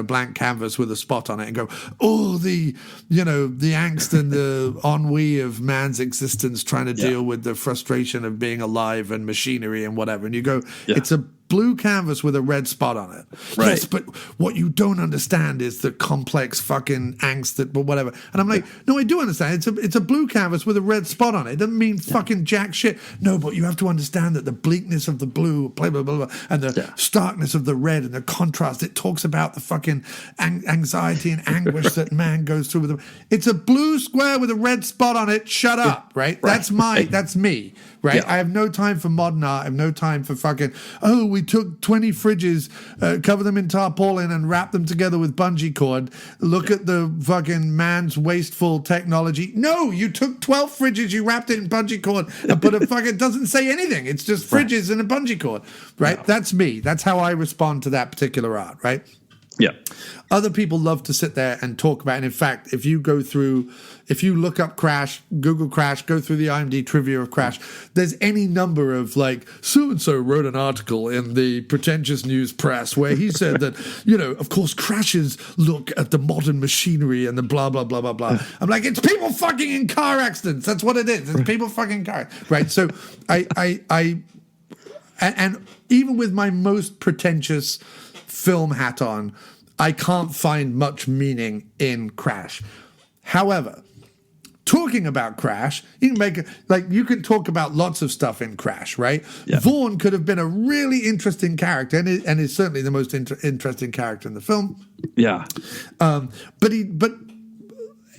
blank canvas with a spot on it and go, oh, the angst and the ennui of man's existence trying to deal with the frustration of being alive and machinery and whatever. And you go, it's a blue canvas with a red spot on it. Right. Yes, but what you don't understand is the complex fucking angst but whatever. And I'm like, no, I do understand. It's a blue canvas with a red spot on it. It doesn't mean fucking jack shit. No, but you have to understand that the bleakness of the blue, blah, blah, blah, blah, and the starkness of the red and the contrast, it talks about the fucking anxiety and anguish that man goes through with them. It's a blue square with a red spot on it. Shut up, right? That's me, right? Yeah. I have no time for modern art. I have no time for fucking, we took 20 fridges, cover them in tarpaulin and wrap them together with bungee cord. Look at the fucking man's wasteful technology. No, you took 12 fridges, you wrapped it in bungee cord and put a fucking, doesn't say anything. It's just fridges and a bungee cord, right? Yeah. That's me. That's how I respond to that particular art, right? Yeah. Other people love to sit there and talk about it. And in fact, if you look up Crash, Google Crash, go through the IMDb trivia of Crash, there's any number of like, so-and-so wrote an article in the pretentious news press where he said that, of course, crashes look at the modern machinery and the blah, blah, blah, blah, blah. I'm like, it's people fucking in car accidents. That's what it is. It's people fucking in car. Right. So and even with my most pretentious film hat on, I can't find much meaning in Crash. However, talking about Crash, you can talk about lots of stuff in Crash, right? Yeah. Vaughn could have been a really interesting character, and is certainly the most interesting character in the film. Yeah. But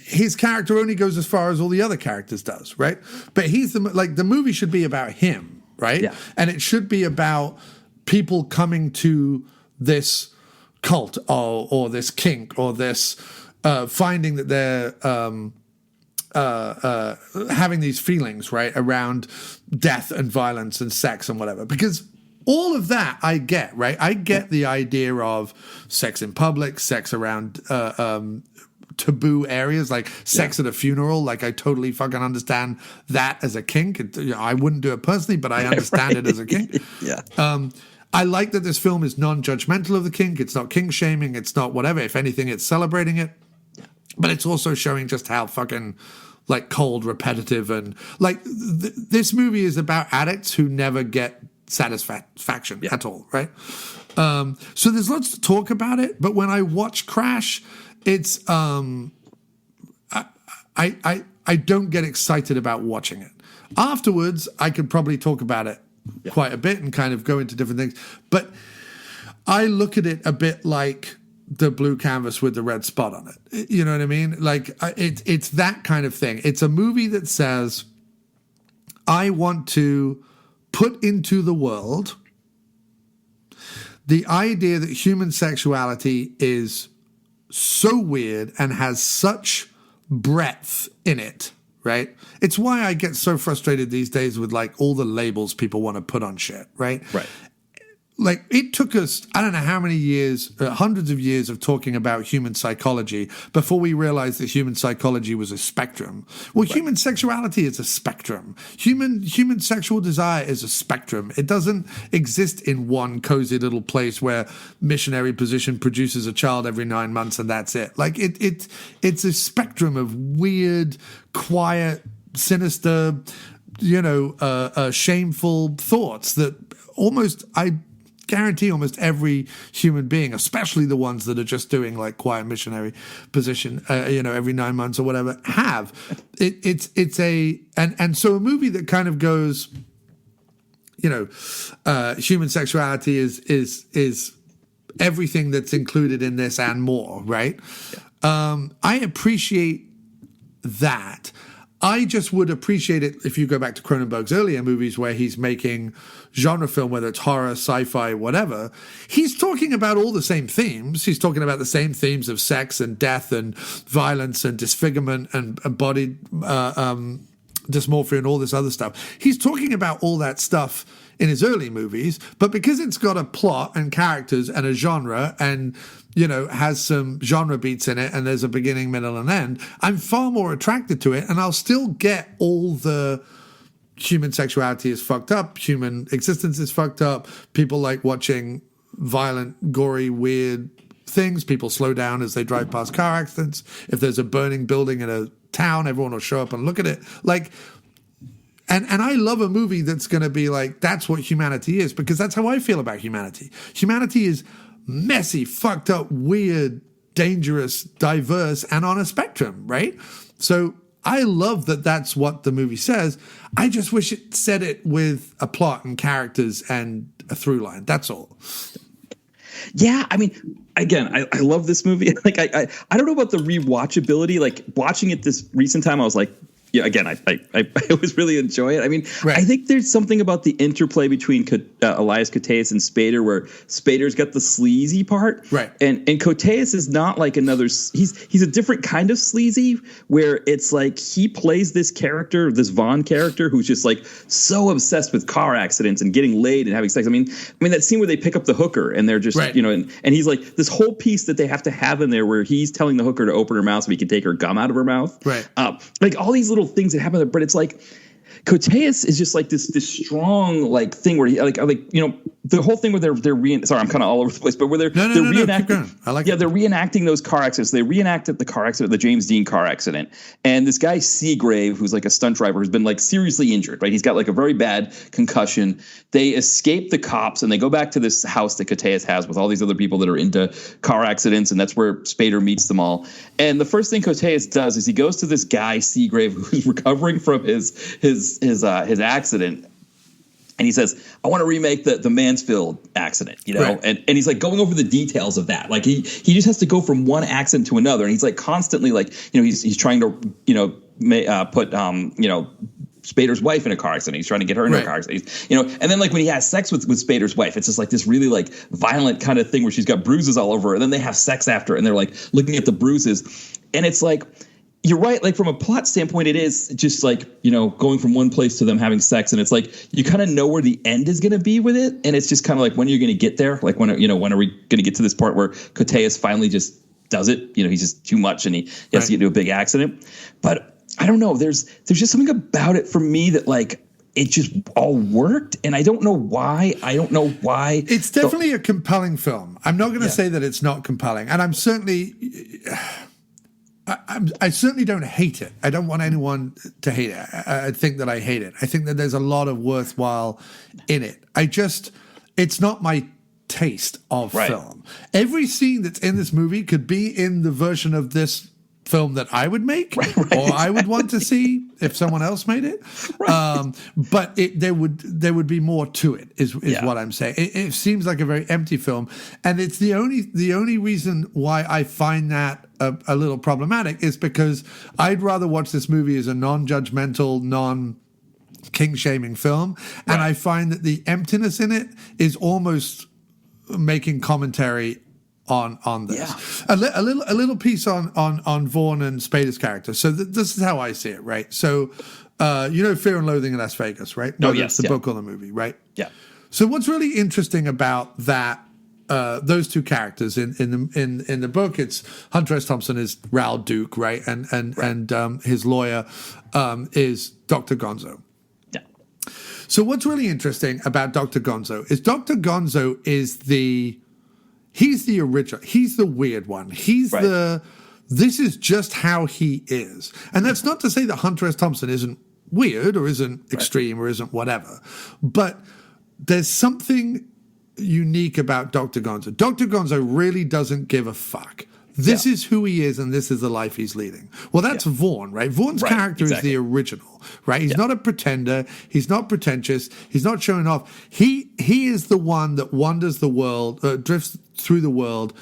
his character only goes as far as all the other characters does, right? But he's the movie should be about him, right? Yeah. And it should be about people coming to this cult or this kink or this finding that they're having these feelings, right, around death and violence and sex and whatever. Because all of that I get, right? I get the idea of sex in public, sex around taboo areas, like sex at a funeral. Like, I totally fucking understand that as a kink. I wouldn't do it personally, but I understand it as a kink. Yeah. I like that this film is non-judgmental of the kink. It's not kink shaming. It's not whatever. If anything, it's celebrating it. But it's also showing just how fucking like cold, repetitive, and like this movie is about addicts who never get satisfaction at all, right? So there's lots to talk about it. But when I watch Crash, it's I don't get excited about watching it. Afterwards, I could probably talk about it quite a bit and kind of go into different things. But I look at it a bit like the blue canvas with the red spot on it. You know what I mean? Like it's that kind of thing. It's a movie that says, I want to put into the world the idea that human sexuality is so weird and has such breadth in it, right? It's why I get so frustrated these days with like all the labels people want to put on shit, right? Right. Like it took us, I don't know how many years, hundreds of years of talking about human psychology before we realized that human psychology was a spectrum. Well, human sexuality is a spectrum. Human sexual desire is a spectrum. It doesn't exist in one cozy little place where missionary position produces a child every 9 months and that's it. Like it's a spectrum of weird, quiet, sinister, shameful thoughts that I guarantee almost every human being, especially the ones that are just doing like quiet missionary position, every 9 months or whatever, have. So a movie that kind of goes, human sexuality is everything that's included in this and more, right? Yeah. I appreciate that. I just would appreciate it if you go back to Cronenberg's earlier movies where he's making genre film, whether it's horror, sci-fi, whatever. He's talking about all the same themes. He's talking about the same themes of sex and death and violence and disfigurement and body dysmorphia and all this other stuff. He's talking about all that stuff in his early movies, but because it's got a plot and characters and a genre and has some genre beats in it and there's a beginning, middle, and end, I'm far more attracted to it, and I'll still get all the human sexuality is fucked up, human existence is fucked up, people like watching violent, gory, weird things, people slow down as they drive past car accidents. If there's a burning building in a town, everyone will show up and look at it. Like, and I love a movie that's going to be like, that's what humanity is, because that's how I feel about humanity. Humanity is messy, fucked up, weird, dangerous, diverse, and on a spectrum, right? So I love that that's what the movie says. I just wish it said it with a plot and characters and a through line. That's all. Yeah, I mean, again, I love this movie. Like, I don't know about the rewatchability. Like, watching it this recent time, I was like, yeah, again, I always really enjoy it. I mean, right. I think there's something about the interplay between Elias Koteas and Spader, where Spader's got the sleazy part, right? And Koteas is not like another. He's a different kind of sleazy, where it's like he plays this character, this Vaughn character, who's just like so obsessed with car accidents and getting laid and having sex. I mean that scene where they pick up the hooker and they're just right. And he's like this whole piece that they have to have in there where he's telling the hooker to open her mouth so he can take her gum out of her mouth, right? Like all these little things that happen there, but it's like Koteas is just like this strong like thing where he like the whole thing where they're sorry, I'm kind of all over the place, but where they're reenacting. I like they're reenacting those car accidents. They reenacted the car accident, the James Dean car accident, and this guy Seagrave, who's like a stunt driver, who's been like seriously injured. Right, he's got like a very bad concussion. They escape the cops and they go back to this house that Koteas has with all these other people that are into car accidents, and that's where Spader meets them all. And the first thing Koteas does is he goes to this guy Seagrave who's recovering from his accident. And he says, I want to remake the Mansfield accident, right. and he's like going over the details of that. Like he just has to go from one accident to another. And he's like constantly like, he's trying to, put, Spader's wife in a car accident. He's trying to get her in a car accident. And then like when he has sex with Spader's wife, it's just like this really like violent kind of thing where she's got bruises all over her. And then they have sex after and they're like looking at the bruises. And it's like, you're right. Like from a plot standpoint, it is just like, going from one place to them having sex. And it's like, you kind of know where the end is going to be with it. And it's just kind of like, when are you going to get there? Like when are we going to get to this part where Koteas finally just does it? He's just too much and he has to get into a big accident. But I don't know. There's just something about it for me that like, it just all worked, and I don't know why. It's definitely a compelling film. I'm not going to say that it's not compelling, and I'm certainly. I certainly don't hate it. I don't want anyone to hate it. I think that I hate it. I think that there's a lot of worthwhile in it. It's not my taste of film. Every scene that's in this movie could be in the version of this film that I would make or I would want to see if someone else made it. But there would be more to it is what I'm saying. It seems like a very empty film, and it's the only reason why I find that a little problematic is because I'd rather watch this movie as a non-judgmental, non-king-shaming film, and I find that the emptiness in it is almost making commentary on this. A little piece on Vaughn and Spader's character. So this is how I see it, right? So Fear and Loathing in Las Vegas, right? No, that's the book or the movie, right? Yeah. So what's really interesting about that, those two characters in the book, it's Hunter S. Thompson is Raoul Duke, right? And his lawyer is Dr. Gonzo. Yeah. So what's really interesting about Dr. Gonzo is Dr. Gonzo is he's the original. He's the weird one. He's this is just how he is. And that's not to say that Hunter S. Thompson isn't weird or isn't extreme or isn't whatever. But there's something unique about Dr. Gonzo. Dr. Gonzo really doesn't give a fuck. This is who he is, and this is the life he's leading. Well, that's Vaughn, right? Vaughn's character is the original, right? He's not a pretender. He's not pretentious. He's not showing off. He is the one that wanders the world, drifts through the world,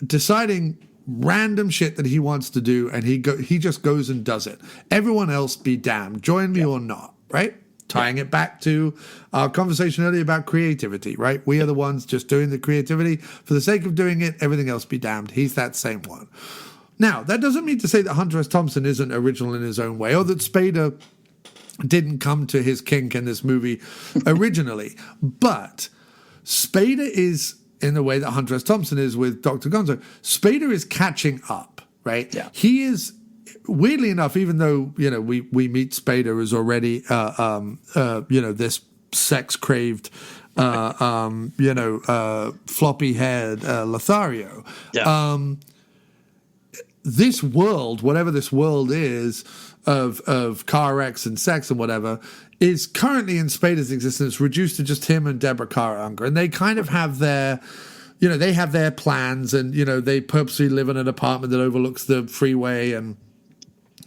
deciding random shit that he wants to do, and he just goes and does it. Everyone else be damned. Join me or not, right? Tying it back to our conversation earlier about creativity, right? We are the ones just doing the creativity for the sake of doing it. Everything else be damned. He's that same one. Now, that doesn't mean to say that Hunter S. Thompson isn't original in his own way, or that Spader didn't come to his kink in this movie originally. But Spader is, in the way that Hunter S. Thompson is with Dr. Gonzo, Spader is catching up, right? Yeah. He is, weirdly enough, even though, we meet Spader as already, this sex-craved, floppy-haired Lothario. Yeah. This world, whatever this world is, of car wrecks and sex and whatever, is currently in Spader's existence reduced to just him and Deborah Kara Unger. And they kind of have their... they have their plans, and, they purposely live in an apartment that overlooks the freeway, and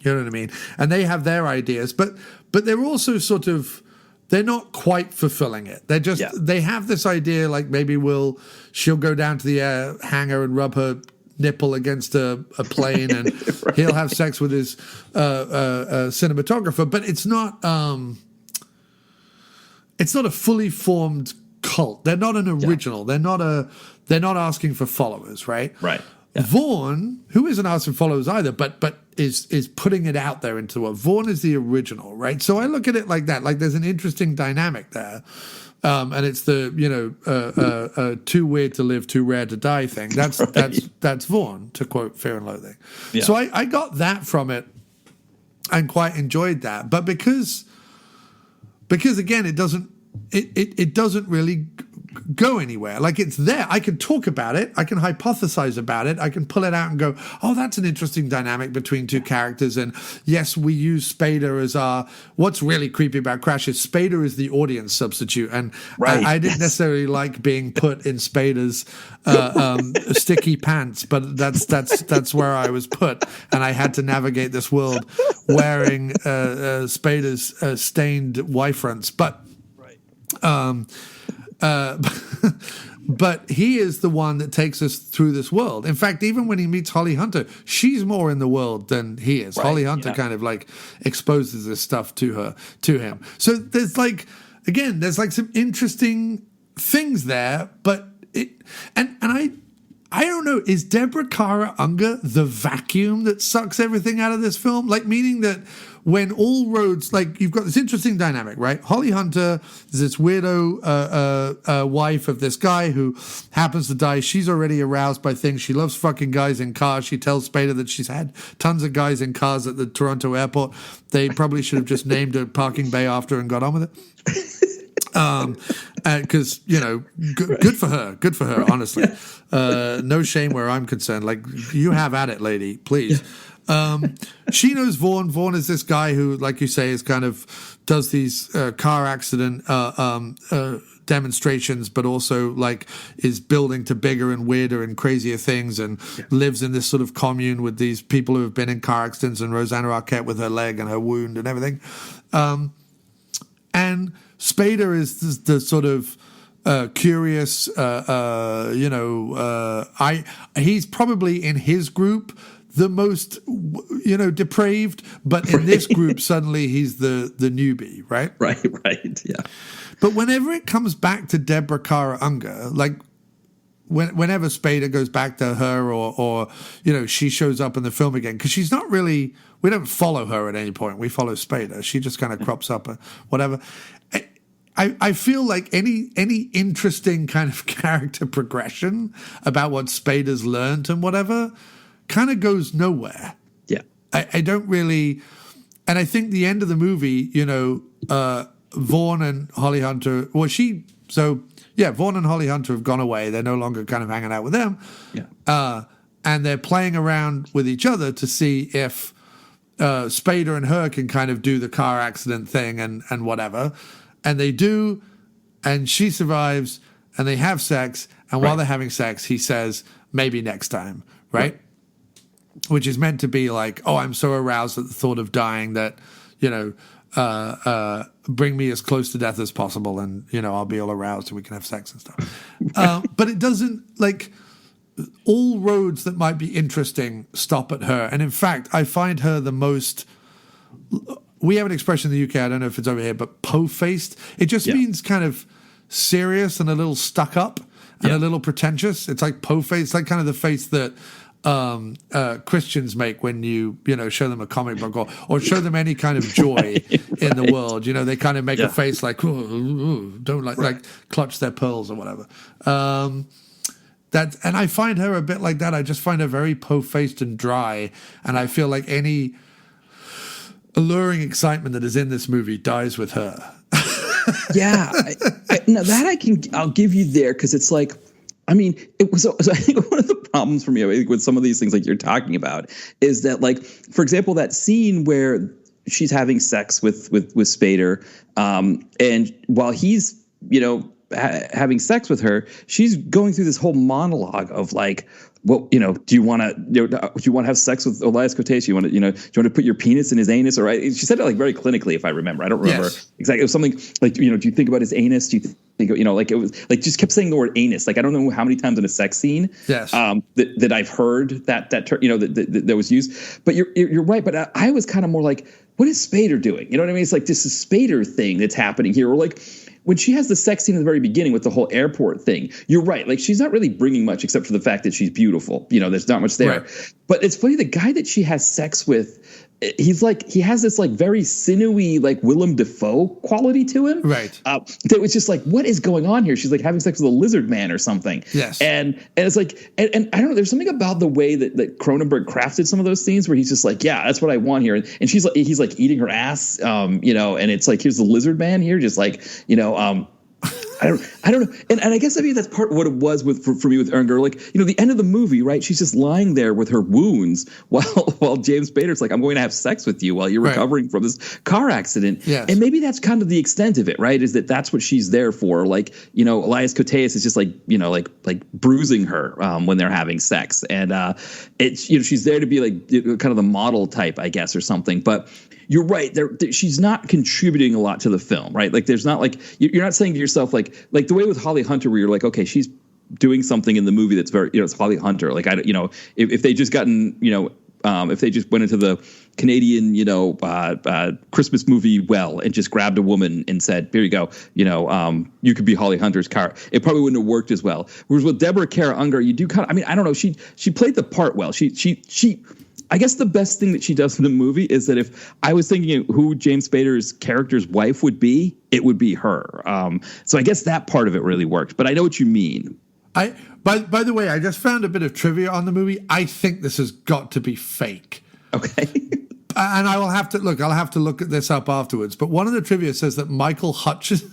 you know what I mean? And they have their ideas, but they're also they're not quite fulfilling it. They're just, they have this idea, like maybe she'll go down to the hangar and rub her nipple against a plane, and he'll have sex with his cinematographer, but it's not a fully formed cult. They're not an original. They're not asking for followers, right? Right. Yeah. Vaughn, who isn't asking for followers either, but is putting it out there into what Vaughn is the original, right? So I look at it like that. Like there's an interesting dynamic there. And it's the, too weird to live, too rare to die thing. That's Vaughn, to quote Fear and Loathing. Yeah. So I got that from it and quite enjoyed that. But because again, it doesn't really go anywhere. Like it's there. I can talk about it. I can hypothesize about it. I can pull it out and go, oh, that's an interesting dynamic between two characters. And yes, we use Spader as what's really creepy about Crash is Spader is the audience substitute. And I didn't necessarily like being put in Spader's sticky pants, but that's where I was put. And I had to navigate this world wearing Spader's stained Y-fronts. But he is the one that takes us through this world. In fact, even when he meets Holly Hunter, she's more in the world than he is. Right, Holly Hunter kind of like exposes this stuff to him. So there's there's some interesting things there, but I don't know, is Deborah Kara Unger the vacuum that sucks everything out of this film? Like, meaning that when all roads, like, you've got this interesting dynamic, right? Holly Hunter is this weirdo wife of this guy who happens to die. She's already aroused by things. She loves fucking guys in cars. She tells Spader that she's had tons of guys in cars at the Toronto airport. They probably should have just named a parking bay after her and got on with it. Because, good for her, honestly. No shame where I'm concerned. Like, you have at it, lady, please. She knows Vaughn. Vaughn is this guy who, like you say, is kind of does these car accident demonstrations, but also like is building to bigger and weirder and crazier things, and lives in this sort of commune with these people who have been in car accidents, and Rosanna Arquette with her leg and her wound and everything. And Spader is the sort of curious, he's probably in his group the most, depraved, but in this group, suddenly he's the newbie, right? Right, yeah. But whenever it comes back to Deborah Kara Unger, like whenever Spader goes back to her or she shows up in the film again, because she's not really, we don't follow her at any point. We follow Spader. She just kind of crops up or whatever. I feel like any interesting kind of character progression about what Spader's learned and whatever kind of goes nowhere. Yeah. I don't really, and I think the end of the movie, Vaughn and Holly Hunter, Vaughn and Holly Hunter have gone away. They're no longer kind of hanging out with them. Yeah. And they're playing around with each other to see if Spader and her can kind of do the car accident thing and whatever. And they do, and she survives, and they have sex. And while they're having sex, he says, maybe next time, right? Which is meant to be like, oh, I'm so aroused at the thought of dying that, bring me as close to death as possible, and, I'll be all aroused and we can have sex and stuff. But it doesn't, like, all roads that might be interesting stop at her. And in fact, I find her the most... We have an expression in the UK, I don't know if it's over here, but po-faced. It just means kind of serious and a little stuck up and a little pretentious. It's like po-faced, it's like kind of the face that Christians make when you show them a comic book or show them any kind of joy in the world. They kind of make a face like, ooh, don't like clutch their pearls or whatever. And I find her a bit like that. I just find her very po-faced and dry, and I feel like any alluring excitement that is in this movie dies with her. Yeah, I'll give you there, because it's like, I mean, it was. So I think one of the problems for me, I think, with some of these things like you're talking about is that, like, for example, that scene where she's having sex with Spader, and while he's having sex with her, she's going through this whole monologue of like, well, do you want to have sex with Elias Koteas? Do you want to put your penis in his anus? Or she said it like very clinically, if I remember. I don't remember exactly. It was something like, do you think about his anus? Do you think, like, it was like, just kept saying the word anus. Like, I don't know how many times in a sex scene that I've heard that term, that was used. But you're right. But I was kind of more like, what is Spader doing? You know what I mean? It's like this is Spader thing that's happening here. Or like, when she has the sex scene at the very beginning with the whole airport thing, you're right. Like, she's not really bringing much except for the fact that she's beautiful. There's not much there. Right. But it's funny, the guy that she has sex with, he has this like very sinewy, like Willem Dafoe quality to him. Right. That was just like, what is going on here? She's like having sex with a lizard man or something. Yes. And it's like, and I don't know, there's something about the way that Cronenberg crafted some of those scenes where he's just like, yeah, that's what I want here. And he's like eating her ass, and it's like, here's the lizard man here, just like, I don't know. And I guess that's part of what it was for me with Unger. Like, the end of the movie, right? She's just lying there with her wounds while James Spader's like, I'm going to have sex with you while you're recovering from this car accident. Yes. And maybe that's kind of the extent of it, right? Is that's what she's there for. Like, Elias Koteas is just like, like bruising her when they're having sex. And it's, she's there to be like kind of the model type, I guess, or something. But you're right. She's not contributing a lot to the film, right? Like, there's not like, you're not saying to yourself, like the way with Holly Hunter, where you're like, okay, she's doing something in the movie that's very, it's Holly Hunter. Like, if they just gotten, if they just went into the Canadian, Christmas movie well and just grabbed a woman and said, here you go, you could be Holly Hunter's car, it probably wouldn't have worked as well. Whereas with Deborah Kara Unger, you do kind of, I mean, I don't know, she played the part well. She I guess the best thing that she does in the movie is that if I was thinking who James Spader's character's wife would be, it would be her. So I guess that part of it really worked. But I know what you mean. By the way, I just found a bit of trivia on the movie. I think this has got to be fake. Okay. And I'll have to look at this up afterwards. But one of the trivia says that Michael Hutchins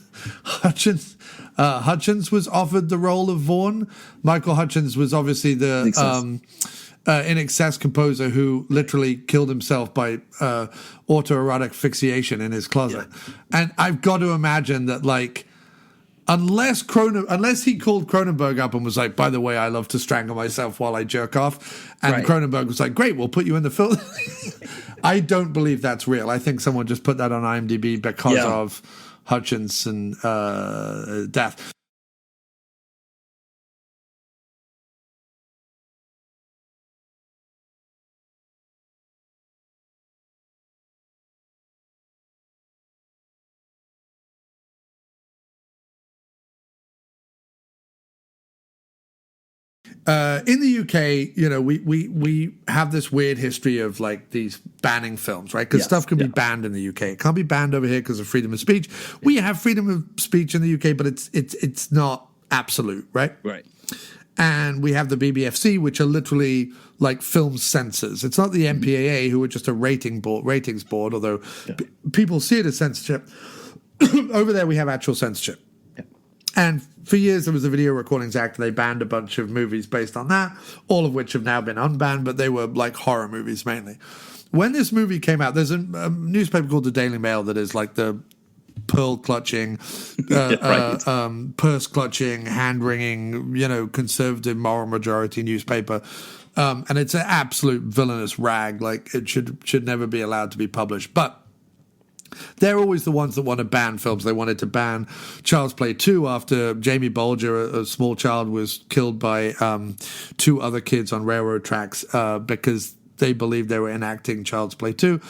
was offered the role of Vaughn. Michael Hutchins was obviously the In Excess composer who literally killed himself by autoerotic asphyxiation in his closet. Yeah. And I've got to imagine that, like, unless he called Cronenberg up and was like, by the way, I love to strangle myself while I jerk off, and Cronenberg was like, great, we'll put you in the film. I don't believe that's real. I think someone just put that on IMDb because of Hutchinson's death. In the UK, you know, we have this weird history of like these banning films, right? Because stuff can be banned in the UK. It can't be banned over here because of freedom of speech. We have freedom of speech in the UK, but it's not absolute, right? Right. And we have the BBFC, which are literally like film censors. It's not the MPAA, who are just a ratings board, although people see it as censorship. Over there, we have actual censorship. And for years, there was the Video Recordings Act, and they banned a bunch of movies based on that, all of which have now been unbanned, but they were like horror movies mainly. When this movie came out, there's a newspaper called the Daily Mail that is like the pearl-clutching, purse-clutching, hand-wringing, you know, conservative moral majority newspaper. And it's an absolute villainous rag. Like, it should never be allowed to be published. But they're always the ones that want to ban films. They wanted to ban Child's Play 2 after Jamie Bolger, a small child, was killed by two other kids on railroad tracks because they believed they were enacting Child's Play 2.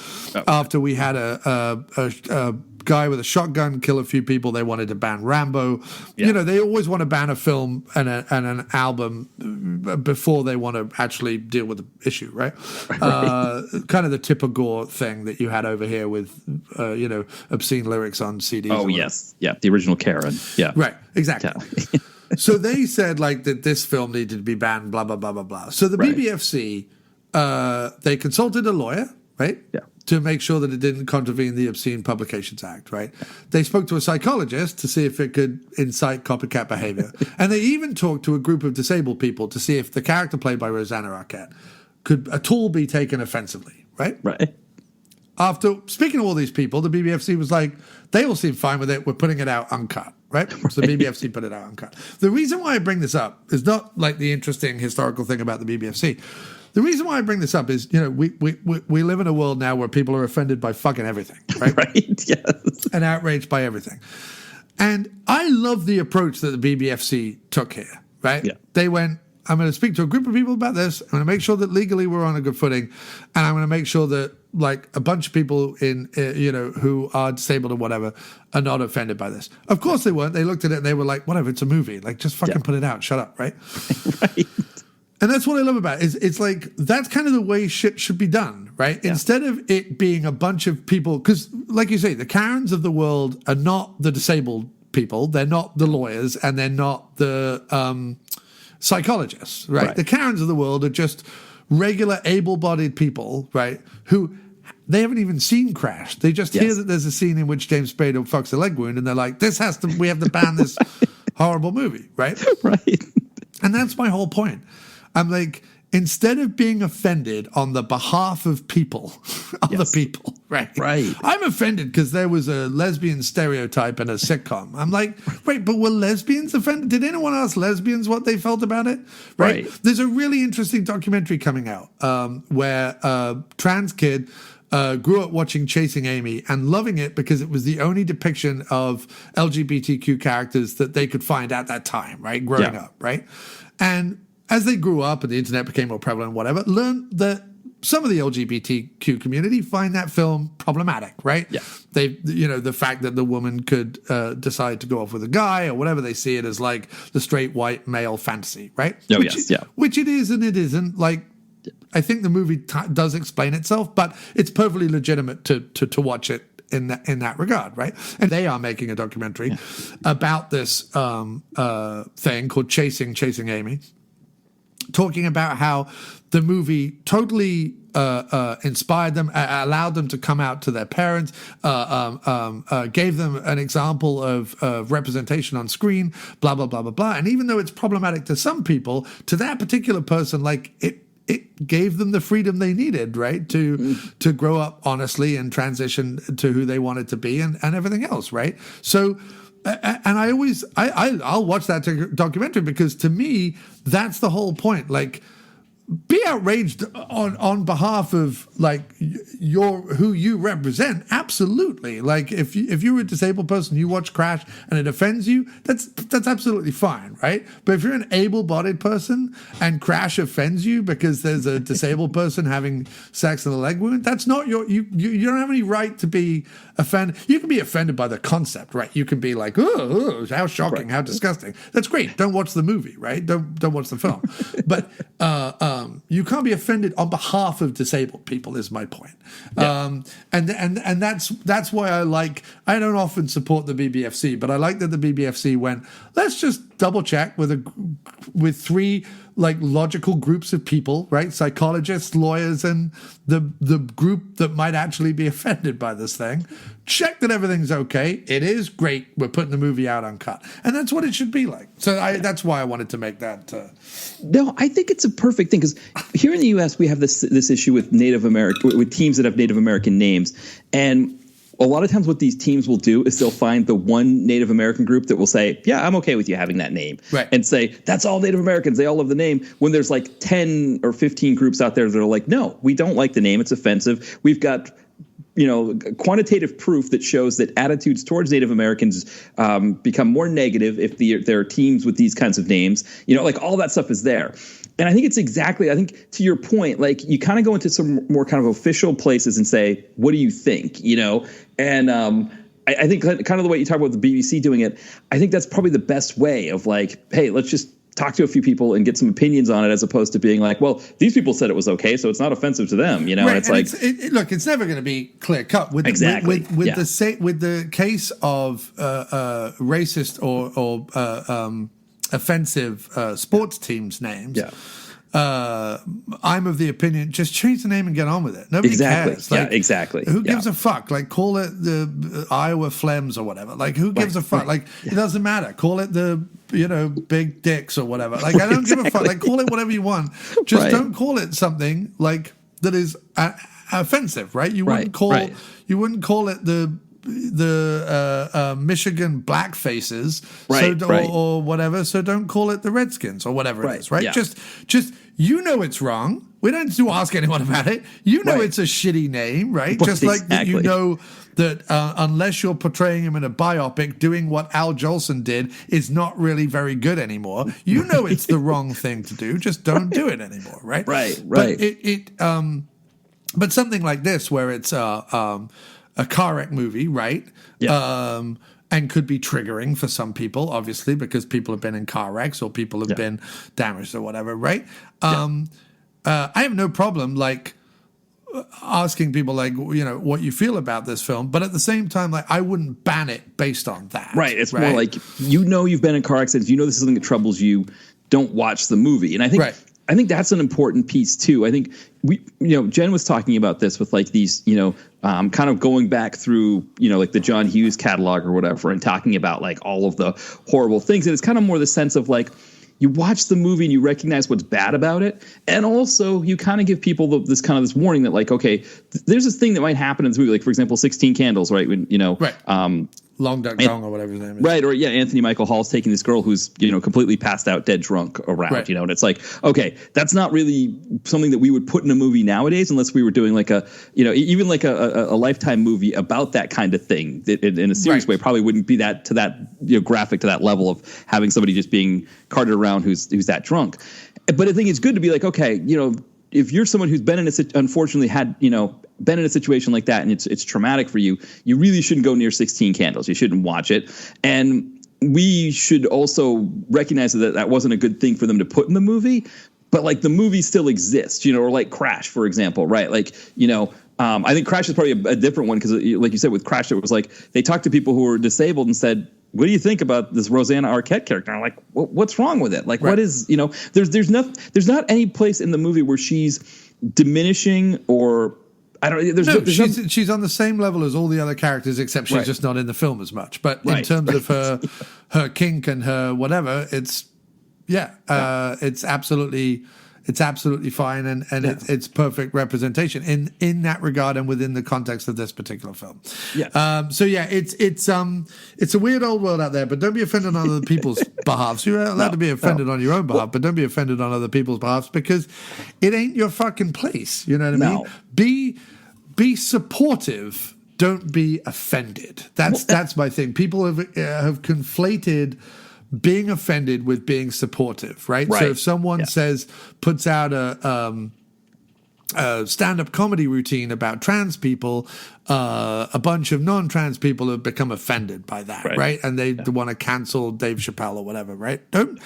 After we had a guy with a shotgun kill a few people, they wanted to ban Rambo. You know, they always want to ban a film and an album before they want to actually deal with the issue, right? Kind of the Tipper Gore thing that you had over here with, you know, obscene lyrics on CDs. Oh, yes. Yeah, the original Karen. Yeah. Right, exactly. So they said, like, that this film needed to be banned, blah, blah, blah, blah, blah. So the BBFC, they consulted a lawyer, right? Yeah. To make sure that it didn't contravene the Obscene Publications Act, right? They spoke to a psychologist to see if it could incite copycat behavior. And they even talked to a group of disabled people to see if the character played by Rosanna Arquette could at all be taken offensively, right? Right. After speaking to all these people, the BBFC was like, they all seem fine with it. We're putting it out uncut, right? So the BBFC put it out uncut. The reason why I bring this up is not like the interesting historical thing about the BBFC. The reason why I bring this up is, you know, we live in a world now where people are offended by fucking everything, right? Right, yes. And outraged by everything. And I love the approach that the BBFC took here, right? Yeah. They went, I'm going to speak to a group of people about this. I'm going to make sure that legally we're on a good footing. And I'm going to make sure that, like, a bunch of people in, you know, who are disabled or whatever are not offended by this. Of course they weren't. They looked at it and they were like, whatever, it's a movie. Like, just fucking put it out. Shut up, right? Right. And that's what I love about it. It's like, that's kind of the way shit should be done, right? Yeah. Instead of it being a bunch of people, because like you say, the Karens of the world are not the disabled people. They're not the lawyers, and they're not the psychologists, right? The Karens of the world are just regular able-bodied people, right, who they haven't even seen Crash. They just hear that there's a scene in which James Spader fucks a leg wound, and they're like, we have to ban this horrible movie, right? Right. And that's my whole point. I'm like, instead of being offended on the behalf of people, other people, right? Right. I'm offended because there was a lesbian stereotype in a sitcom. I'm like, wait, but were lesbians offended? Did anyone ask lesbians what they felt about it? Right. There's a really interesting documentary coming out where a trans kid grew up watching Chasing Amy and loving it because it was the only depiction of LGBTQ characters that they could find at that time, right? Growing up, right? And as they grew up and the internet became more prevalent, whatever, learned that some of the LGBTQ community find that film problematic, right? Yeah. They, you know, the fact that the woman could decide to go off with a guy or whatever, they see it as like the straight white male fantasy, right? Oh, Which it is and it isn't. Like, I think the movie does explain itself, but it's perfectly legitimate to watch it in that regard, right? And they are making a documentary about this thing called Chasing Amy, talking about how the movie totally inspired them, allowed them to come out to their parents, gave them an example of representation on screen, blah, blah, blah, blah, blah. And even though it's problematic to some people, to that particular person, like it gave them the freedom they needed, right? To grow up honestly and transition to who they wanted to be and everything else, right? So, and I'll watch that documentary because to me, that's the whole point. Like, be outraged on behalf of like who you represent. Absolutely. Like if you're a disabled person, you watch Crash and it offends you, that's absolutely fine, right? But if you're an able-bodied person and Crash offends you because there's a disabled person having sex in a leg wound, that's not you don't have any right to be offended. You can be offended by the concept, right? You can be like, oh, how shocking, how disgusting. That's great. Don't watch the movie, right? Don't watch the film. But you can't be offended on behalf of disabled people is my point. Yeah. And that's why I don't often support the BBFC, but I like that the BBFC went, let's just double check with three like logical groups of people, right? Psychologists, lawyers, and the group that might actually be offended by this thing. Check that everything's okay. It is great. We're putting the movie out uncut. And that's what it should be like. So that's why I wanted to make that. No, I think it's a perfect thing because here in the U.S. we have this issue with with teams that have Native American names. And a lot of times what these teams will do is they'll find the one Native American group that will say, yeah, I'm okay with you having that name. Right. And say, that's all Native Americans. They all love the name. When there's like 10 or 15 groups out there that are like, no, we don't like the name. It's offensive. We've got quantitative proof that shows that attitudes towards Native Americans become more negative if there are teams with these kinds of names. Like all that stuff is there. And I think to your point, like you kind of go into some more kind of official places and say, what do you think? And I think kind of the way you talk about the BBC doing it, I think that's probably the best way of like, hey, let's just talk to a few people and get some opinions on it, as opposed to being like, well, these people said it was okay, so it's not offensive to them. Right. And it's like, look, it's never going to be clear cut with the case of racist or offensive sports teams names. Yeah. I'm of the opinion, just change the name and get on with it. Nobody cares. Like, yeah, exactly. Who gives a fuck? Like, call it the Iowa Flems or whatever. Like, who gives a fuck? Right. Like, it doesn't matter. Call it the, Big Dicks or whatever. Like, I don't give a fuck. Like, call it whatever you want. Just don't call it something like that is offensive, right? You wouldn't call it the Michigan black faces, or whatever. So don't call it the Redskins or whatever it is, right? Yeah. Just it's wrong. We don't have to ask anyone about it. It's a shitty name, right? Just like that that unless you're portraying him in a biopic, doing what Al Jolson did is not really very good anymore. It's the wrong thing to do. Just don't do it anymore, right? Right. But something like this, where it's a car wreck movie, right? Yeah. And could be triggering for some people, obviously, because people have been in car wrecks or people have been damaged or whatever, right? I have no problem, like, asking people, like, what you feel about this film, but at the same time, like, I wouldn't ban it based on that. Right. It's more like, you've been in car accidents, this is something that troubles you, don't watch the movie. And I think that's an important piece too. I think Jen was talking about this with like these, kind of going back through, like the John Hughes catalog or whatever, and talking about like all of the horrible things. And it's kind of more the sense of like, you watch the movie and you recognize what's bad about it. And also you kind of give people this warning that like, okay, there's this thing that might happen in this movie. Like, for example, 16 Candles, right? When, Long Duck Dong or whatever his name is. Right. Or Anthony Michael Hall's taking this girl who's, completely passed out, dead drunk around, and it's like, okay, that's not really something that we would put in a movie nowadays, unless we were doing like even like a Lifetime movie about that kind of thing in a serious way. Probably wouldn't be that graphic to that level of having somebody just being carted around who's that drunk. But I think it's good to be like, okay, if you're someone who's been unfortunately had, been in a situation like that and it's traumatic for you, you really shouldn't go near 16 Candles. You shouldn't watch it. And we should also recognize that wasn't a good thing for them to put in the movie. but like the movie still exists, or like Crash, for example, right? Like, I think Crash is probably a different one because, like you said, with Crash, it was like they talked to people who were disabled and said, "What do you think about this Rosanna Arquette character?" And I'm like, "What's wrong with it? Like, what is there's not any place in the movie where she's diminishing or I don't. She's on the same level as all the other characters, except she's just not in the film as much. But in terms of her kink and her whatever, it's absolutely fine, and it's perfect representation in that regard and within the context of this particular film. Yeah. It's a weird old world out there, but don't be offended on other people's behalves. You're allowed to be offended on your own behalf, but don't be offended on other people's behalves because it ain't your fucking place. You know what I mean? Be supportive. Don't be offended. That's my thing. People have conflated being offended with being supportive, right? So if someone puts out a stand-up comedy routine about trans people, a bunch of non-trans people have become offended by that, right? And they want to cancel Dave Chappelle or whatever, right? Don't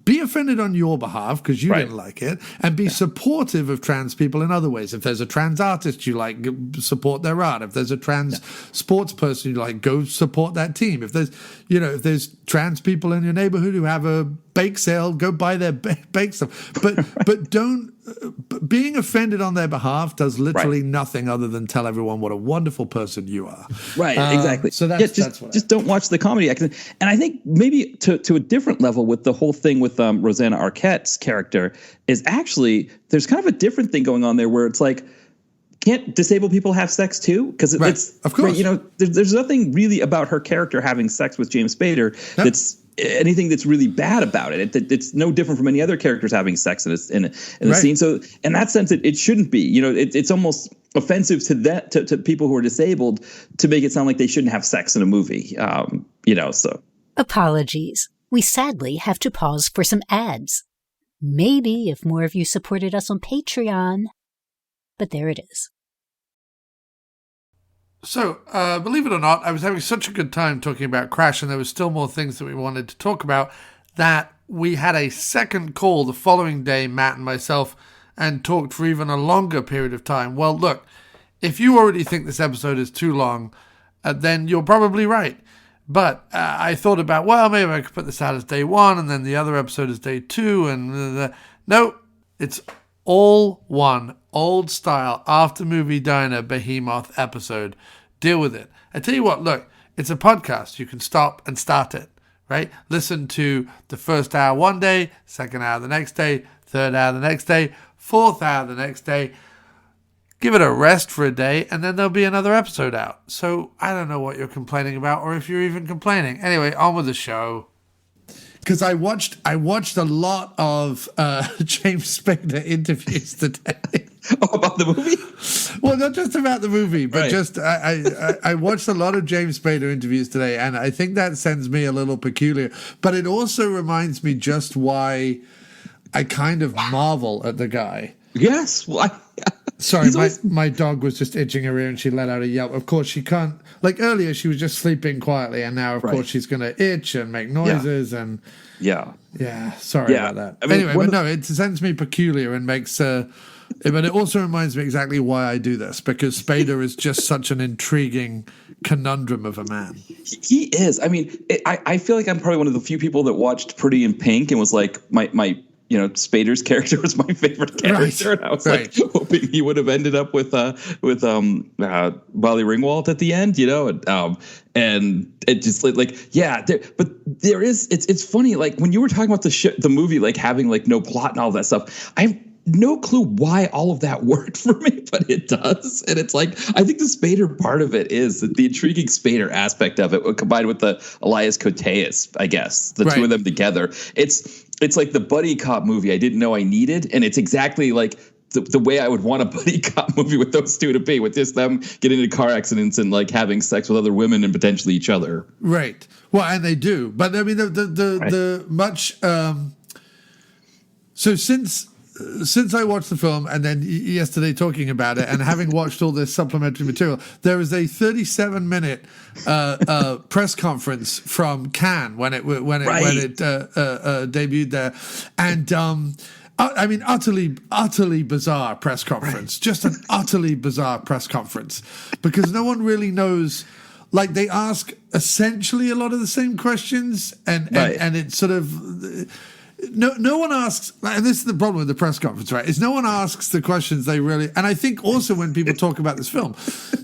be offended on your behalf because you didn't like it, and be supportive of trans people in other ways. If there's a trans artist you like, support their art. If there's a trans sports person you like, go support that team. If there's trans people in your neighborhood who have a bake sale, go buy their bake stuff. But don't. Being offended on their behalf does literally nothing other than tell everyone what a wonderful person you are. Right, exactly. So that's what just don't watch the comedy. And I think maybe to a different level with the whole thing with Rosanna Arquette's character is actually there's kind of a different thing going on there where it's like, can't disabled people have sex too? Because it's of course, there's nothing really about her character having sex with James Spader that's anything that's really bad about it. It's no different from any other characters having sex in a scene. So in that sense, it shouldn't be. It's almost offensive to people who are disabled to make it sound like they shouldn't have sex in a movie. So Apologies. We sadly have to pause for some ads. Maybe if more of you supported us on Patreon. But there it is. So, believe it or not, I was having such a good time talking about Crash, and there was still more things that we wanted to talk about, that we had a second call the following day, Matt and myself, and talked for even a longer period of time. Well, look, if you already think this episode is too long, then you're probably right. But I thought about, well, maybe I could put this out as day one, and then the other episode is day two, and no, it's all one old style after movie diner behemoth episode. Deal with it. I tell you what, look, it's a podcast. You can stop and start it, right? Listen to the first hour one day, second hour the next day, third hour the next day, fourth hour the next day. Give it a rest for a day, and then there'll be another episode out. So I don't know what you're complaining about, or if you're even complaining. Anyway, on with the show. Because I watched a lot of James Spader interviews today. About the movie? Well, not just about the movie, but just I watched a lot of James Spader interviews today, and I think that sends me a little peculiar. But it also reminds me just why I kind of marvel at the guy. Yes. Well, Sorry, my dog was just itching her ear and she let out a yelp. Of course, she can't. Like earlier, she was just sleeping quietly, and now, of course, she's going to itch and make noises and. Yeah. Sorry about that. I mean, anyway, but no, it sends me peculiar and makes. But it also reminds me exactly why I do this, because Spader is just such an intriguing conundrum of a man. He is. I mean, I feel like I'm probably one of the few people that watched Pretty in Pink and was like, my Spader's character was my favorite character, and I was like hoping he would have ended up with Molly Ringwald at the end, and it just but there is it's funny, like when you were talking about the movie like having like no plot and all that stuff, I have no clue why all of that worked for me, but it does. And it's like, I think the Spader part of it is the intriguing Spader aspect of it combined with the Elias Koteas, I guess, the two of them together. It's like the buddy cop movie I didn't know I needed. And it's exactly like the way I would want a buddy cop movie with those two to be, with just them getting into car accidents and like having sex with other women and potentially each other. Right. Well, and they do. But I mean, the much. So since I watched the film and then yesterday talking about it and having watched all this supplementary material, there is a 37-minute press conference from Cannes when it debuted there, and I mean, utterly bizarre press conference. Just an utterly bizarre press conference because no one really knows. Like they ask essentially a lot of the same questions, and it's sort of. No one asks, and this is the problem with the press conference, right? Is no one asks the questions they really, and I think also when people talk about this film,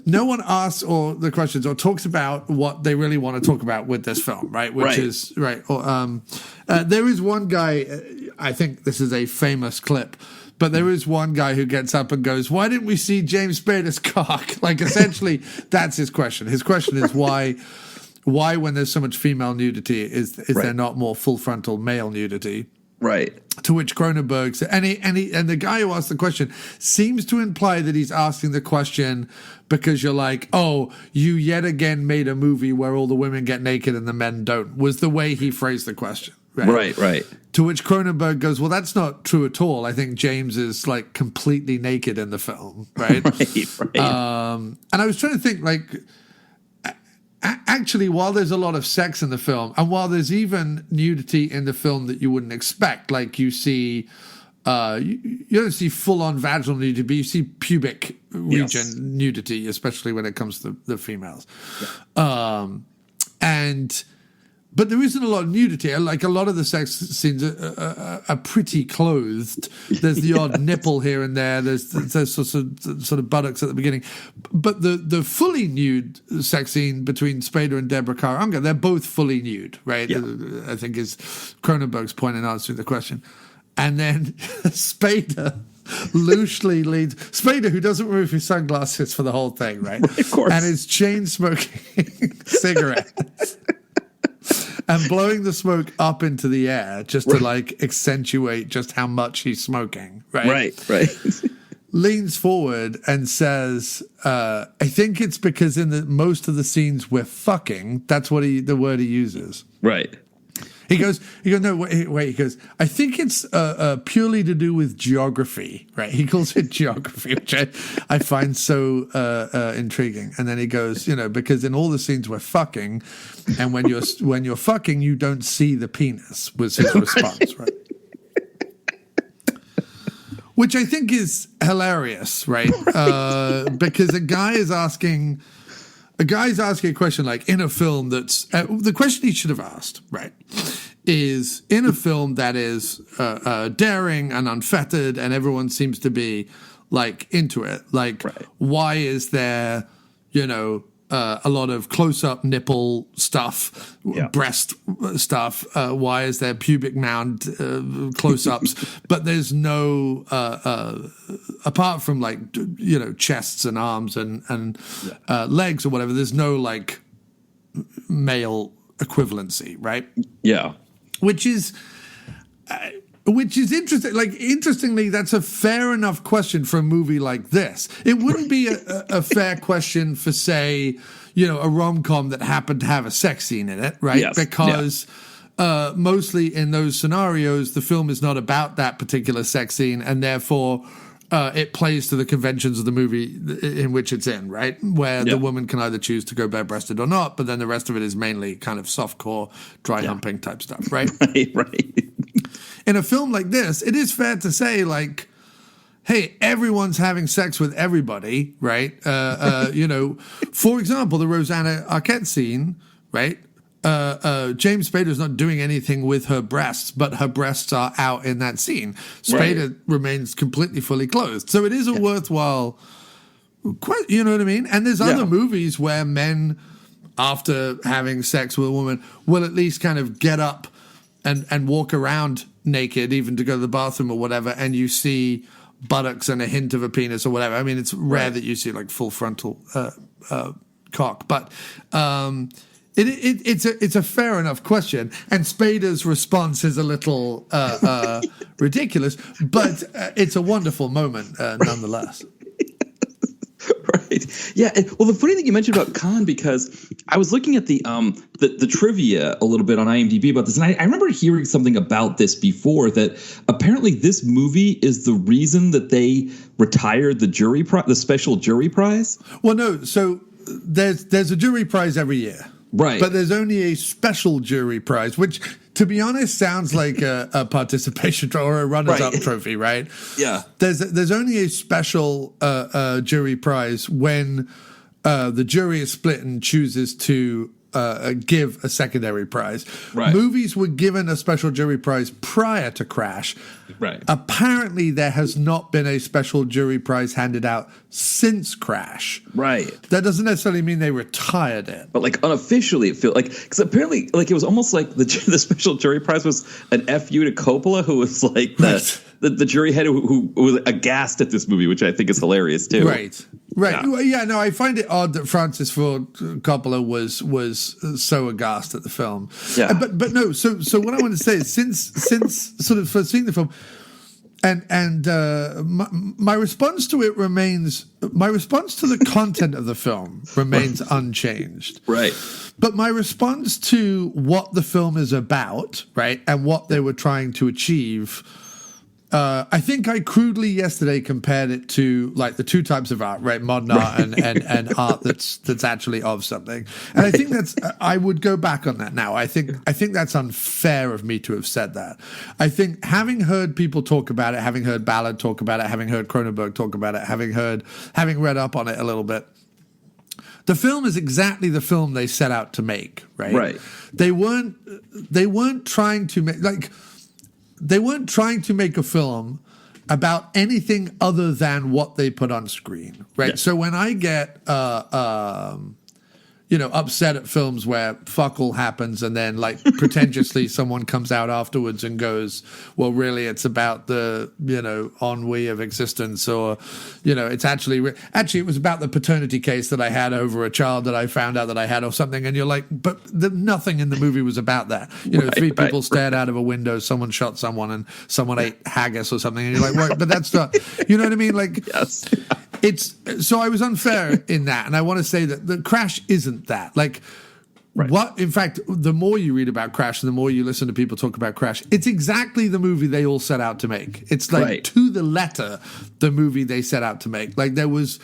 no one asks or the questions or talks about what they really want to talk about with this film, right? Which is right. Or, there is one guy, I think this is a famous clip, but there is one guy who gets up and goes, "Why didn't we see James Spader's cock?" Like essentially, that's his question. His question is why, when there's so much female nudity, is there not more full frontal male nudity? Right. To which Cronenberg said, and the guy who asked the question seems to imply that he's asking the question because you're like, oh, you yet again made a movie where all the women get naked and the men don't, was the way he phrased the question. Right. To which Cronenberg goes, well, that's not true at all. I think James is like completely naked in the film, right? right. And I was trying to think, like, actually, while there's a lot of sex in the film, and while there's even nudity in the film that you wouldn't expect, like you see, you don't see full-on vaginal nudity, but you see pubic region nudity, especially when it comes to the females. Yeah. But there isn't a lot of nudity. Like a lot of the sex scenes are pretty clothed. There's the odd nipple here and there. There's sort of buttocks at the beginning. But the fully nude sex scene between Spader and Deborah Kara Unger, they're both fully nude, right? Yeah. I think is Cronenberg's point in answering the question. And then Spader loosely leads Spader, who doesn't remove his sunglasses for the whole thing, right? Of course. And is chain smoking cigarettes. And blowing the smoke up into the air just to like accentuate just how much he's smoking, right? Right. Leans forward and says, I think it's because in most of the scenes we're fucking. That's what the word he uses. Right. He goes, no, wait, he goes, I think it's purely to do with geography, right? He calls it geography, which I find so intriguing. And then he goes, because in all the scenes we're fucking, and when you're fucking, you don't see the penis, was his response, right? Which I think is hilarious, right? Because a guy's asking a question like in a film that's the question he should have asked, right, is in a film that is daring and unfettered and everyone seems to be like into it. Like, why is there, a lot of close-up nipple stuff, breast stuff? Why is there pubic mound close-ups? But there's no, apart from like, chests and arms and legs or whatever, there's no like male equivalency, right? Yeah. Which is interesting. Like, interestingly, that's a fair enough question for a movie like this. It wouldn't be a fair question for, say, a rom-com that happened to have a sex scene in it, right? Yes. Because mostly in those scenarios, the film is not about that particular sex scene, and therefore it plays to the conventions of the movie in which it's in, right? Where the woman can either choose to go bare-breasted or not, but then the rest of it is mainly kind of softcore, dry humping type stuff, right? Right. In a film like this, it is fair to say, like, hey, everyone's having sex with everybody, right? For example, the Rosanna Arquette scene, right? James Spader's not doing anything with her breasts, but her breasts are out in that scene. Spader remains completely fully clothed. So it is a worthwhile, you know what I mean? And there's other movies where men, after having sex with a woman, will at least kind of get up and walk around naked, even to go to the bathroom or whatever, and you see buttocks and a hint of a penis or whatever. I mean, it's rare that you see like full frontal cock, but it's a fair enough question. And Spader's response is a little ridiculous, but it's a wonderful moment nonetheless. Right. Yeah. Well, the funny thing you mentioned about Khan, because I was looking at the trivia a little bit on IMDb about this, and I remember hearing something about this before, that apparently this movie is the reason that they retired the special jury prize. Well, no. So there's a jury prize every year. Right. But there's only a special jury prize, which to be honest, sounds like a participation or a runners-up trophy, right? Yeah. There's only a special jury prize when the jury is split and chooses to give a secondary prize. Right. Movies were given a special jury prize prior to Crash. Right. Apparently, there has not been a special jury prize handed out since Crash. Right. That doesn't necessarily mean they retired it. But like unofficially, it feels like, because apparently, like it was almost like the special jury prize was an FU to Coppola, who was like the jury head who was aghast at this movie, which I think is hilarious too. Right. Yeah. No, I find it odd that Francis Ford Coppola was so aghast at the film. Yeah. But no. So what I want to say is since sort of first seeing the film. And my response to it remains. My response to the content of the film remains unchanged. Right. But my response to what the film is about, right, and what they were trying to achieve, I think I crudely yesterday compared it to like the two types of art, right, modern art and art that's actually of something. And I think I would go back on that now. I think that's unfair of me to have said that. I think having heard people talk about it, having heard Ballard talk about it, having heard Cronenberg talk about it, having read up on it a little bit, the film is exactly the film they set out to make, right? Right. They weren't trying to make They weren't trying to make a film about anything other than what they put on screen, right? Yeah. So when I get, upset at films where fuck all happens and then like pretentiously someone comes out afterwards and goes, well, really, it's about the, ennui of existence, or, it's actually it was about the paternity case that I had over a child that I found out that I had or something. And you're like, but nothing in the movie was about that. Three people stared out of a window, someone shot someone, and someone ate haggis or something. And you're like, right, but that's not, you know what I mean? Like, Yes. So I was unfair in that, and I want to say that the Crash isn't that. Like, what? In fact, the more you read about Crash, and the more you listen to people talk about Crash, it's exactly the movie they all set out to make. It's like to the letter the movie they set out to make. Like there was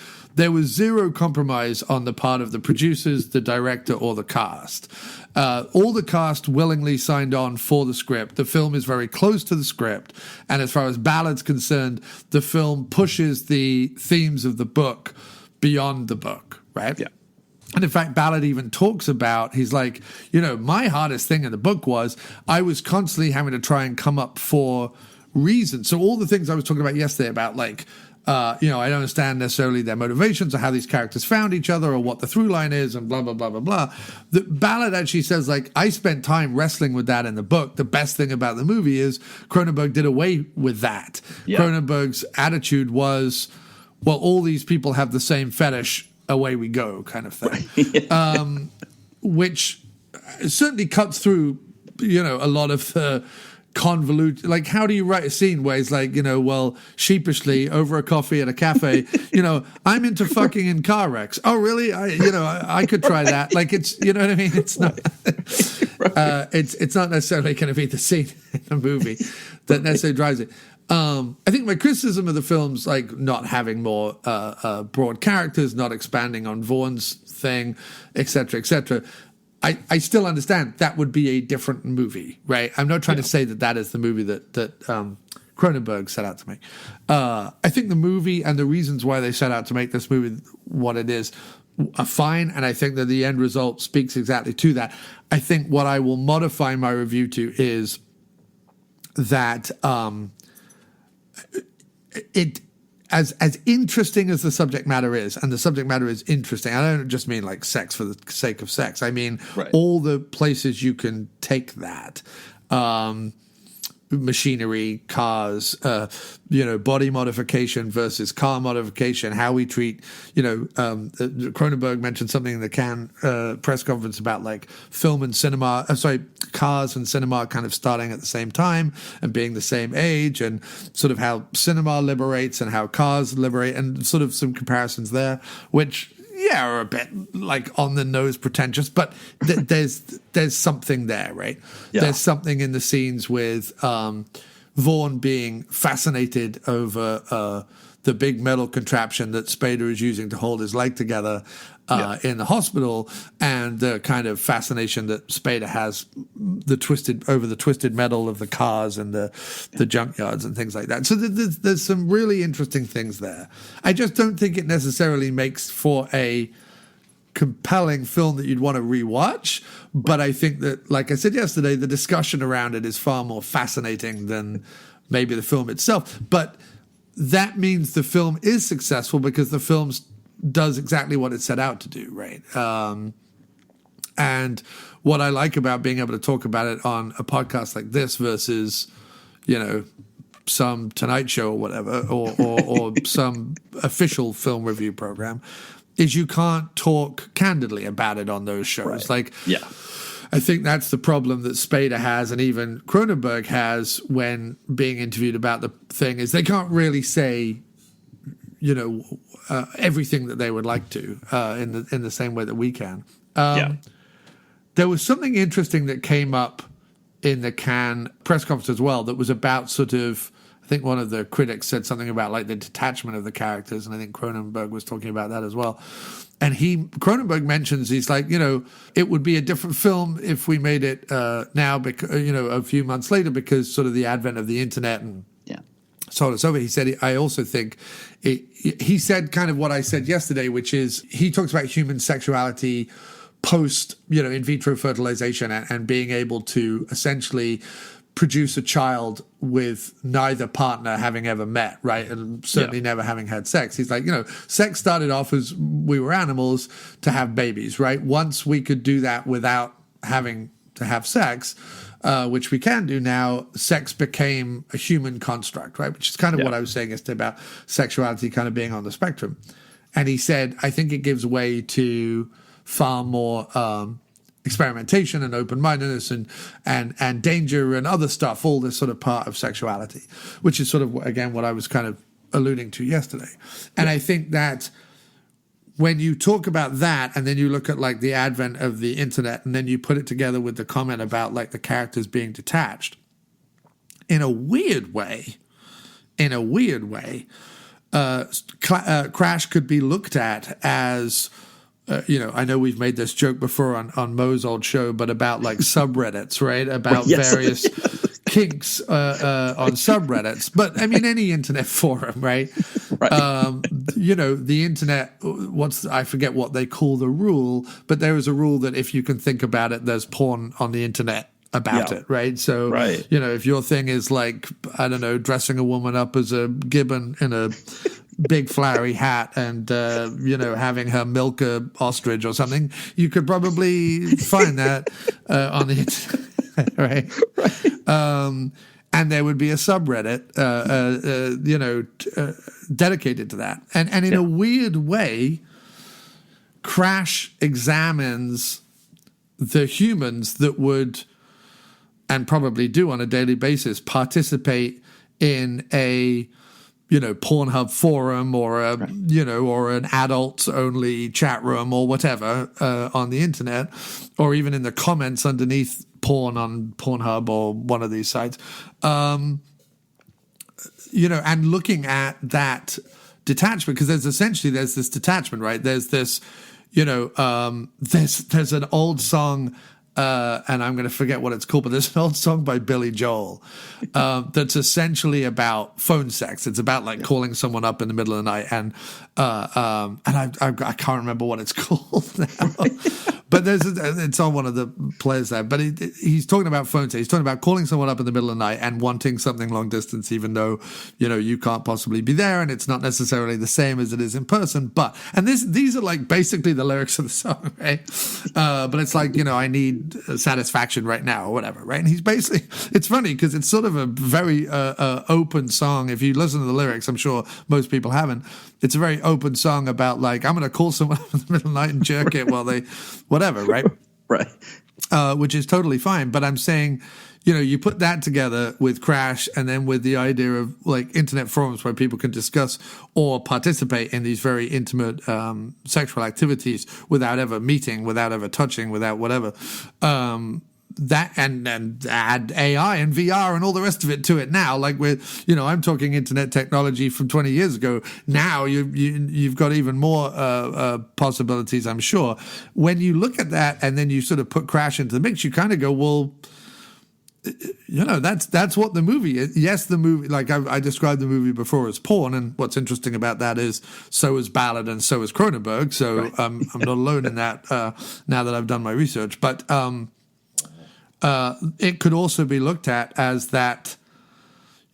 zero compromise on the part of the producers, the director, or the cast. All the cast willingly signed on for the script. The film is very close to the script. And as far as Ballad's concerned, the film pushes the themes of the book beyond the book, right? Yeah. And in fact, Ballard even talks about, he's like, my hardest thing in the book was I was constantly having to try and come up for reasons. So all the things I was talking about yesterday about like, I don't understand necessarily their motivations or how these characters found each other or what the through line is and blah, blah, blah, blah, blah. The Ballard actually says, like, I spent time wrestling with that in the book. The best thing about the movie is Cronenberg did away with that. Yeah. Cronenberg's attitude was, well, all these people have the same fetish, away we go kind of thing. Which certainly cuts through, a lot of the convoluted, like, how do you write a scene where it's like, well, sheepishly over a coffee at a cafe, I'm into fucking in car wrecks. Oh, really? I could try that. Like, it's, you know what I mean? It's not, it's not necessarily going to be the scene in the movie that necessarily drives it. I think my criticism of the film's like not having more broad characters, not expanding on Vaughn's thing, etc., etc. I still understand that would be a different movie, right? I'm not trying to say that is the movie that Cronenberg set out to make. I think the movie and the reasons why they set out to make this movie what it is are fine, and I think that the end result speaks exactly to that. I think what I will modify my review to is that it as interesting as the subject matter is, and the subject matter is interesting. I don't just mean like sex for the sake of sex. I mean all the places you can take that. Machinery, cars, body modification versus car modification, how we treat, Cronenberg mentioned something in the Cannes press conference about like film and cinema, cars and cinema kind of starting at the same time and being the same age, and sort of how cinema liberates and how cars liberate, and sort of some comparisons there, which are a bit like on the nose pretentious, but there's something there, right? Yeah. There's something in the scenes with Vaughn being fascinated over the big metal contraption that Spader is using to hold his leg together in the hospital, and the kind of fascination that Spader has the twisted metal of the cars and the junkyards and things like that. So there's some really interesting things there. I just don't think it necessarily makes for a compelling film that you'd want to rewatch, but I think that, like I said yesterday, the discussion around it is far more fascinating than maybe the film itself. But that means the film is successful because the film does exactly what it set out to do, right? And what I like about being able to talk about it on a podcast like this versus, some Tonight Show or whatever, or some official film review program, is you can't talk candidly about it on those shows. Right. I think that's the problem that Spader has, and even Cronenberg has when being interviewed about the thing, is they can't really say, everything that they would like to in the same way that we can. There was something interesting that came up in the Cannes press conference as well that was about sort of, I think one of the critics said something about like the detachment of the characters, and I think Cronenberg was talking about that as well. And Cronenberg mentions, he's like, it would be a different film if we made it now, because, a few months later, because sort of the advent of the internet and so on and so forth. He said, I also think, he said kind of what I said yesterday, which is he talks about human sexuality post, in vitro fertilization and being able to essentially produce a child with neither partner having ever met, right? And certainly never having had sex. He's like, sex started off as we were animals to have babies, right? Once we could do that without having to have sex, which we can do now, sex became a human construct, right? Which is kind of what I was saying yesterday about sexuality kind of being on the spectrum. And he said, I think it gives way to far more experimentation and open-mindedness and danger and other stuff, all this sort of part of sexuality, which is sort of, again, what I was kind of alluding to yesterday. And I think that when you talk about that and then you look at like the advent of the internet and then you put it together with the comment about like the characters being detached, in a weird way, Crash could be looked at as... I know we've made this joke before on Mo's old show, but about like subreddits, right? About various kinks on subreddits. But I mean, any internet forum, right? The internet, I forget what they call the rule, but there is a rule that if you can think about it, there's porn on the internet about it, right? So, if your thing is like, I don't know, dressing a woman up as a gibbon in a big flowery hat and, having her milk a ostrich or something, you could probably find that on the internet, right? And there would be a subreddit, dedicated to that. And in a weird way, Crash examines the humans that would, and probably do on a daily basis, participate in a Pornhub forum or or an adults only chat room or whatever on the internet, or even in the comments underneath porn on Pornhub or one of these sites, and looking at that detachment, because there's this detachment, right? There's this, there's an old song. And I'm going to forget what it's called, but there's an old song by Billy Joel that's essentially about phone sex. It's about like calling someone up in the middle of the night, and I can't remember what it's called now. But it's on one of the players there. But he's talking about phone sex. He's talking about calling someone up in the middle of the night and wanting something long distance, even though you can't possibly be there, and it's not necessarily the same as it is in person. And these are like basically the lyrics of the song, right? But it's like I need satisfaction right now or whatever, right? And he's basically, it's funny because it's sort of a very open song. If you listen to the lyrics, I'm sure most people haven't. It's a very open song about like, I'm going to call someone up in the middle of the night and jerk it while they, whatever, right? Right. Which is totally fine. But I'm saying, you put that together with Crash and then with the idea of like internet forums where people can discuss or participate in these very intimate sexual activities without ever meeting, without ever touching, without whatever. that and add AI and VR and all the rest of it to it now. Like I'm talking internet technology from 20 years ago. Now you've got even more possibilities, I'm sure. When you look at that and then you sort of put Crash into the mix, you kind of go, well, that's what the movie is. Yes, the movie, like I described the movie before as porn, and what's interesting about that is so is Ballard and so is Cronenberg. So right. I'm not alone in that now that I've done my research. But it could also be looked at as that,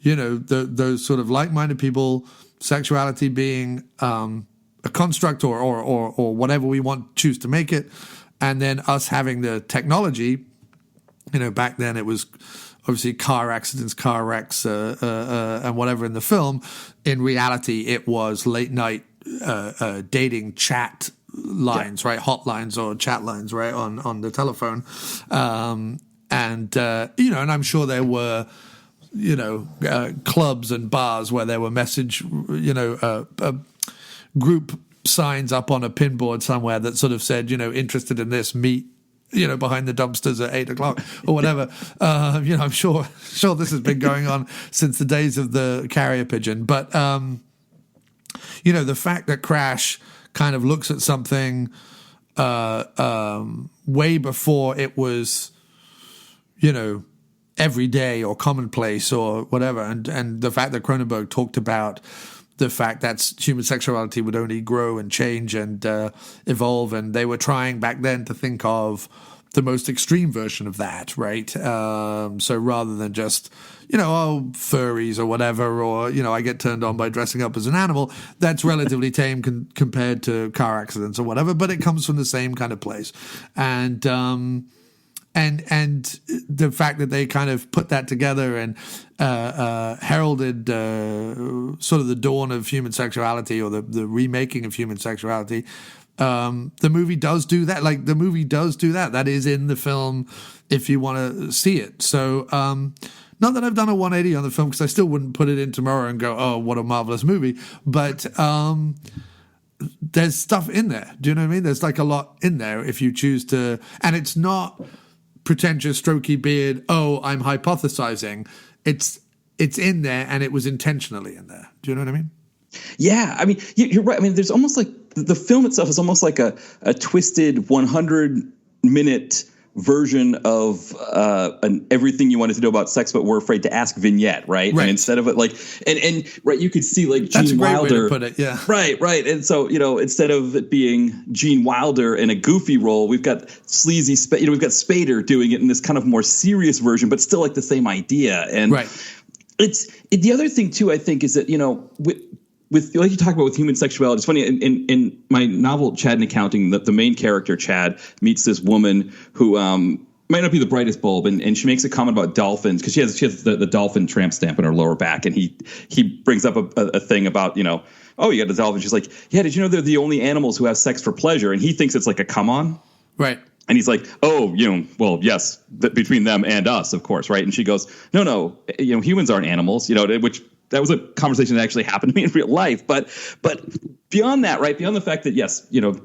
those sort of like-minded people, sexuality being a construct or whatever we choose to make it, and then us having the technology. Back then it was obviously car accidents, car wrecks, and whatever in the film. In reality, it was late night dating chat lines, right? Hotlines or chat lines, right? On the telephone. And I'm sure there were, clubs and bars where there were message, group signs up on a pinboard somewhere that sort of said, interested in this, meet, behind the dumpsters at 8:00 or whatever. I'm sure this has been going on since the days of the carrier pigeon. But, the fact that Crash kind of looks at something way before it was, everyday or commonplace or whatever. And the fact that Cronenberg talked about the fact that human sexuality would only grow and change and evolve, and they were trying back then to think of the most extreme version of that, right? So rather than just, furries or whatever, or, I get turned on by dressing up as an animal, that's relatively tame compared to car accidents or whatever, but it comes from the same kind of place. And the fact that they kind of put that together and heralded sort of the dawn of human sexuality or the remaking of human sexuality, the movie does do that. Like, the movie does do that. That is in the film if you want to see it. So not that I've done a 180 on the film, because I still wouldn't put it in tomorrow and go, oh, what a marvelous movie. But there's stuff in there. Do you know what I mean? There's like a lot in there if you choose to. And it's not pretentious, strokey beard, oh, I'm hypothesizing. It's in there, and it was intentionally in there. Do you know what I mean? Yeah, I mean, you're right. I mean, there's almost like the film itself is almost like a twisted 100-minute version of an everything you wanted to know about sex but were afraid to ask vignette, right? And instead of it like, and right, you could see like Gene Wilder. That's a great way to put it, yeah. Right. And so, instead of it being Gene Wilder in a goofy role, we've got Sleazy Spader, we've got Spader doing it in this kind of more serious version, but still like the same idea. And it's the other thing too, I think, is that, with like you talk about with human sexuality, it's funny, in my novel Chad in Accounting, the main character, Chad, meets this woman who might not be the brightest bulb, and she makes a comment about dolphins, because she has the dolphin tramp stamp on her lower back, and he brings up a thing about, oh, you got the dolphin. She's like, yeah, did you know they're the only animals who have sex for pleasure? And he thinks it's like a come on. Right. And he's like, oh, well, yes, between them and us, of course, right? And she goes, no, humans aren't animals, which that was a conversation that actually happened to me in real life. But beyond that, right, beyond the fact that, yes,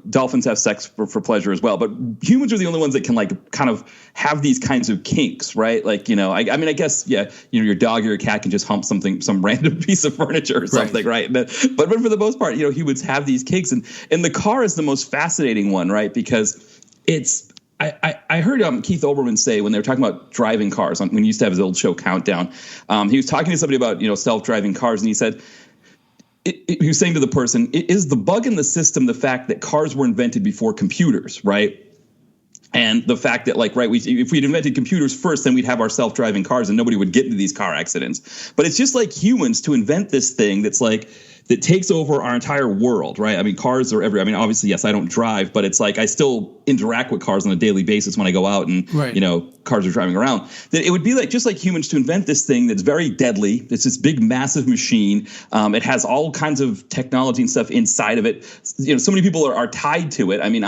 dolphins have sex for pleasure as well, but humans are the only ones that can like kind of have these kinds of kinks, right? Like, I mean, I guess, yeah, your dog or your cat can just hump some random piece of furniture or something, right? But for the most part, humans have these kinks, and the car is the most fascinating one, right? Because it's, I heard Keith Olbermann say, when they were talking about driving cars, when he used to have his old show Countdown, he was talking to somebody about, self-driving cars, and he said, he was saying to the person, is the bug in the system the fact that cars were invented before computers, right? And the fact that, like, right, if we'd invented computers first, then we'd have our self-driving cars and nobody would get into these car accidents. But it's just like humans to invent this thing that's like, that takes over our entire world, right? I mean, cars are everywhere. I mean, obviously, yes, I don't drive, but it's like I still interact with cars on a daily basis when I go out and, cars are driving around. That it would be like just like humans to invent this thing that's very deadly. It's this big, massive machine. It has all kinds of technology and stuff inside of it. So many people are tied to it. I mean,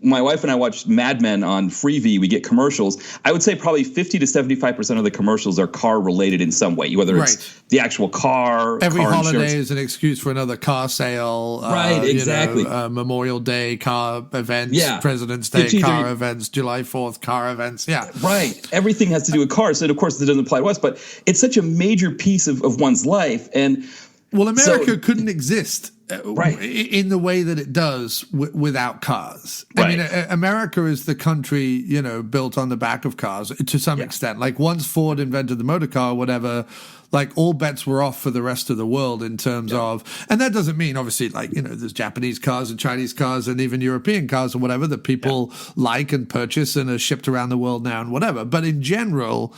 my wife and I watch Mad Men on Freevee. We get commercials. I would say probably 50 to 75% of the commercials are car related in some way, whether it's the actual car. Every car holiday insurance. is an excuse excuse for another car sale. Right, exactly. Memorial Day car events, Yeah. President's Day It's either- car events, July 4th car events. Yeah. Right. Everything has to do with cars. And of course, it doesn't apply to us, but it's such a major piece of one's life. And Well, America couldn't exist Right. in the way that it does without cars. Right. I mean, America is the country, built on the back of cars to some extent. Like once Ford invented the motor car, or whatever, like all bets were off for the rest of the world in terms of, and that doesn't mean obviously like, there's Japanese cars and Chinese cars and even European cars or whatever that people like and purchase and are shipped around the world now and whatever. But in general,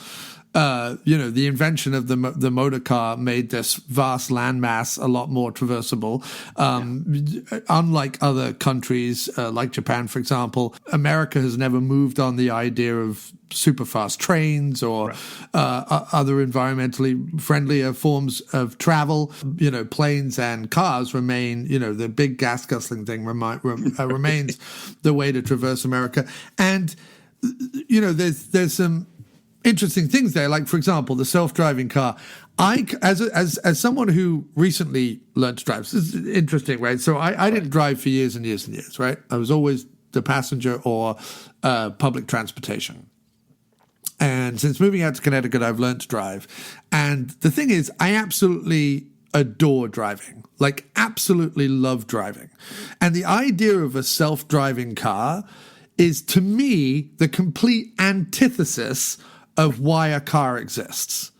the invention of the motor car made this vast landmass a lot more traversable. Unlike other countries, like Japan, for example, America has never moved on the idea of super fast trains or other environmentally friendlier forms of travel. Planes and cars remain, the big gas guzzling thing remains the way to traverse America. And, there's some interesting things there. Like, for example, the self-driving car. As someone who recently learned to drive, this is interesting, right? So I didn't drive for years and years and years, right? I was always the passenger or public transportation. And since moving out to Connecticut, I've learned to drive. And the thing is, I absolutely adore driving, like absolutely love driving. And the idea of a self-driving car is, to me, the complete antithesis of why a car exists.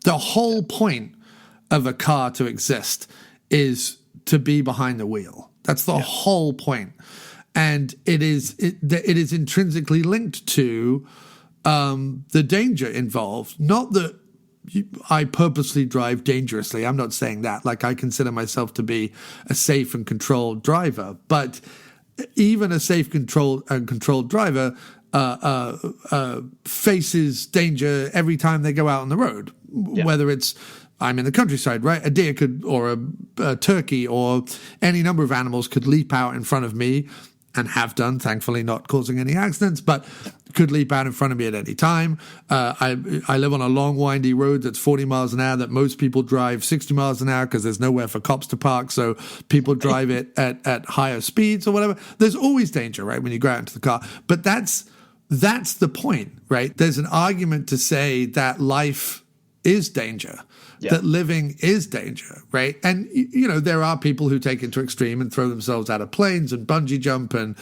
The whole point of a car to exist is to be behind the wheel. That's the whole point. And it is intrinsically linked to the danger involved. Not that I purposely drive dangerously. I'm not saying that. Like, I consider myself to be a safe and controlled driver. But even a safe, controlled driver faces danger every time they go out on the road, whether it's I'm in the countryside, right? A deer could, or a turkey, or any number of animals could leap out in front of me, and have done, thankfully not causing any accidents, but could leap out in front of me at any time. I live on a long, windy road that's 40 miles an hour that most people drive 60 miles an hour because there's nowhere for cops to park, so people drive it at higher speeds or whatever. There's always danger, right, when you go out into the car. But that's the point, right? There's an argument to say that life is danger. That living is danger, right? And, there are people who take it to extreme and throw themselves out of planes and bungee jump and,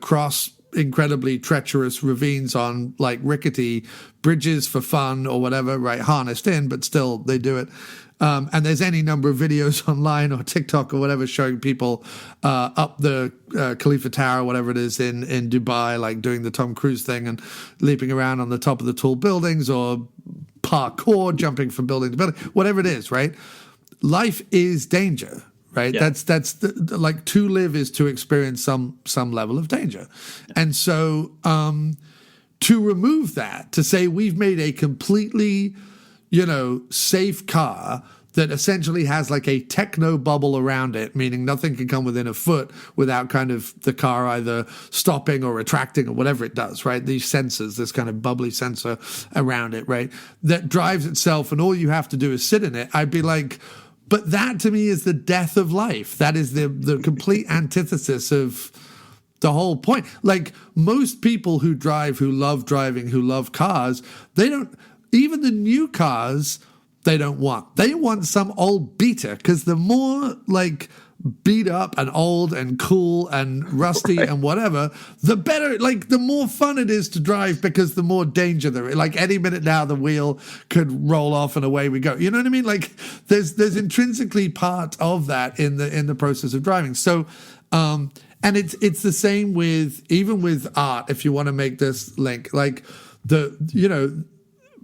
cross incredibly treacherous ravines on like rickety bridges for fun or whatever, right? Harnessed in, but still they do it. And there's any number of videos online or TikTok or whatever showing people up the Khalifa Tower, whatever it is, in Dubai, like doing the Tom Cruise thing and leaping around on the top of the tall buildings, or parkour, jumping from building to building, whatever it is, right? Life is danger, right? Yeah. That's like, to live is to experience some level of danger. And so to remove that, to say we've made a completely, safe car that essentially has like a techno bubble around it, meaning nothing can come within a foot without kind of the car either stopping or retracting or whatever it does, right? These sensors, this kind of bubbly sensor around it, right? That drives itself, and all you have to do is sit in it. I'd be like, but that to me is the death of life. That is the complete antithesis of the whole point. Like, most people who drive, who love driving, who love cars, they don't, even the new cars, they don't want. They want some old beater, because the more like beat up and old and cool and rusty and whatever, the better, like the more fun it is to drive, because the more danger there is. Like, any minute now the wheel could roll off and away we go. You know what I mean? Like, there's intrinsically part of that in the process of driving. So and it's the same with, even with art, if you want to make this link, like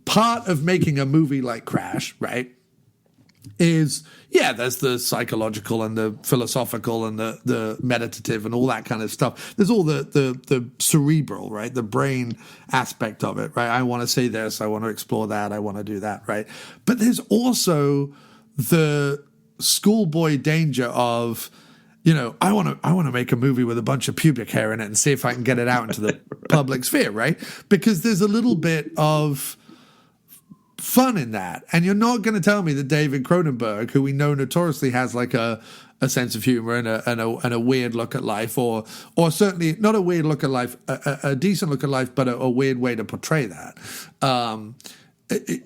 part of making a movie like Crash, right, is, there's the psychological and the philosophical and the meditative and all that kind of stuff. There's all the cerebral, right, the brain aspect of it, right? I want to say this, I want to explore that, I want to do that, right? But there's also the schoolboy danger of, I want to make a movie with a bunch of pubic hair in it and see if I can get it out into the public sphere, right? Because there's a little bit of fun in that. And you're not going to tell me that David Cronenberg, who we know notoriously has like a sense of humor and a weird look at life, or certainly not a weird look at life, a decent look at life, but a weird way to portray that.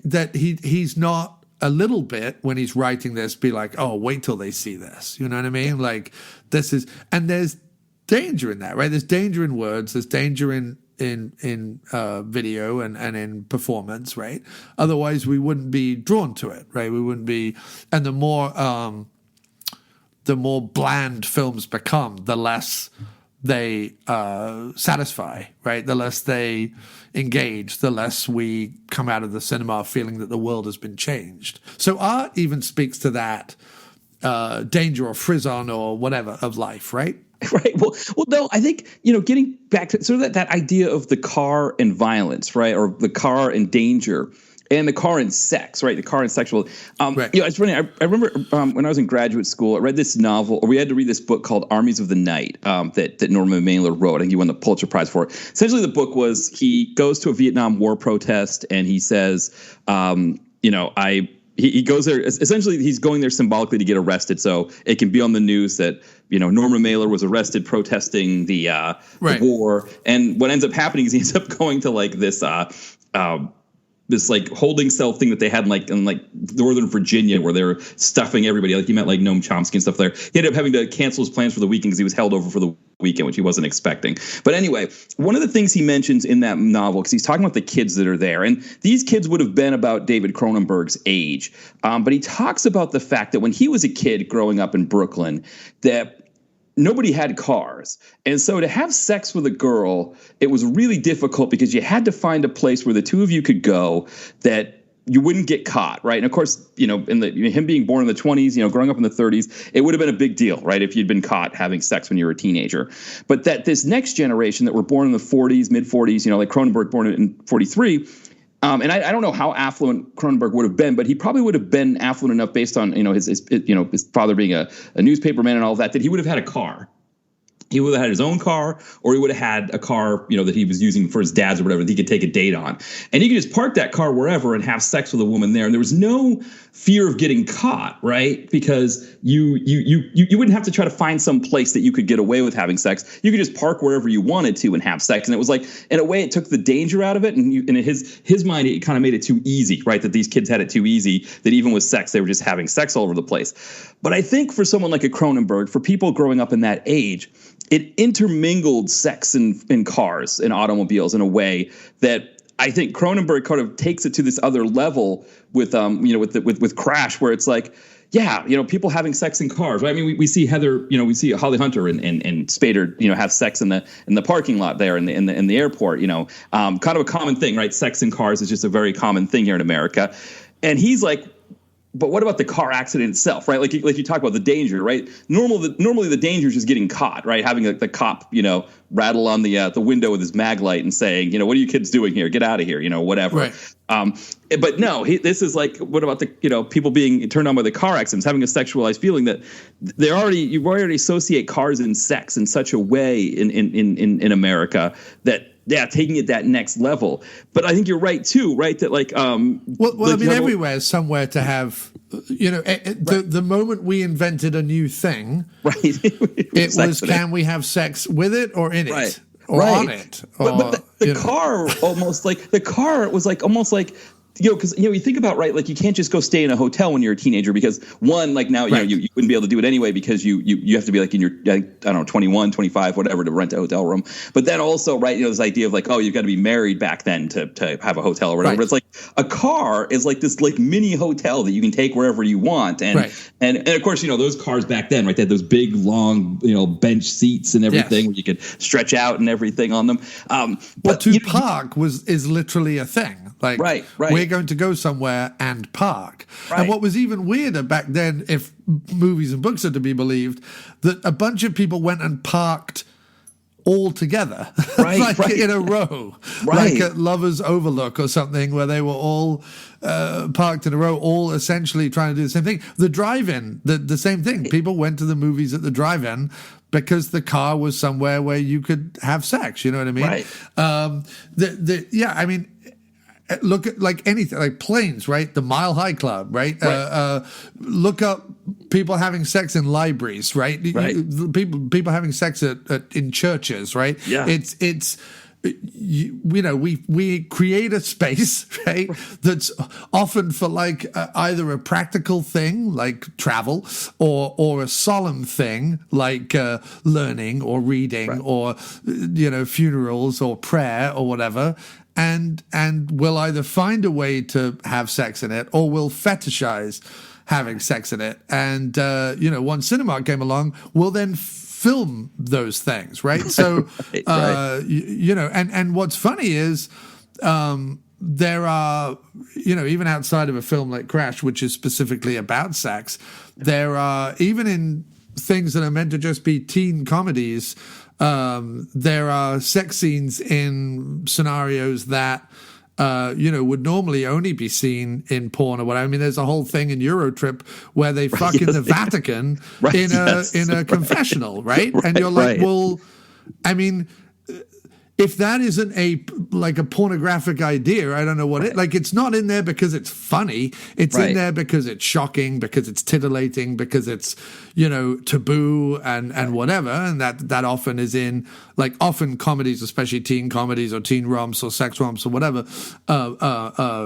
That he's not a little bit, when he's writing this, be like, oh, wait till they see this. You know what I mean? Like, this is, and there's danger in that, right? There's danger in words, there's danger in video and in performance, right? Otherwise we wouldn't be drawn to it, right? We wouldn't be, and the more bland films become, the less they satisfy, right? The less they engage, the less we come out of the cinema feeling that the world has been changed. So art even speaks to that danger or frisson or whatever of life, right? Right. Well, no, I think, getting back to sort of that idea of the car and violence, right? Or the car and danger. And the car and sex, right? The car and sexual. Right. It's funny. I remember when I was in graduate school, I read this novel, or we had to read this book called Armies of the Night that Norman Mailer wrote. I think he won the Pulitzer Prize for it. Essentially, the book was he goes to a Vietnam War protest and he says, he goes there. Essentially, he's going there symbolically to get arrested, so it can be on the news that Norman Mailer was arrested protesting the war. And what ends up happening is he ends up going to like this like holding cell thing that they had in Northern Virginia, where they're stuffing everybody. Like, he met like Noam Chomsky and stuff there. He ended up having to cancel his plans for the weekend because he was held over for the weekend, which he wasn't expecting. But anyway, one of the things he mentions in that novel, because he's talking about the kids that are there, and these kids would have been about David Cronenberg's age. But he talks about the fact that when he was a kid growing up in Brooklyn, that nobody had cars. And so to have sex with a girl, it was really difficult because you had to find a place where the two of you could go that you wouldn't get caught, right? And of course, him being born in the 20s, growing up in the 30s, it would have been a big deal, right, if you'd been caught having sex when you were a teenager. But that this next generation that were born in the 40s, mid-40s, like Cronenberg born in 43, and I don't know how affluent Cronenberg would have been, but he probably would have been affluent enough based on his father being a newspaperman and all of that he would have had a car. He would have had his own car, or he would have had a car, that he was using for his dad's or whatever that he could take a date on. And he could just park that car wherever and have sex with a woman there. And there was no fear of getting caught, right? Because you wouldn't have to try to find some place that you could get away with having sex. You could just park wherever you wanted to and have sex. And it was like, in a way, it took the danger out of it. And in his mind, it kind of made it too easy, right? That these kids had it too easy, that even with sex, they were just having sex all over the place. But I think for someone like a Cronenberg, for people growing up in that age, it intermingled sex and cars and automobiles in a way that I think Cronenberg kind of takes it to this other level with with Crash, where it's like, yeah, people having sex in cars, right? I mean, we see we see Holly Hunter and Spader, have sex in the parking lot there in the airport, kind of a common thing, right? Sex in cars is just a very common thing here in America. And he's like, but what about the car accident itself, right? Like you talk about the danger, right? Normally the danger is just getting caught, right? Having the cop, rattle on the window with his mag light and saying, what are you kids doing here? Get out of here, whatever. Right. But no, this is like, what about the people being turned on by the car accidents, having a sexualized feeling that you already associate cars and sex in such a way in America that. Yeah, taking it that next level. But I think you're right too, right? That everywhere is somewhere to have, the moment we invented a new thing, right? it was, can we have sex with it or in it? Right. Or on it? Or, but the car was like almost like, because you think about, right, like you can't just go stay in a hotel when you're a teenager because one, like now you wouldn't be able to do it anyway because you have to be like in your, I don't know, 21, 25, whatever, to rent a hotel room. But then also, right, this idea of like, oh, you've got to be married back then to have a hotel or whatever. Right. But it's like a car is like this like mini hotel that you can take wherever you want. And and of course, those cars back then, right, they had those big long bench seats and everything where you could stretch out and everything on them. But to park is literally a thing. Like, right. We're going to go somewhere and park. Right. And what was even weirder back then, if movies and books are to be believed, that a bunch of people went and parked all together, in a row, like at Lovers Overlook or something, where they were all parked in a row, all essentially trying to do the same thing. The drive-in, the same thing. People went to the movies at the drive-in because the car was somewhere where you could have sex. You know what I mean? Right. I mean. look at like anything, like planes, right? The Mile High Club, right? Look up people having sex in libraries, right? People having sex in churches, right? Yeah. It's we create a space, right? That's often for like either a practical thing like travel or a solemn thing like learning or reading or funerals or prayer or whatever. And we'll either find a way to have sex in it or we'll fetishize having sex in it. And, once Cinemark came along, we'll then film those things, right? So, and what's funny is there are, even outside of a film like Crash, which is specifically about sex, there are, even in things that are meant to just be teen comedies, there are sex scenes in scenarios that, would normally only be seen in porn or whatever. I mean, there's a whole thing in Eurotrip where they fuck in the Vatican in a confessional, right? And you're like, well, I mean, if that isn't a pornographic idea, I don't know what it, like, it's not in there because it's funny. It's in there because it's shocking, because it's titillating, because it's, taboo and whatever. And that often is in, like, often comedies, especially teen comedies or teen romps or sex romps or whatever,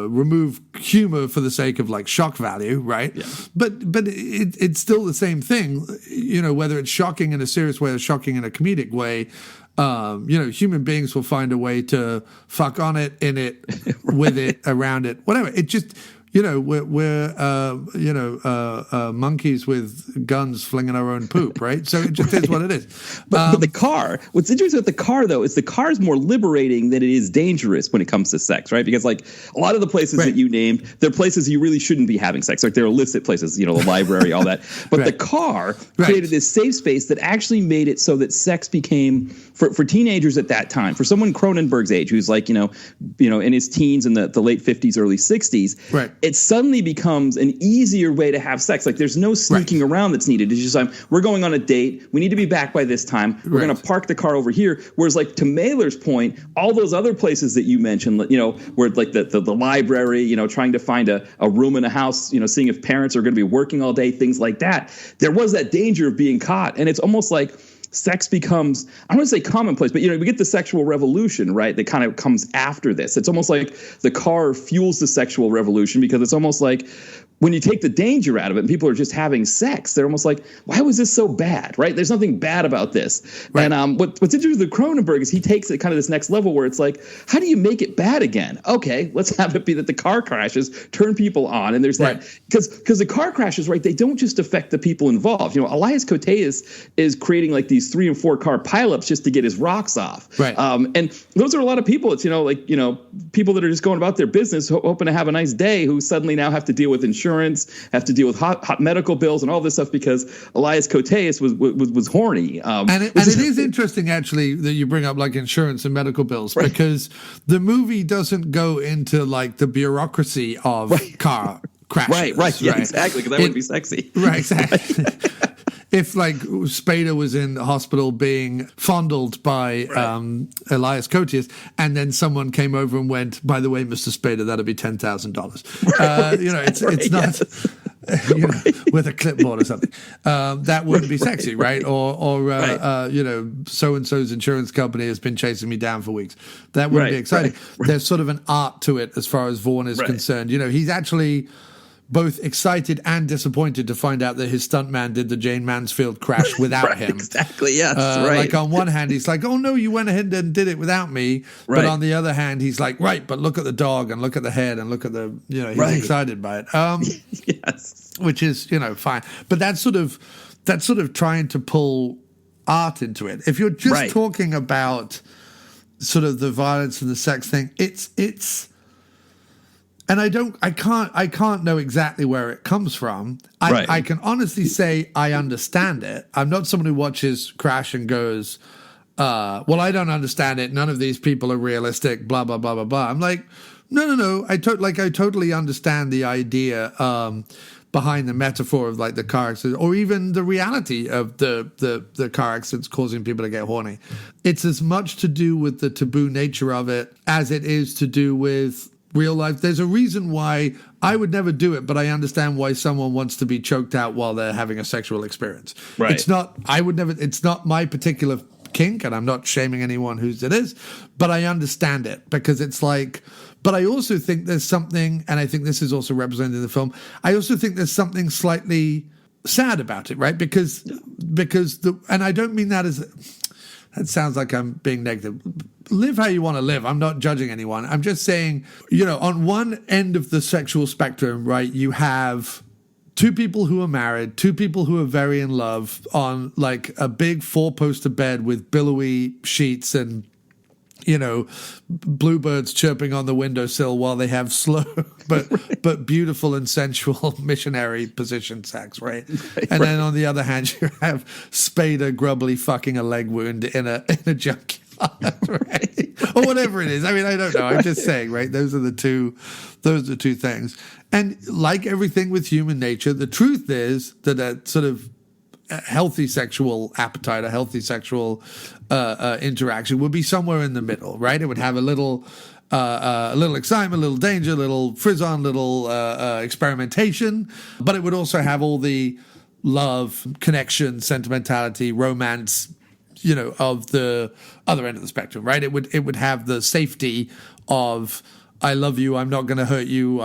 remove humor for the sake of like shock value, right? Yeah. But it's still the same thing, whether it's shocking in a serious way or shocking in a comedic way. Human beings will find a way to fuck on it, in it, with it, around it, whatever. It just, we're monkeys with guns flinging our own poop, right? So it just is what it is. But the car, what's interesting with the car, though, is the car is more liberating than it is dangerous when it comes to sex, right? Because, like, a lot of the places that you named, they're places you really shouldn't be having sex. Like, they're illicit places, the library, all that. But the car created this safe space that actually made it so that sex became, for teenagers at that time, for someone Cronenberg's age, who's like, in his teens in the late 50s, early 60s, right. It suddenly becomes an easier way to have sex. Like, there's no sneaking around that's needed. It's just, we're going on a date. We need to be back by this time. We're going to park the car over here. Whereas, like, to Mailer's point, all those other places that you mentioned, where like the library, trying to find a room in a house, seeing if parents are going to be working all day, things like that. There was that danger of being caught. And it's almost like sex becomes, I don't want to say commonplace, but, we get the sexual revolution, right? That kind of comes after this. It's almost like the car fuels the sexual revolution, because it's almost like when you take the danger out of it and people are just having sex, they're almost like, why was this so bad, right? There's nothing bad about this. Right. And what's interesting with Cronenberg is he takes it kind of this next level where it's like, how do you make it bad again? Okay, let's have it be that the car crashes turn people on. And there's that, because the car crashes, right, they don't just affect the people involved. Elias Koteas is creating like these 3 and 4 car pileups just to get his rocks off. Right. And those are a lot of people. It's, people that are just going about their business, hoping to have a nice day, who suddenly now have to deal with insurance, have to deal with hot medical bills and all this stuff because Elias Koteas was horny. And it is interesting, actually, that you bring up like insurance and medical bills, because the movie doesn't go into like the bureaucracy of car crashes. Right. Yeah, exactly, because that wouldn't be sexy. Right, exactly. If like Spader was in the hospital being fondled by Elias Koteas, and then someone came over and went, by the way, Mr. Spader, that'll be $10,000. It's not with a clipboard or something. That wouldn't be sexy, right? Or so and so's insurance company has been chasing me down for weeks. That wouldn't be exciting. Right. There's sort of an art to it as far as Vaughn is concerned. He's actually both excited and disappointed to find out that his stuntman did the Jane Mansfield crash without him. Exactly, yes, Like, on one hand, he's like, oh, no, you went ahead and did it without me. Right. But on the other hand, he's like, right, but look at the dog and look at the head and look at the, he's excited by it. Yes. Which is, fine. But that's sort of trying to pull art into it. If you're just talking about sort of the violence and the sex thing, it's and I can't know exactly where it comes from. I can honestly say I understand it. I'm not someone who watches Crash and goes, well, I don't understand it. None of these people are realistic, blah, blah, blah, blah, blah. I'm like, no. I totally understand the idea behind the metaphor of like the car accident, or even the reality of the car accidents causing people to get horny. It's as much to do with the taboo nature of it as it is to do with real life. There's a reason why I would never do it, but I understand why someone wants to be choked out while they're having a sexual experience. Right. It's not my particular kink, and I'm not shaming anyone whose it is, but I understand it because it's like, but I also think there's something, and I think this is also represented in the film, I also think there's something slightly sad about it, right? Because and I don't mean that that sounds like I'm being negative. Live how you want to live. I'm not judging anyone. I'm just saying, on one end of the sexual spectrum, right, you have two people who are married, two people who are very in love on like a big 4-poster bed with billowy sheets and, bluebirds chirping on the windowsill while they have slow but beautiful and sensual missionary position sex, right? And then on the other hand, you have Spader grubbly fucking a leg wound in a junkyard. Right? Or whatever it is. I mean, I don't know. I'm just saying, right? Those are the two things. And like everything with human nature, the truth is that a sort of healthy sexual appetite, a healthy sexual interaction would be somewhere in the middle, right? It would have a little excitement, a little danger, a little frizz-on, little experimentation, but it would also have all the love, connection, sentimentality, romance, of the other end of the spectrum, right? It would have the safety of, I love you, I'm not going to hurt you,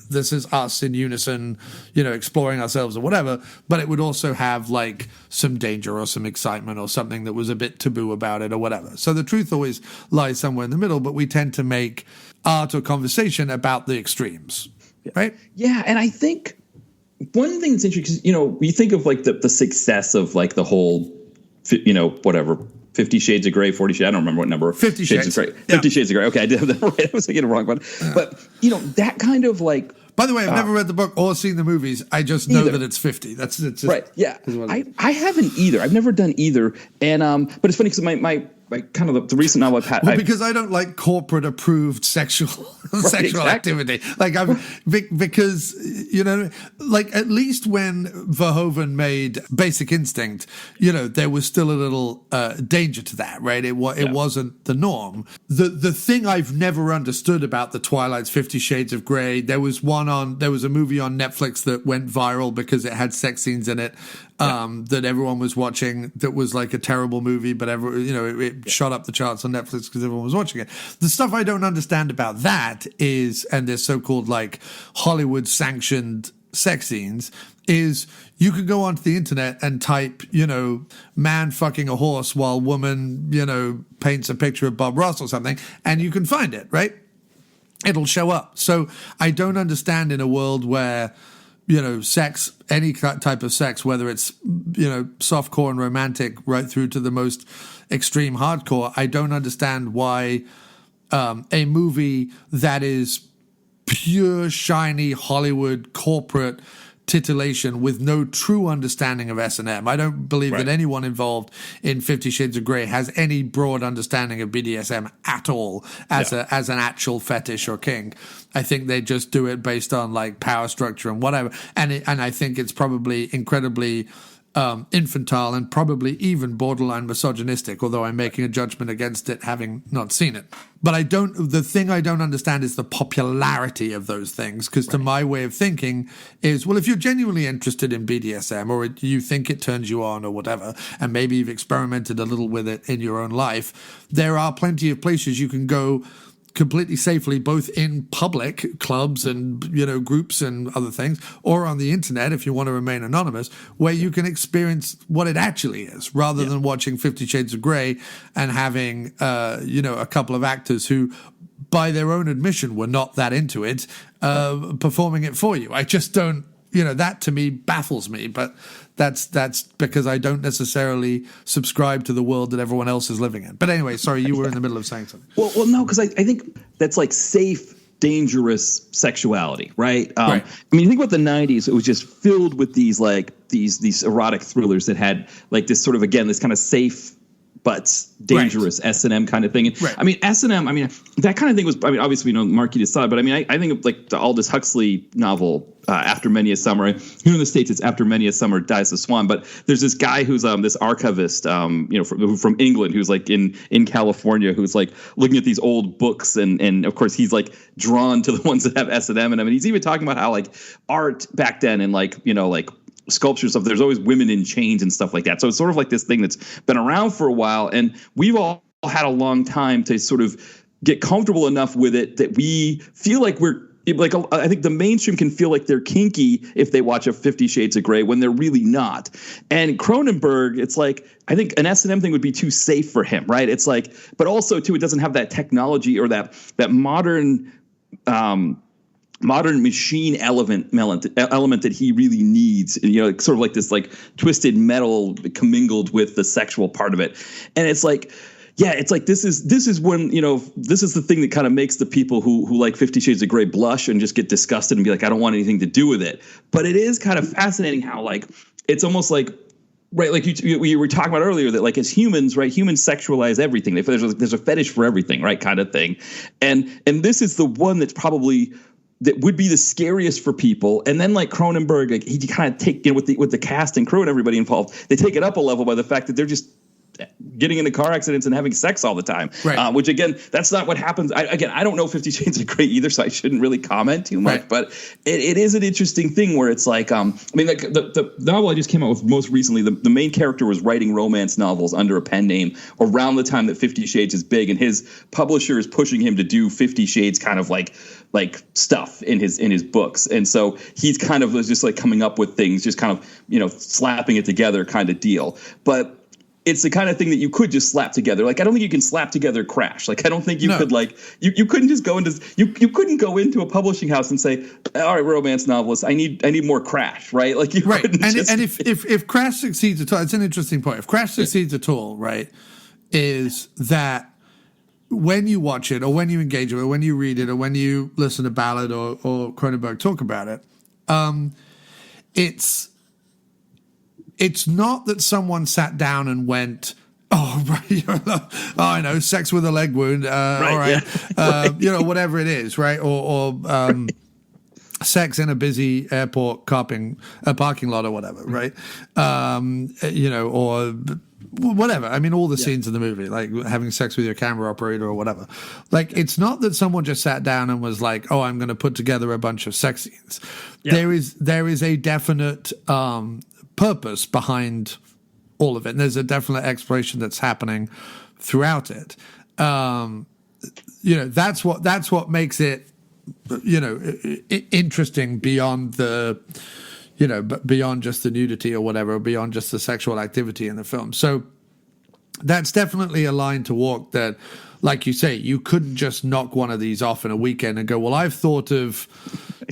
this is us in unison, exploring ourselves or whatever, but it would also have like some danger or some excitement or something that was a bit taboo about it or whatever. So the truth always lies somewhere in the middle, but we tend to make art or conversation about the extremes, right? Yeah, and I think one thing that's interesting, because, you think of like the success of like the whole, whatever, 50 Shades of Grey, 40 Shades, I don't remember what number. 50 Shades. Of Grey. 50 Shades of Grey. Okay, I did have that right. I was thinking the wrong one. Yeah. But, that kind of like... By the way, I've never read the book or seen the movies. I just know that it's 50. That's just, right. Yeah. I haven't either. I've never done either. And but it's funny because my kind of the recent novel because I don't like corporate approved sexual activity. Like because like at least when Verhoeven made Basic Instinct, there was still a little danger to that, right? It wasn't the norm. The thing I've never understood about the Twilight's 50 Shades of Grey, there was a movie on Netflix that went viral because it had sex scenes in it. That everyone was watching, that was like a terrible movie, but it shot up the charts on Netflix because everyone was watching it. The stuff I don't understand about that is, and there's so-called like Hollywood sanctioned sex scenes, is you could go onto the internet and type, man fucking a horse while woman, paints a picture of Bob Ross or something, and you can find it, right? It'll show up. So I don't understand in a world where sex, any type of sex, whether it's, softcore and romantic right through to the most extreme hardcore, I don't understand why a movie that is pure, shiny Hollywood corporate titillation with no true understanding of S&M. I don't believe that anyone involved in 50 Shades of Grey has any broad understanding of BDSM at all as an actual fetish or kink. I think they just do it based on like power structure and whatever. And I think it's probably incredibly infantile and probably even borderline misogynistic, although I'm making a judgment against it having not seen it. But the thing I don't understand is the popularity of those things, because to my way of thinking is, well, if you're genuinely interested in BDSM or you think it turns you on or whatever, and maybe you've experimented a little with it in your own life, there are plenty of places you can go completely safely, both in public clubs and groups and other things, or on the internet if you want to remain anonymous, where you can experience what it actually is, rather than watching 50 Shades of Grey and having a couple of actors who, by their own admission, were not that into it, performing it for you. I just don't. That to me baffles me, but that's because I don't necessarily subscribe to the world that everyone else is living in. But anyway, sorry, you were in the middle of saying something. Well, no, because I think that's like safe, dangerous sexuality, right? Right. I mean, you think about the 90s, it was just filled with these erotic thrillers that had like this sort of, again, this kind of safe but dangerous S&M kind of thing. And, Right. I mean, S&M, I mean, that kind of thing was, I mean, obviously, Mark, you decide, but I mean, I think of like the Aldous Huxley novel, After Many a Summer. Here in the States, it's After Many a Summer Dies the Swan. But there's this guy who's this archivist, from England, who's like in California, who's like looking at these old books. And of course, he's like drawn to the ones that have S&M in them. And he's even talking about how like art back then and like sculpture stuff, there's always women in chains and stuff like that. So it's sort of like this thing that's been around for a while, and we've all had a long time to sort of get comfortable enough with it that we feel like we're like, I think the mainstream can feel like they're kinky if they watch a 50 Shades of Grey when they're really not. And Cronenberg, it's like, I think an S&M thing would be too safe for him, right? It's like, but also too, it doesn't have that technology or that modern machine element that he really needs, sort of like this like twisted metal commingled with the sexual part of it. And it's like, yeah, it's like this is when, this is the thing that kind of makes the people who like 50 Shades of Grey blush and just get disgusted and be like, I don't want anything to do with it. But it is kind of fascinating how like it's almost like, right, like you were talking about earlier, that like as humans, right, humans sexualize everything. There's a fetish for everything, right, kind of thing. And this is the one that's probably that would be the scariest for people. And then like Cronenberg, like he kind of take with the cast and crew and everybody involved, they take it up a level by the fact that they're just getting into car accidents and having sex all the time, right. Which again, that's not what happens. I don't know 50 Shades of Grey either, so I shouldn't really comment too much, right. But it is an interesting thing where it's like, I mean, like the novel I just came out with most recently, the main character was writing romance novels under a pen name around the time that 50 Shades is big, and his publisher is pushing him to do 50 Shades kind of like stuff in his books. And so he's kind of just like coming up with things, just kind of, slapping it together kind of deal. But it's the kind of thing that you could just slap together. Like, I don't think you can slap together Crash. Like, I don't think you could like, you couldn't just go into, you couldn't go into a publishing house and say, all right, romance novelist, I need more Crash, right? Like you right. couldn't And if Crash succeeds at all, it's an interesting point. If Crash succeeds at all, right, is that when you watch it or when you engage with it, or when you read it or when you listen to Ballard or Cronenberg talk about it, it's not that someone sat down and went, oh, right, I know, sex with a leg wound, right, all right, yeah. Right. Whatever it is, right, or sex in a busy airport parking lot or whatever, right, or whatever. I mean, all the scenes in the movie, like having sex with your camera operator or whatever. Like, it's not that someone just sat down and was like, oh, I'm going to put together a bunch of sex scenes. Yeah. There is a definite purpose behind all of it, and there's a definite exploration that's happening throughout it. That's what makes it interesting beyond the beyond just the nudity or whatever, or beyond just the sexual activity in the film. So that's definitely a line to walk that, like you say, you couldn't just knock one of these off in a weekend and go, well, I've thought of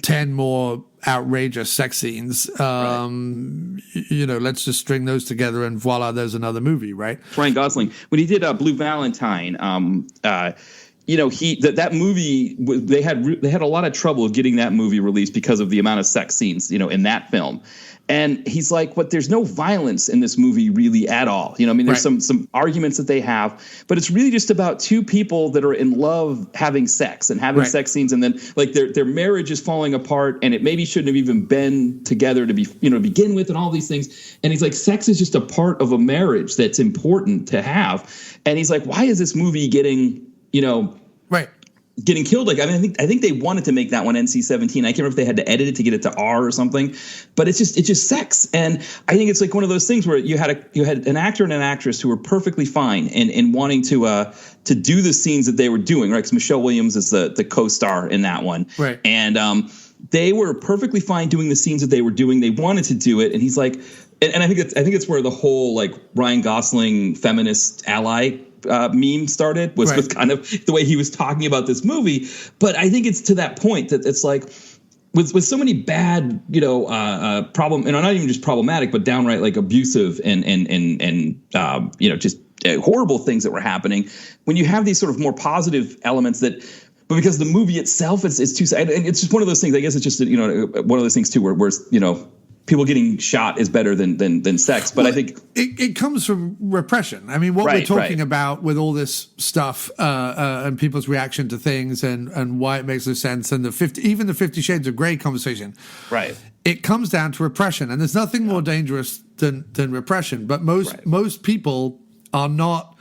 10 more outrageous sex scenes. Let's just string those together and voila, there's another movie, right? Ryan Gosling, when he did Blue Valentine, that movie, they had a lot of trouble getting that movie released because of the amount of sex scenes, in that film. And he's like, but there's no violence in this movie really at all. There's some arguments that they have, but it's really just about two people that are in love having sex and having sex scenes. And then like their marriage is falling apart, and it maybe shouldn't have even been together to be, to begin with, and all these things. And he's like, sex is just a part of a marriage that's important to have. And he's like, why is this movie getting killed? Like, I think they wanted to make that one NC-17. I can't remember if they had to edit it to get it to R or something, but it's just sex. And I think it's like one of those things where you had an actor and an actress who were perfectly fine in wanting to do the scenes that they were doing, right? Because Michelle Williams is the co-star in that one, right? And they were perfectly fine doing the scenes that they were doing. They wanted to do it, and he's like, and I think it's where the whole like Ryan Gosling feminist ally meme started was kind of the way he was talking about this movie. But I think it's to that point that it's like with so many bad, problem, and not even just problematic, but downright like abusive and just horrible things that were happening. When you have these sort of more positive elements but because the movie itself is too, and it's just one of those things. I guess it's just one of those things too, where people getting shot is better than sex. But I think it comes from repression. I mean, what we're talking about with all this stuff and people's reaction to things and why it makes no sense, and even the 50 Shades of Grey conversation, right? It comes down to repression, and there's nothing more dangerous than repression. But most people are not,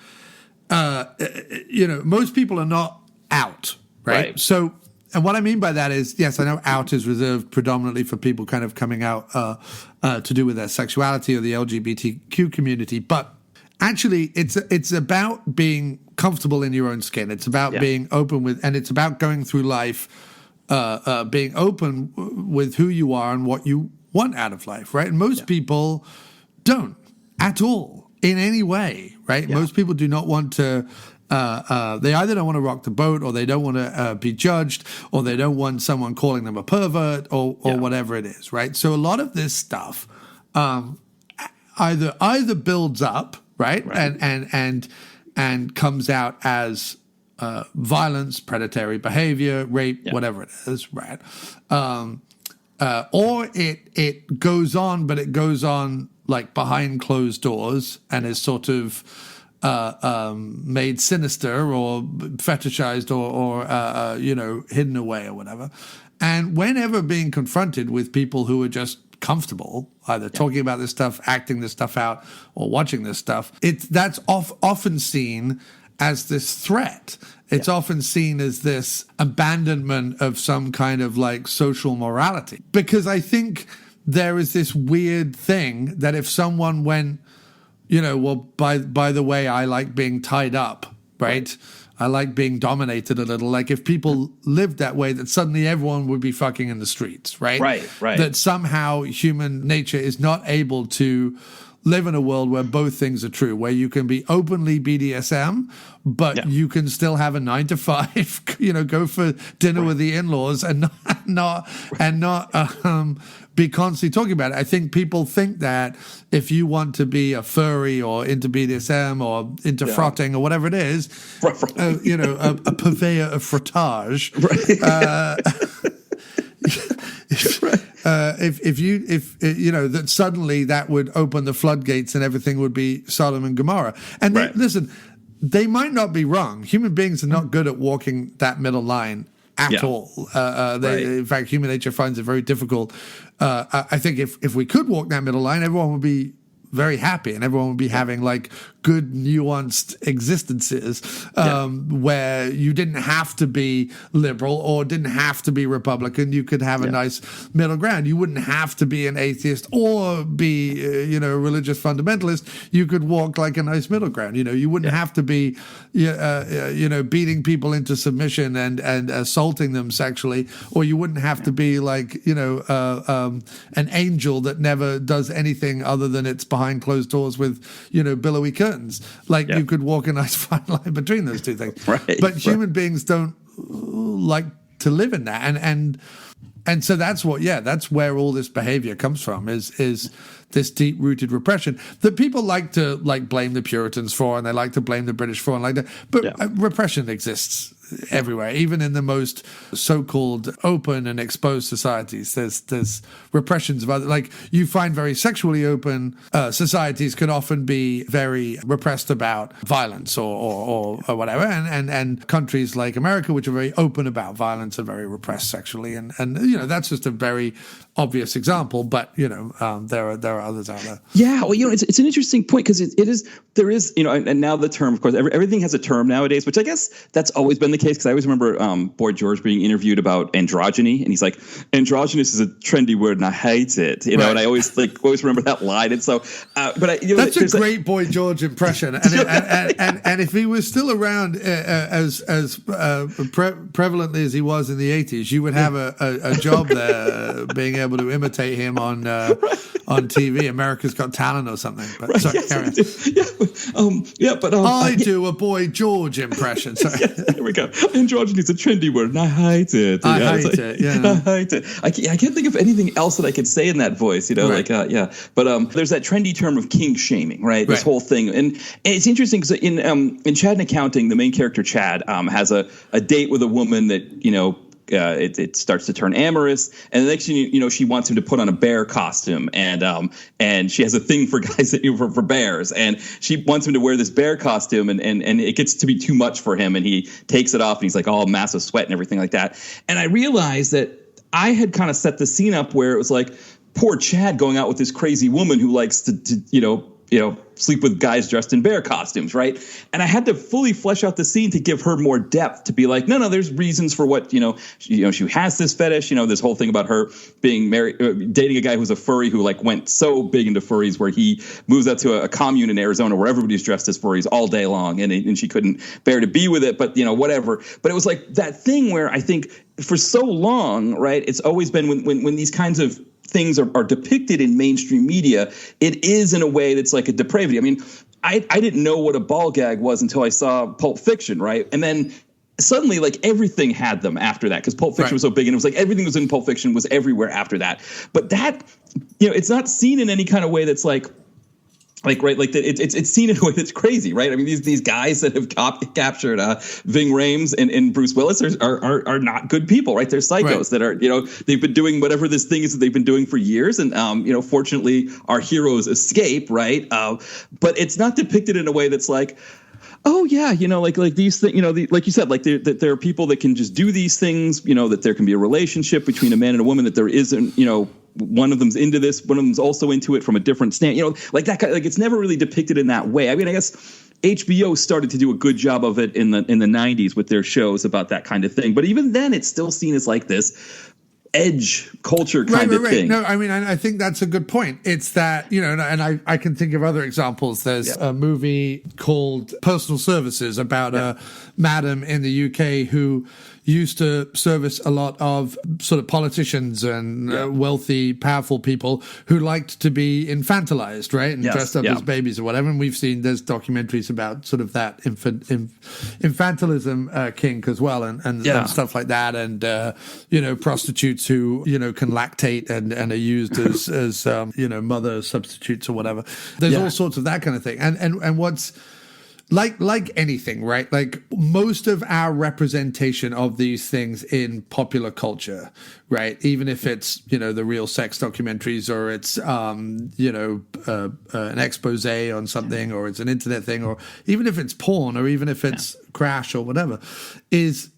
most people are not out, right? So. And what I mean by that is, yes, I know out is reserved predominantly for people kind of coming out to do with their sexuality or the LGBTQ community, but actually it's about being comfortable in your own skin. It's about being open with, and it's about going through life being open with who you are and what you want out of life, right? And most people don't at all in any way, right? Most people do not want to. They either don't want to rock the boat, or they don't want to be judged, or they don't want someone calling them a pervert, or whatever it is, right? So a lot of this stuff either builds up, right? And comes out as violence, predatory behavior, rape, whatever it is, right? Or it goes on, but it goes on like behind closed doors and is sort of made sinister or fetishized or hidden away or whatever. And whenever being confronted with people who are just comfortable, either talking about this stuff, acting this stuff out, or watching this stuff, that's often seen as this threat. It's often seen as this abandonment of some kind of like social morality. Because I think there is this weird thing that if someone went, by the way, I like being tied up, right? I like being dominated a little. Like if people lived that way, that suddenly everyone would be fucking in the streets, right? Right. That somehow human nature is not able to live in a world where both things are true, where you can be openly BDSM, but you can still have a 9 to 5, go for dinner with the in-laws and not be constantly talking about it. I think people think that if you want to be a furry or into BDSM or into frotting or whatever it is, a purveyor of frottage, that suddenly that would open the floodgates and everything would be Sodom and Gomorrah. And listen, they might not be wrong. Human beings are not good at walking that middle line at all. In fact, human nature finds it very difficult. I think if we could walk that middle line, everyone would be very happy and everyone would be having like good nuanced existences where you didn't have to be liberal or didn't have to be Republican. You could have a nice middle ground. You wouldn't have to be an atheist or be a religious fundamentalist. You could walk like a nice middle ground. You wouldn't have to be beating people into submission and assaulting them sexually, or you wouldn't have to be like an angel that never does anything other than it's behind closed doors with billowy curtains. You could walk a nice fine line between those two things. But human beings don't like to live in that, and so that's where all this behavior comes from is this deep rooted repression that people like to blame the Puritans for, and they like to blame the British for, and like that. But repression exists everywhere, even in the most so-called open and exposed societies. There's repressions of other, like you find very sexually open societies can often be very repressed about violence or whatever, and countries like America, which are very open about violence and very repressed sexually, and that's just a very obvious example, but there are others out there. Yeah, well, it's an interesting point because there is and now the term, of course, everything has a term nowadays, which I guess that's always been the case, because I always remember Boy George being interviewed about androgyny, and he's like, androgynous is a trendy word and I hate it, and I always remember that line. And so that's a great Boy George impression, and if he was still around as prevalently as he was in the 80s, you would have a job there being able to imitate him on TV, America's Got Talent or something. But sorry, carry on. I do a Boy George impression. Sorry. There we go. Androgyny is a trendy word, and I hate it. I hate it. Yeah, I hate it. I can't think of anything else that I could say in that voice. But there's that trendy term of king shaming, right? This whole thing, and it's interesting because in Chad and Accounting, the main character Chad has a date with a woman that it starts to turn amorous, and the next thing you know, she wants him to put on a bear costume, and she has a thing for guys that for bears, and she wants him to wear this bear costume, and it gets to be too much for him, and he takes it off, and he's like all massive sweat and everything like that. And I realized that I had kind of set the scene up where it was like poor Chad going out with this crazy woman who likes to sleep with guys dressed in bear costumes, right? And I had to fully flesh out the scene to give her more depth, to be like, no, there's reasons for what, she has this fetish, this whole thing about her being married, dating a guy who's a furry who like went so big into furries where he moves out to a commune in Arizona where everybody's dressed as furries all day long, and she couldn't bear to be with it, but whatever. But it was like that thing where I think for so long, right, it's always been when these kinds of things are depicted in mainstream media, it is in a way that's like a depravity. I mean, I didn't know what a ball gag was until I saw Pulp Fiction, right? And then suddenly, like, everything had them after that, because Pulp Fiction was so big, and it was like everything that was in Pulp Fiction was everywhere after that. But that, it's not seen in any kind of way that's like right, like that. It's seen in a way that's crazy, right? I mean, these guys that have captured Ving Rhames and Bruce Willis are not good people, right? They're psychos that are, they've been doing whatever this thing is that they've been doing for years, and fortunately, our heroes escape, right? But it's not depicted in a way that's like, oh yeah, like these things, like you said, like there are people that can just do these things, that there can be a relationship between a man and a woman, that there isn't, one of them's into this, one of them's also into it from a different stand, like that kind of, like it's never really depicted in that way. I mean, I guess HBO started to do a good job of it in the 90s with their shows about that kind of thing, but even then it's still seen as like this edge culture kind of thing. No, I mean, I think that's a good point. It's that, and I can think of other examples. There's a movie called Personal Services about a madam in the UK who used to service a lot of sort of politicians and wealthy, powerful people who liked to be infantilized, right? And dressed up as babies or whatever. And we've seen, there's documentaries about sort of that infantilism kink as well, and stuff like that. And, prostitutes who, can lactate and are used as mother substitutes or whatever. There's all sorts of that kind of thing. And what's, like anything, right? Like most of our representation of these things in popular culture, right? Even if it's, the real sex documentaries, or it's, an expose on something, or it's an internet thing, or even if it's porn, or even if it's Crash or whatever, it's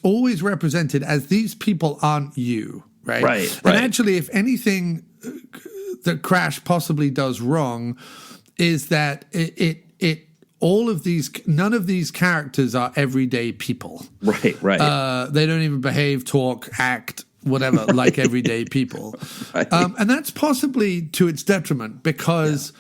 always represented as these people aren't you, right? Right. And actually, if anything that Crash possibly does wrong is that none of these characters are everyday people. Right. They don't even behave, talk, act, whatever, like everyday people. And that's possibly to its detriment, because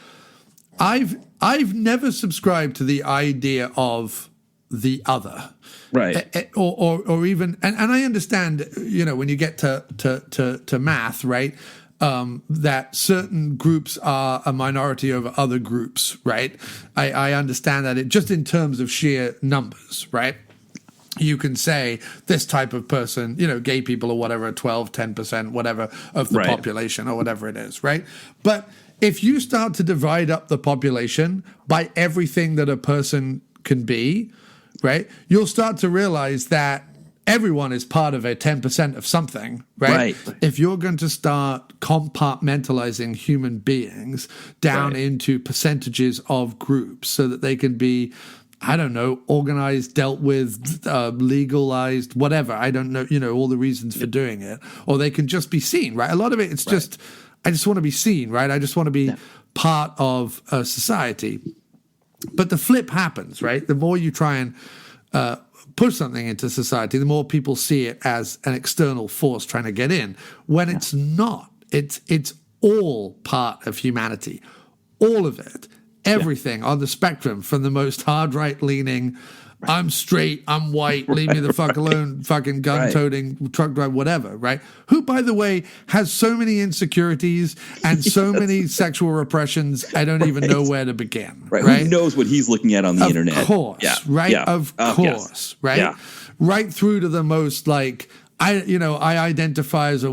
I've never subscribed to the idea of the other. Right. Or even, and I understand, when you get to math, right? That certain groups are a minority over other groups, right? I understand that just in terms of sheer numbers, right? You can say this type of person, gay people or whatever, 12, 10%, whatever of the population or whatever it is, right? But if you start to divide up the population by everything that a person can be, right, you'll start to realize that everyone is part of a 10% of something, right? If you're going to start compartmentalizing human beings down into percentages of groups so that they can be, I don't know, organized, dealt with, legalized, whatever. I don't know, all the reasons for doing it. Or they can just be seen, right? A lot of it, it's just, I just want to be seen, right? I just want to be part of a society. But the flip happens, right? The more you try and push something into society, the more people see it as an external force trying to get in, when it's not. It's all part of humanity, all of it, everything on the spectrum, from the most hard right-leaning, I'm straight, I'm white, leave me the fuck alone, fucking gun-toting, truck driver, whatever, right? Who, by the way, has so many insecurities and so many sexual repressions, I don't even know where to begin. Right? Who knows what he's looking at on the internet? Of course, right? Of course, right? Yeah. Right through to the most, like, I identify as a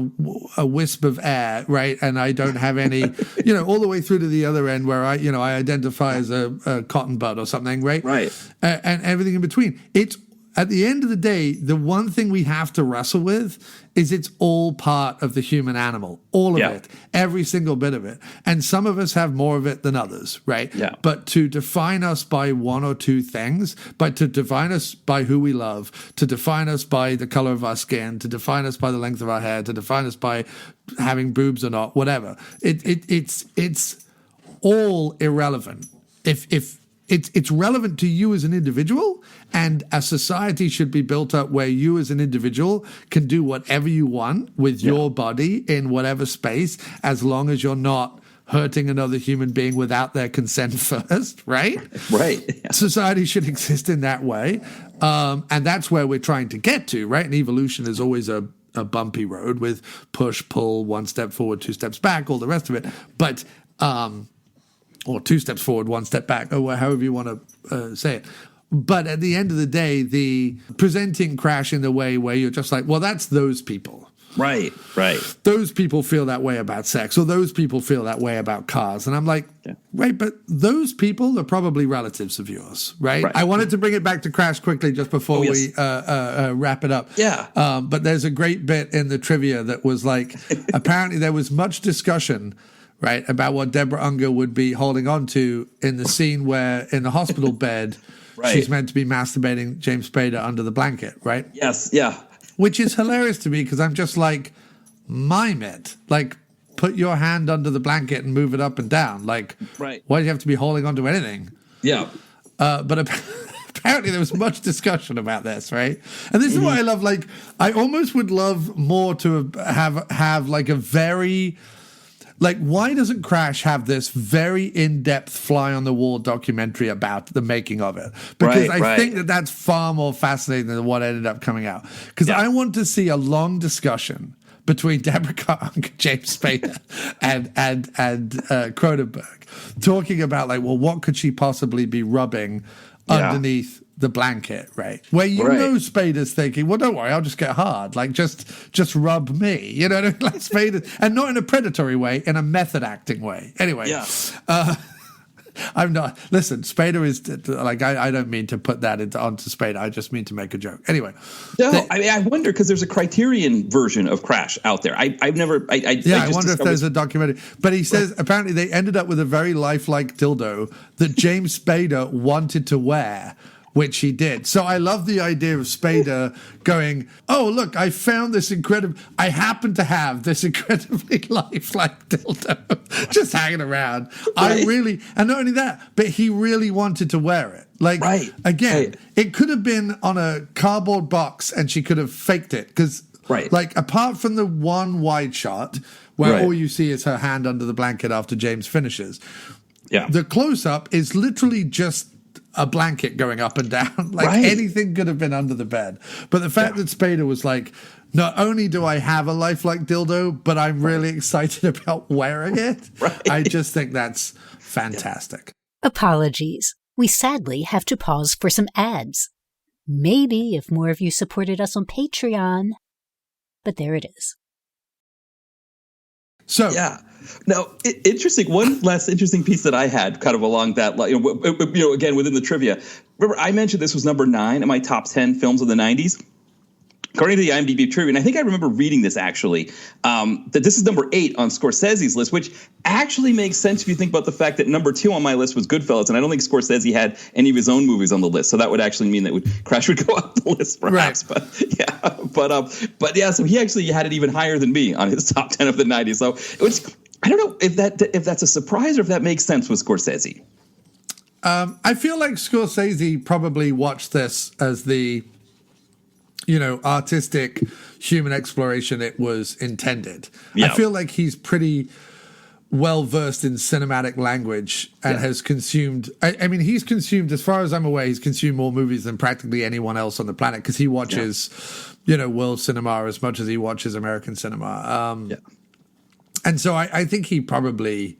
wisp of air, right? And I don't have any, all the way through to the other end where I identify as a cotton bud or something, right? Right. And everything in between. It's at the end of the day, the one thing we have to wrestle with is it's all part of the human animal, all of it, every single bit of it. And some of us have more of it than others, right? Yeah. But to define us by one or two things, but to define us by who we love, to define us by the color of our skin, to define us by the length of our hair, to define us by having boobs or not, whatever, it's all irrelevant. If it's relevant to you as an individual, and a society should be built up where you as an individual can do whatever you want with your body in whatever space, as long as you're not hurting another human being without their consent first, right? Right. Yeah. Society should exist in that way. And that's where we're trying to get to, right? And evolution is always a bumpy road with push, pull, one step forward, two steps back, all the rest of it. But or two steps forward, one step back, or however you want to say it. But at the end of the day, the presenting Crash in the way where you're just like, well, that's those people. Right. Those people feel that way about sex, or those people feel that way about cars. And I'm like, right, but those people are probably relatives of yours, right? I wanted to bring it back to Crash quickly just before we wrap it up. Yeah. But there's a great bit in the trivia that was like, apparently there was much discussion, right, about what Deborah Unger would be holding on to in the scene where in the hospital bed, she's meant to be masturbating James Spader under the blanket, right? Yes, yeah. Which is hilarious to me because I'm just like, mime it. Like, put your hand under the blanket and move it up and down. Like, why do you have to be holding on to anything? Yeah. But apparently there was much discussion about this, right? And this is what I love. Like, I almost would love more to have like a very... Like, why doesn't Crash have this very in-depth fly-on-the-wall documentary about the making of it? Because I think that that's far more fascinating than what ended up coming out. Because I want to see a long discussion between Deborah Unger, James Spader, and Cronenberg, talking about, like, well, what could she possibly be rubbing underneath the blanket, right? Where know Spader's thinking, well, don't worry, I'll just get hard. Like, just rub me. You know, like Spader, and not in a predatory way, in a method acting way. Anyway, I'm not. Listen, Spader is like, I don't mean to put that onto Spader. I just mean to make a joke. Anyway, no, I wonder because there's a Criterion version of Crash out there. I've never. I wonder if there's a documentary. But he says apparently they ended up with a very lifelike dildo that James Spader wanted to wear, which he did. So I love the idea of Spader going, oh, look, I found this I happen to have this incredibly lifelike dildo just hanging around. And not only that, but he really wanted to wear it. Like, it could have been on a cardboard box and she could have faked it. Because, like, apart from the one wide shot where all you see is her hand under the blanket after James finishes, the close-up is literally just a blanket going up and down. Like anything could have been under the bed. But the fact that Spader was like, not only do I have a lifelike dildo, but I'm really excited about wearing it. I just think that's fantastic. Apologies. We sadly have to pause for some ads. Maybe if more of you supported us on Patreon. But there it is. So now, interesting. One last interesting piece that I had, kind of along that, again within the trivia. Remember, I mentioned this was number 9 in my top 10 films of the '90s. According to the IMDb trivia, and I think I remember reading this actually, that this is number 8 on Scorsese's list, which actually makes sense if you think about the fact that number 2 on my list was Goodfellas, and I don't think Scorsese had any of his own movies on the list, so that would actually mean that Crash would go up the list, perhaps. But so he actually had it even higher than me on his top 10 of the '90s. So I don't know if that's a surprise or if that makes sense with Scorsese. I feel like Scorsese probably watched this as the artistic human exploration it was intended. I feel like he's pretty well versed in cinematic language and has consumed. I mean, he's consumed, as far as I'm aware, he's consumed more movies than practically anyone else on the planet because he watches, world cinema as much as he watches American cinema. And so I think he probably.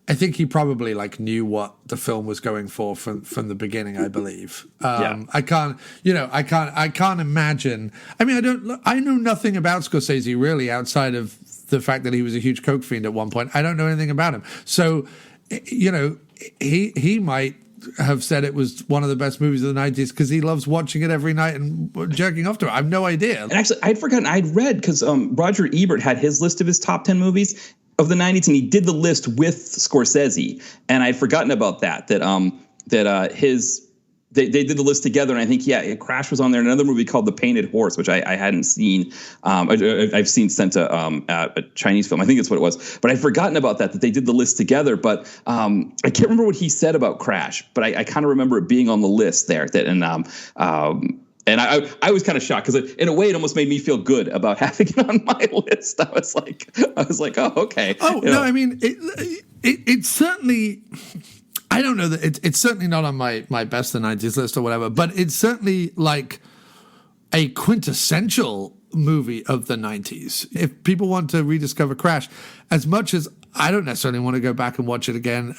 Like knew what the film was going for from the beginning. I believe. I can't imagine. I mean, I know nothing about Scorsese really outside of the fact that he was a huge coke fiend at one point. I don't know anything about him. So, he might have said it was one of the best movies of the 90s because he loves watching it every night and jerking off to it. I have no idea. And actually, I'd forgotten. I'd read because Roger Ebert had his list of his top 10 movies of the 90s, and he did the list with Scorsese. And I'd forgotten about that They did the list together, and I think, Crash was on there. And another movie called The Painted Horse, which I hadn't seen. I've seen sent to a Chinese film. I think that's what it was. But I'd forgotten about that they did the list together. But I can't remember what he said about Crash, but I kind of remember it being on the list there. And I was kind of shocked because in a way it almost made me feel good about having it on my list. I was like, oh, okay. Oh, no, I mean, it certainly... I don't know that it's certainly not on my best of the 90s list or whatever, but it's certainly like a quintessential movie of the 90s. If people want to rediscover Crash, as much as I don't necessarily want to go back and watch it again,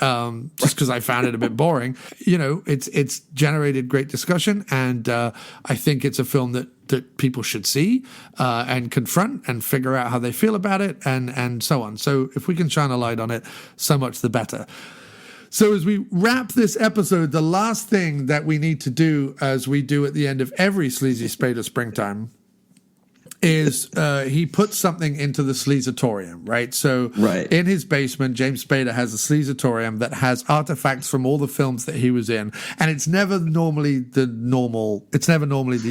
just because I found it a bit boring, it's generated great discussion, and I think it's a film that people should see and confront and figure out how they feel about it and so on. So if we can shine a light on it, so much the better. So as we wrap this episode, the last thing that we need to do, as we do at the end of every Sleazy Spader Springtime, is he puts something into the Sleazatorium, right? So in his basement, James Spader has a Sleazatorium that has artifacts from all the films that he was in, and it's never normally the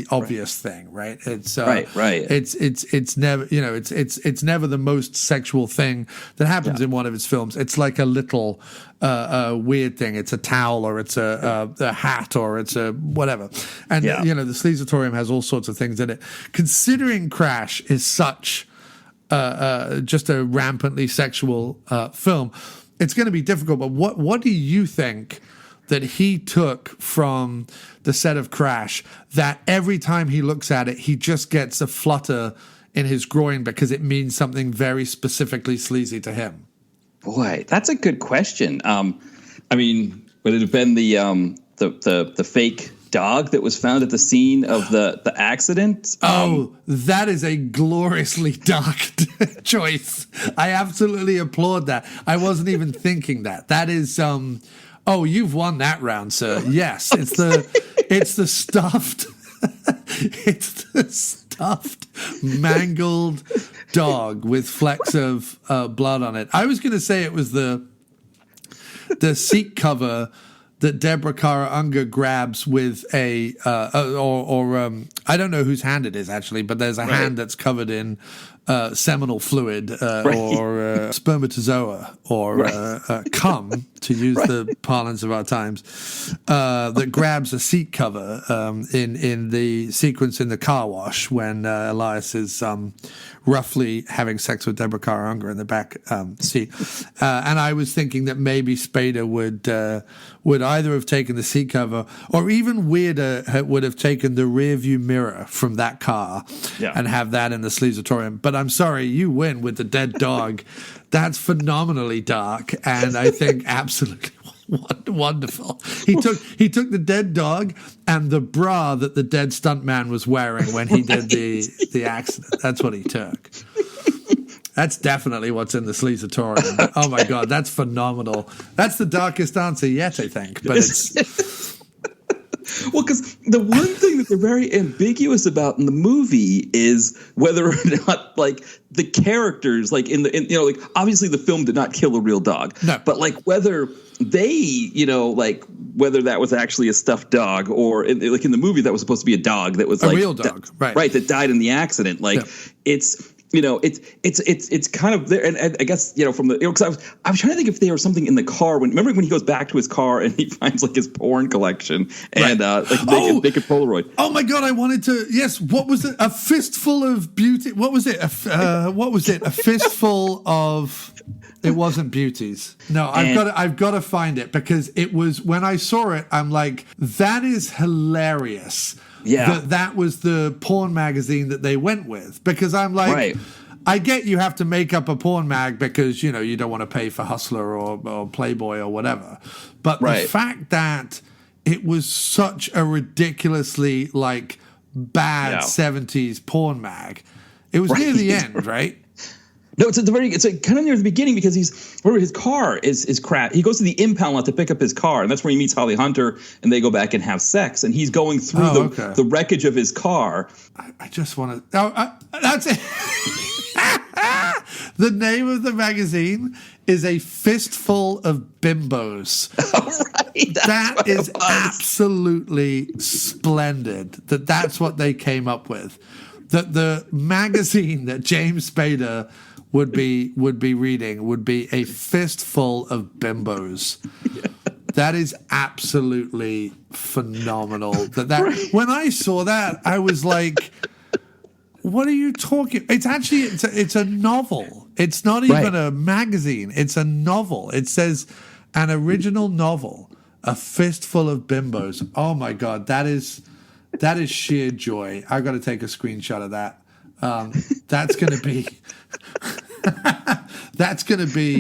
obvious thing, right? It's It's never, it's never the most sexual thing that happens in one of his films. It's like a little weird thing. It's a towel, or it's a hat, or it's a whatever. And the Sleazatorium has all sorts of things in it. Considering Crash is such just a rampantly sexual film, it's going to be difficult. But what do you think that he took from the set of Crash that every time he looks at it, he just gets a flutter in his groin because it means something very specifically sleazy to him? Boy, that's a good question. I mean, would it have been the fake dog that was found at the scene of the accident? That is a gloriously dark choice. I absolutely applaud that. I wasn't even thinking that. That is you've won that round, sir. Yes, it's the stuffed it's the stuffed mangled dog with flecks of blood on it. I was going to say it was the seat cover that Deborah Kara Unger grabs with I don't know whose hand it is actually, but there's a hand that's covered in seminal fluid or spermatozoa or cum, to use the parlance of our times, that grabs a seat cover in the sequence in the car wash when Elias is roughly having sex with Deborah Kara Unger in the back seat. And I was thinking that maybe Spader would either have taken the seat cover, or even weirder, would have taken the rear view mirror from that car and have that in the Sleazatorium. But I'm sorry, you win with the dead dog. That's phenomenally dark, and I think absolutely wonderful. He took the dead dog and the bra that the dead stuntman was wearing when he did the accident. That's what he took. That's definitely what's in the Sleazatorium. Oh my God, that's phenomenal. That's the darkest answer yet, I think. But it's well, because the one thing that they're very ambiguous about in the movie is whether or not, like, the characters, like like obviously the film did not kill a real dog, but like whether they, whether that was actually a stuffed dog, or like in the movie that was supposed to be a dog that was a like real dog, right, that died in the accident. Like it's. It's kind of there, and I guess from the, because I was trying to think if there was something in the car remember when he goes back to his car and he finds like his porn collection and naked Polaroid. Oh my God, I wanted to. Yes, what was it? A fistful of beauty. What was it? What was it? A fistful of. It wasn't beauties. No, I've got to find it, because it was, when I saw it, I'm like, that is hilarious. Yeah, that was the porn magazine that they went with, because I'm like, I get you have to make up a porn mag because you don't want to pay for Hustler or Playboy or whatever, but the fact that it was such a ridiculously bad 70s porn mag, it was near the end, right? No, it's like kind of near the beginning because his car is crap. He goes to the impound lot to pick up his car, and that's where he meets Holly Hunter, and they go back and have sex, and he's going through the wreckage of his car. I just want to. Oh, that's it. The name of the magazine is A Fistful of Bimbos. Right, that is absolutely splendid. That's what they came up with. That the magazine that James Spader would be reading would be A Fistful of Bimbos. Yeah. That is absolutely phenomenal. When I saw that, I was like, what are you talking? It's actually it's a novel. It's not even a magazine. It's a novel. It says an original novel, A Fistful of Bimbos. Oh my God, that is sheer joy. I got to take a screenshot of that. That's going to be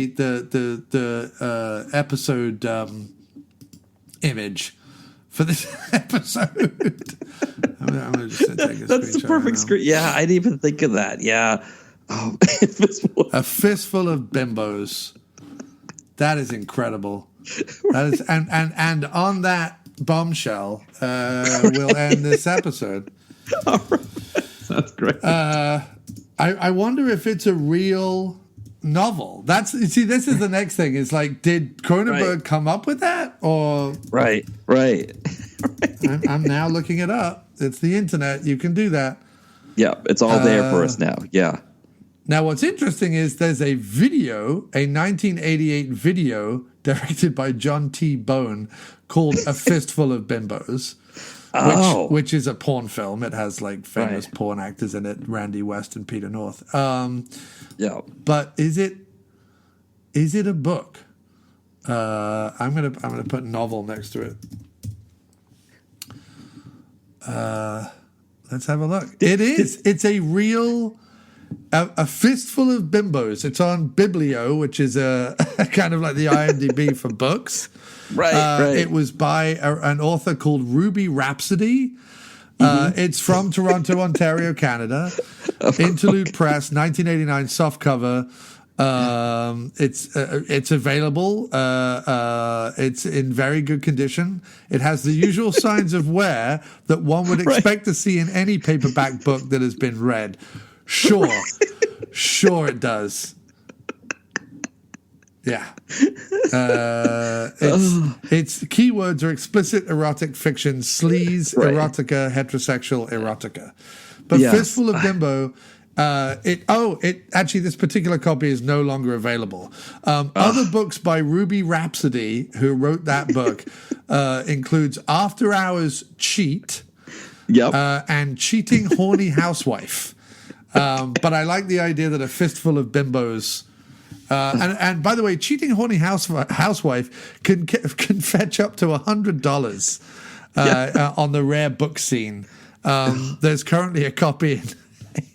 the episode image for this episode. I'm gonna just take a screenshot. That's the perfect screen. Yeah, I didn't even think of that. Yeah. Oh, A Fistful of Bimbos. That is incredible. That is, and on that bombshell, we'll end this episode. All right. That's great. I wonder if it's a real novel. This is the next thing. Is like, did Cronenberg come up with that, or right? I'm now looking it up. It's the internet. You can do that. Yeah, it's all there for us now. Yeah. Now, what's interesting is there's a 1988 video directed by John T. Bone called A Fistful of Bimbos, which is a porn film. It has like famous porn actors in it, Randy West and Peter North. Yeah. But is it a book? I'm gonna put novel next to it. Let's have a look. It is. It's a real. A Fistful of Bimbos. It's on Biblio, which is a kind of like the IMDb for books. Right. It was by an author called Ruby Rhapsody. It's from Toronto, Ontario, Canada. Interlude Press, 1989, softcover. It's available. It's in very good condition. It has the usual signs of wear that one would expect to see in any paperback book that has been read. Sure it does. Yeah. Its keywords are explicit erotic fiction, sleaze, erotica, heterosexual erotica. But Fistful of Bimbo, this particular copy is no longer available. Other books by Ruby Rhapsody, who wrote that book, includes After Hours Cheat, and Cheating Horny Housewife. But I like the idea that A Fistful of Bimbos, and by the way, Cheating Horny Housewife can fetch up to $100 on the rare book scene. There's currently a copy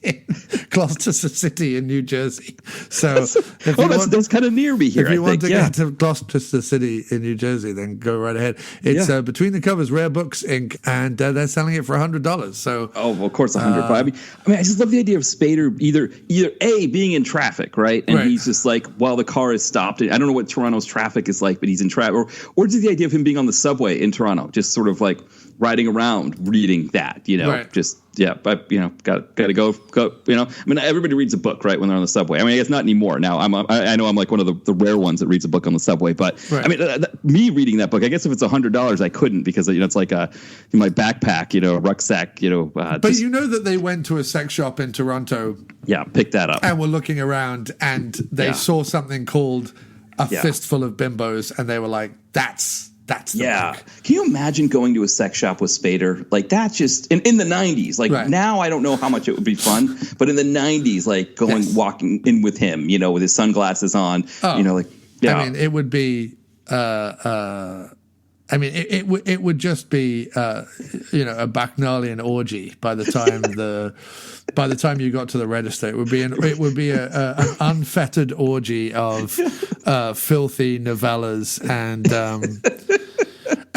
in Gloucester City in New Jersey. So that's kind of near me here. If you want to get to Gloucester City in New Jersey, then go right ahead. It's Between the Covers, Rare Books Inc., and they're selling it for $100. So of course, $100. I mean, I just love the idea of Spader either A, being in traffic, right, and he's just like while the car is stopped. I don't know what Toronto's traffic is like, but he's in traffic, or just the idea of him being on the subway in Toronto, just sort of like riding around reading that, just. Yeah, but got to go. I mean, everybody reads a book, right, when they're on the subway. I mean, I guess not anymore. Now, I know I'm like one of the rare ones that reads a book on the subway. But I mean, me reading that book, I guess if it's $100, I couldn't because it's like in my backpack, rucksack, But you know that they went to a sex shop in Toronto. Yeah, pick that up. And were looking around, and they saw something called A Fistful of Bimbos, and they were like, That's the book. Can you imagine going to a sex shop with Spader? Like, that's just in the 90s. Like, now I don't know how much it would be fun, but in the 90s, like walking in with him, with his sunglasses on, I mean, it would be, it would just be, a bacchanalian orgy by the time you got to the register. It would be an unfettered orgy of filthy novellas and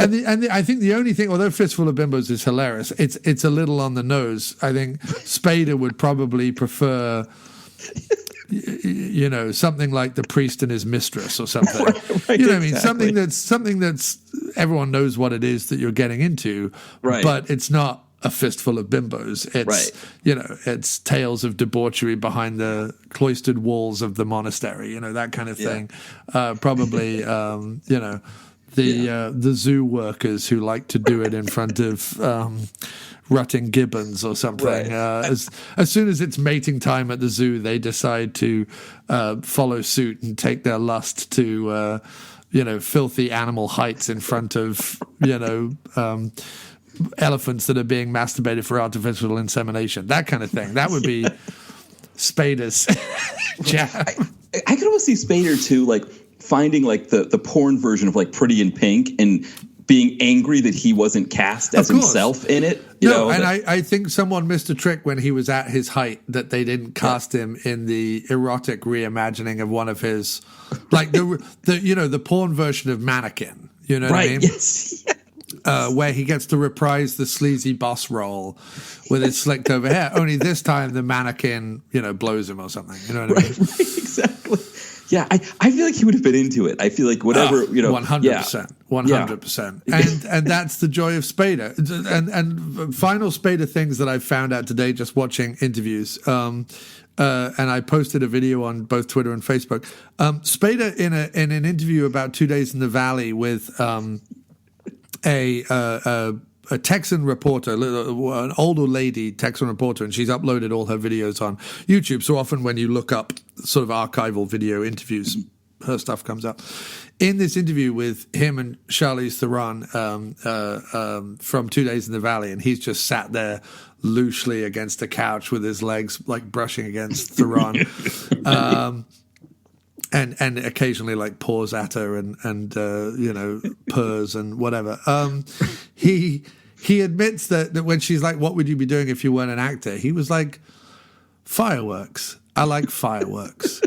I think the only thing, although Fistful of Bimbos is hilarious, it's a little on the nose. I think Spader would probably prefer you know, something like The Priest and His Mistress or something. Right, you know what I mean? exactly. Something that's everyone knows what it is that you're getting into, Right. but it's not a fistful of bimbos. It's Right. you know, it's tales of debauchery behind the cloistered walls of the monastery, you know, that kind of thing. Probably you know, the zoo workers who like to do it in front of rutting gibbons or something. Right. As soon as it's mating time at the zoo, they decide to follow suit and take their lust to you know, filthy animal heights in front of, you know, elephants that are being masturbated for artificial insemination, that kind of thing. That would be Spader's jam. I could almost see Spader too, like finding like the porn version of like Pretty in Pink and being angry that he wasn't cast as himself in it. You know, and I think someone missed a trick when he was at his height, that they didn't cast him in the erotic reimagining of one of his, like the you know, the porn version of Mannequin. You know what I mean? Yes. Where he gets to reprise the sleazy boss role with his slicked over hair. Only this time the mannequin, you know, blows him or something. You know what I mean? Right, exactly. Yeah, I feel like he would have been into it. I feel like whatever, you know. 100%. 100%. And that's the joy of Spader. And final Spader things that I've found out today just watching interviews. And I posted a video on both Twitter and Facebook. Spader in an interview about 2 Days in the Valley with a Texan reporter, an older lady Texan reporter, and she's uploaded all her videos on YouTube. So often when you look up sort of archival video interviews, her stuff comes up. In this interview with him and Charlize Theron from 2 Days in the Valley, and he's just sat there loosely against a couch with his legs like brushing against Theron. And occasionally like paws at her and you know, purrs and whatever. He admits that when she's like, what would you be doing if you weren't an actor? He was like, fireworks. I like fireworks.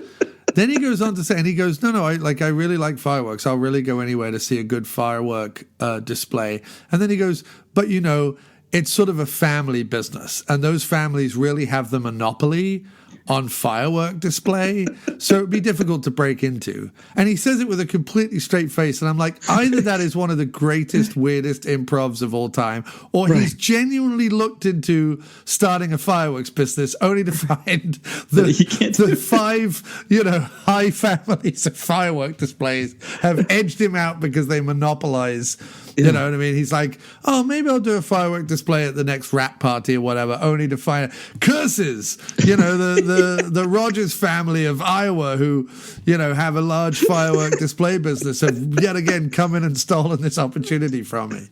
Then he goes on to say, and he goes, no, I really like fireworks. I'll really go anywhere to see a good firework display. And then he goes, but you know, it's sort of a family business, and those families really have the monopoly on firework display, so it'd be difficult to break into. And he says it with a completely straight face, and I'm like, either that is one of the greatest, weirdest improvs of all time, or he's genuinely looked into starting a fireworks business only to find the five, you know, high families of firework displays have edged him out because they monopolize. You know what I mean? He's like, oh, maybe I'll do a firework display at the next rap party or whatever, only to find curses. You know, the Rogers family of Iowa, who, you know, have a large firework display business, have yet again come in and stolen this opportunity from me.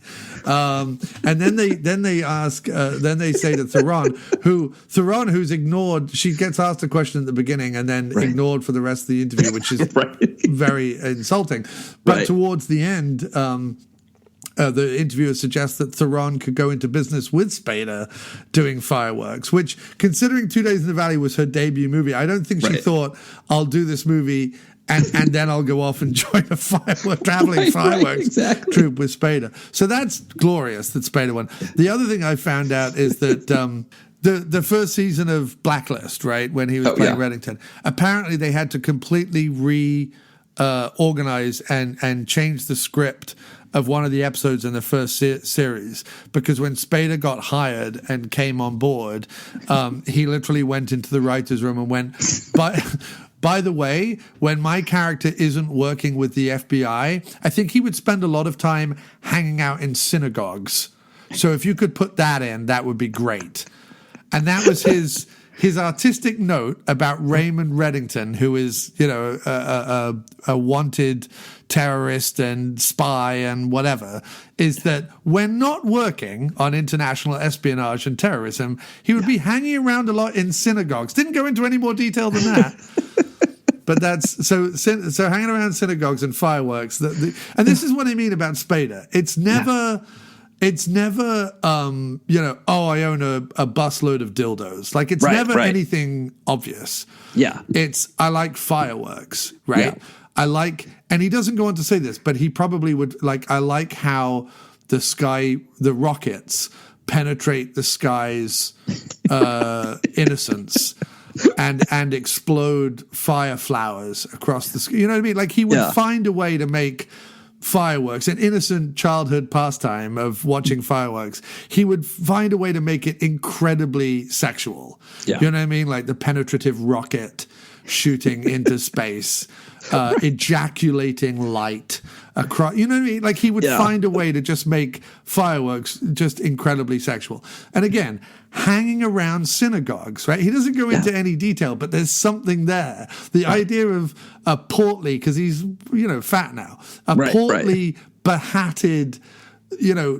And then they ask, then they say to Theron, who's ignored. She gets asked a question at the beginning and then ignored for the rest of the interview, which is very insulting. But towards the end, the interviewer suggests that Theron could go into business with Spader doing fireworks, which, considering 2 Days in the Valley was her debut movie, I don't think she thought, I'll do this movie and then I'll go off and join a traveling fireworks troupe with Spader. So that's glorious that Spader won. The other thing I found out is that the first season of Blacklist, right, when he was playing Reddington, apparently they had to completely organize and change the script of one of the episodes in the first series, because when Spader got hired and came on board, he literally went into the writer's room and went, by the way, when my character isn't working with the FBI, I think he would spend a lot of time hanging out in synagogues. So if you could put that in, that would be great. And that was his artistic note about Raymond Reddington, who is, you know, a wanted terrorist and spy and whatever, is that when not working on international espionage and terrorism, he would be hanging around a lot in synagogues. Didn't go into any more detail than that. But that's so hanging around synagogues and fireworks. And this is what I mean about Spader. It's never. It's never, you know, oh, I own a busload of dildos. Like, it's never anything obvious. Yeah. It's, I like fireworks, right? Yeah. I like, and he doesn't go on to say this, but he probably would, like, I like how the rockets penetrate the sky's innocence. and explode fire flowers across the sky. You know what I mean? Like he would find a way to make fireworks, an innocent childhood pastime of watching fireworks. He would find a way to make it incredibly sexual. Yeah. You know what I mean? Like the penetrative rocket shooting into space, ejaculating light across, you know what I mean? Like he would find a way to just make fireworks just incredibly sexual. And again, hanging around synagogues, right? He doesn't go into any detail, but there's something there. The idea of a portly, because he's, fat now, portly, behatted,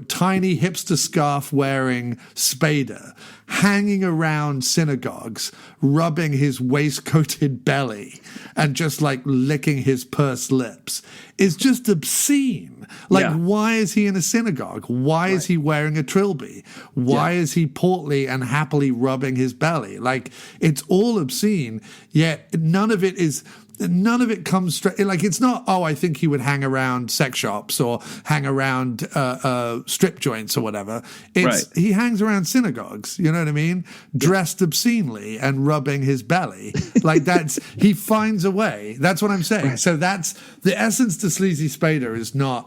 tiny hipster scarf wearing Spader hanging around synagogues, rubbing his waistcoated belly and just like licking his pursed lips is just obscene. Like, why is he in a synagogue? Why is he wearing a trilby? Why is he portly and happily rubbing his belly? Like, it's all obscene, yet none of it comes straight. Like, it's not, I think he would hang around sex shops or hang around strip joints or whatever. It's he hangs around synagogues, you know what I mean? Dressed obscenely and rubbing his belly. Like, he finds a way. That's what I'm saying. Right. So that's the essence to Sleazy Spader is not,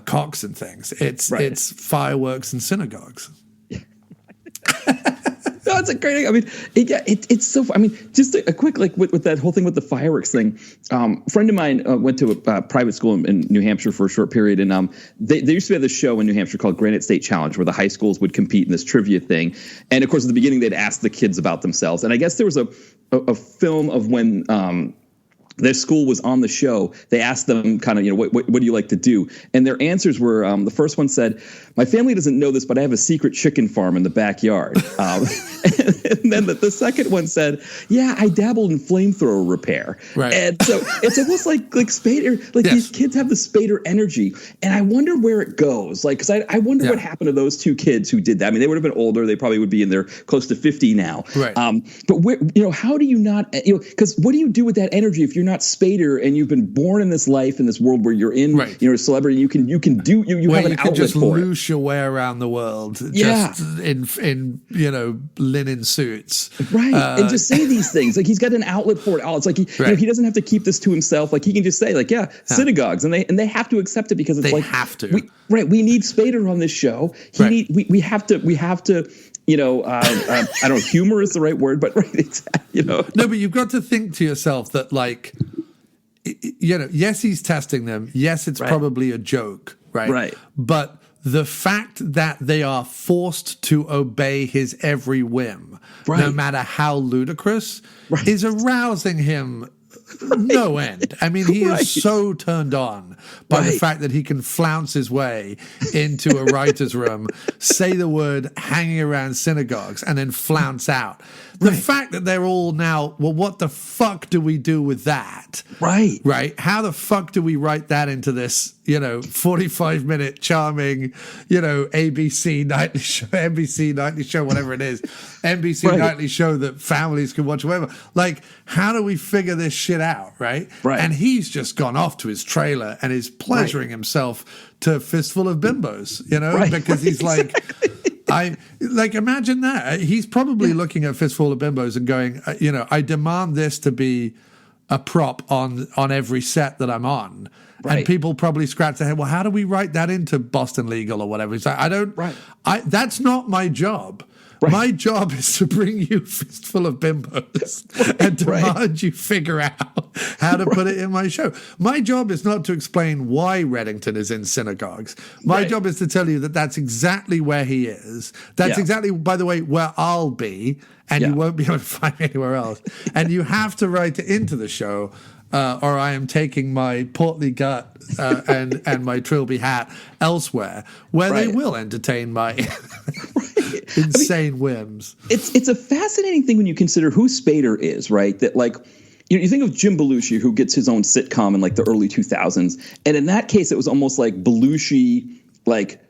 cocks and things. It's fireworks and synagogues. No, it's a great. I mean, it's so. I mean, just a quick with that whole thing with the fireworks thing. A friend of mine went to a private school in New Hampshire for a short period, and they used to have this show in New Hampshire called Granite State Challenge, where the high schools would compete in this trivia thing. And of course, at the beginning, they'd ask the kids about themselves. And I guess there was a film of when their school was on the show. They asked them kind of, what do you like to do? And their answers were, the first one said, my family doesn't know this, but I have a secret chicken farm in the backyard. And then the second one said, yeah, I dabbled in flamethrower repair. Right. And so it's almost like Spader, these kids have the Spader energy. And I wonder where it goes. Like, because I wonder what happened to those two kids who did that. I mean, they would have been older. They probably would be in their close to 50 now. Right. But where, how do you not, because what do you do with that energy if you're not Spader and you've been born in this life, in this world where you're in, a celebrity, you can do, you have an outlet just for it. Loose your way around the world, just in linen suits, right? And just say these things. Like, he's got an outlet for it all. It's like he doesn't have to keep this to himself. Like, he can just say synagogues, and they have to accept it because it's they have to. We need Spader on this show. We have to. I don't know, humor is the right word, but No, but you've got to think to yourself that, like, yes, he's testing them. Yes, it's probably a joke, right? Right. But the fact that they are forced to obey his every whim, no matter how ludicrous, is arousing him no end. I mean, he is so turned on by the fact that he can flounce his way into a writer's room, say the word hanging around synagogues, and then flounce out. The fact that they're all now, well, what the fuck do we do with that? Right? How the fuck do we write that into this, 45-minute charming, ABC nightly show, whatever it is, NBC nightly show that families can watch, whatever. Like, how do we figure this shit out, right? And he's just gone off to his trailer and is pleasuring himself to Fistful of Bimbos, because he's like... imagine that. He's probably looking at Fistful of Bimbos and going, I demand this to be a prop on every set that I'm on. Right. And people probably scratch their head, well, how do we write that into Boston Legal or whatever? He's like, that's not my job. My job is to bring you Fistful of Bimbos and demand you figure out how to put it in my show. My job is not to explain why Reddington is in synagogues. My job is to tell you that that's exactly where he is. That's exactly, by the way, where I'll be, and you won't be able to find me anywhere else. And you have to write it into the show, or I am taking my portly gut and my trilby hat elsewhere, where they will entertain my insane whims. It's a fascinating thing when you consider who Spader is, right? That, like, you think of Jim Belushi, who gets his own sitcom in like the early 2000s, and in that case, it was almost like Belushi, like,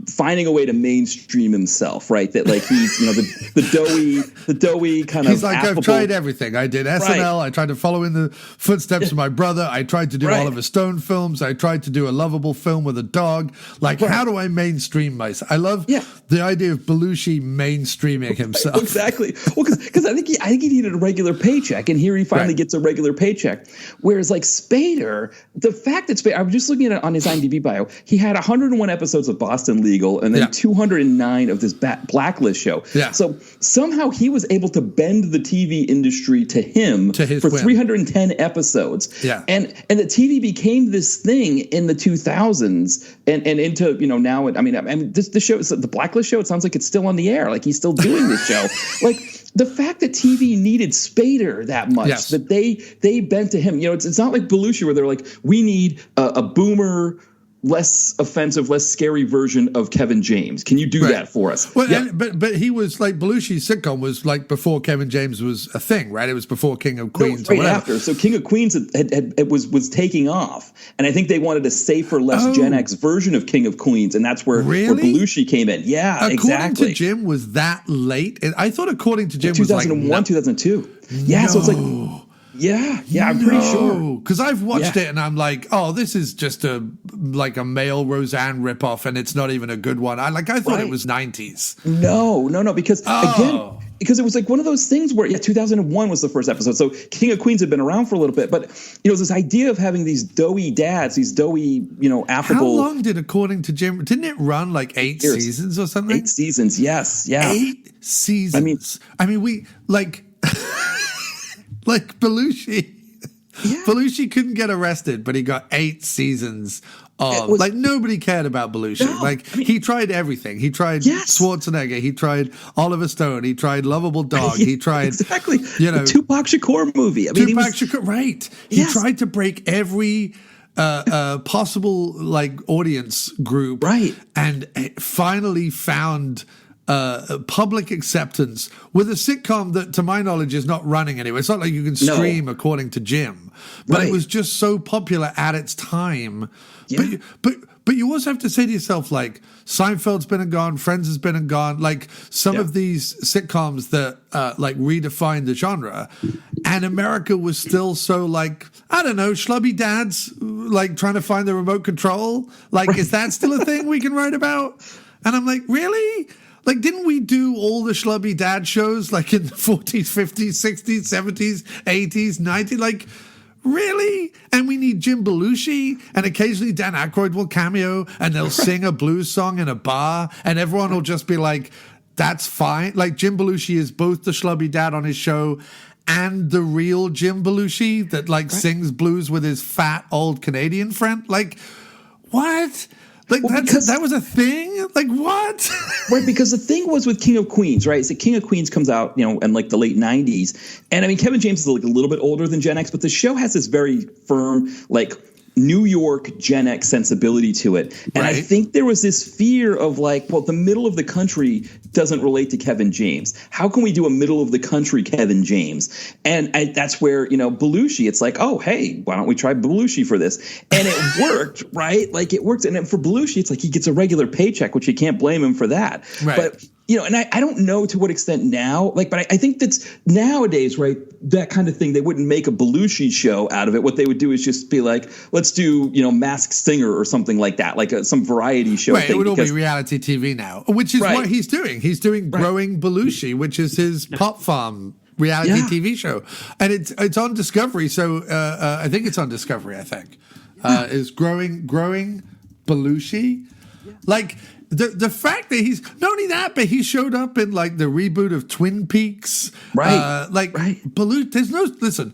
finding a way to mainstream himself, right? That like he's, you know, the doughy kind of. He's like, affable. I've tried everything. I did SNL. Right. I tried to follow in the footsteps of my brother. I tried to do Oliver Stone films. I tried to do a lovable film with a dog. Like, how do I mainstream myself? I love the idea of Belushi mainstreaming himself. Exactly. Well, because I think he needed a regular paycheck, and here he finally gets a regular paycheck. Whereas like Spader, the fact that Spader, I was just looking at it on his IMDb bio, he had 101 episodes of Boston Legal, and then 209 of this Blacklist show. Yeah. So somehow he was able to bend the TV industry to him for 310 episodes. Yeah. And the TV became this thing in the 2000s and into, you know, now, this show, the Blacklist show, it sounds like it's still on the air. Like he's still doing this show. Like the fact that TV needed Spader that much, that they bent to him, you know, it's not like Belushi where they're like, we need a boomer, less offensive, less scary version of Kevin James. Can you do that for us? Well, but he was like, Belushi's sitcom was like before Kevin James was a thing, right? It was before King of Queens. Right after. So King of Queens was taking off, and I think they wanted a safer, less Gen X version of King of Queens, and that's where Belushi came in. Yeah, according to Jim, was that late? I thought according to Jim 2001, was like 2002. Yeah, so it's like. Yeah, I'm pretty sure. Because I've watched it and I'm like, oh, this is just a male Roseanne ripoff, and it's not even a good one. I thought it was 90s. No, because because it was like one of those things where 2001 was the first episode. So King of Queens had been around for a little bit, but you know, this idea of having these doughy dads, these doughy, you know, affable. How long did, according to Jim, didn't it run like 8 seasons or something? 8 seasons, yes, yeah. 8 seasons. I mean, we like. Like Belushi. Yeah. Belushi couldn't get arrested, but he got 8 seasons of like nobody cared about Belushi. No, he tried everything. He tried Schwarzenegger. He tried Oliver Stone. He tried Lovable Dog. He tried the Tupac Shakur movie. Tupac Shakur, right? He tried to break every possible like audience group, right? And finally found public acceptance with a sitcom that, to my knowledge, is not running anywhere. It's not like you can stream, according to Jim, but it was just so popular at its time. Yeah. But you also have to say to yourself, like, Seinfeld's been and gone, Friends has been and gone, like some of these sitcoms that like redefined the genre, and America was still so like, I don't know, schlubby dads like trying to find the remote control. Like, is that still a thing we can write about? And I'm like, really? Like, didn't we do all the schlubby dad shows like in the 40s, 50s, 60s, 70s, 80s, 90s? Like, really? And we need Jim Belushi, and occasionally Dan Aykroyd will cameo, and they'll sing a blues song in a bar, and everyone will just be like, that's fine. Like, Jim Belushi is both the schlubby dad on his show and the real Jim Belushi that like sings blues with his fat old Canadian friend. Like, what? Like, that was a thing? Like, what? Right, because the thing was with King of Queens, right? So King of Queens comes out, you know, in like the late 90s. And I mean, Kevin James is like a little bit older than Gen X, but the show has this very firm, like, New York Gen X sensibility to it. And I think there was this fear of like, well, the middle of the country doesn't relate to Kevin James. How can we do a middle of the country Kevin James? And that's where, you know, Belushi, it's like, oh, hey, why don't we try Belushi for this? And it worked, right? Like it worked. And for Belushi, it's like he gets a regular paycheck, which you can't blame him for that. Right. But you know, and I don't know to what extent now, like, but I think that's nowadays, right, that kind of thing, they wouldn't make a Belushi show out of it. What they would do is just be like, let's do, you know, Masked Singer or something like that, like some variety show thing. It would all be reality TV now, which is what he's doing. He's doing Growing Belushi, which is his Pop Farm reality TV show. And it's on Discovery, so I think it's on Discovery, is Growing Belushi. Like, the fact that he's not only that, but he showed up in like the reboot of Twin Peaks, Belushi. There's no listen.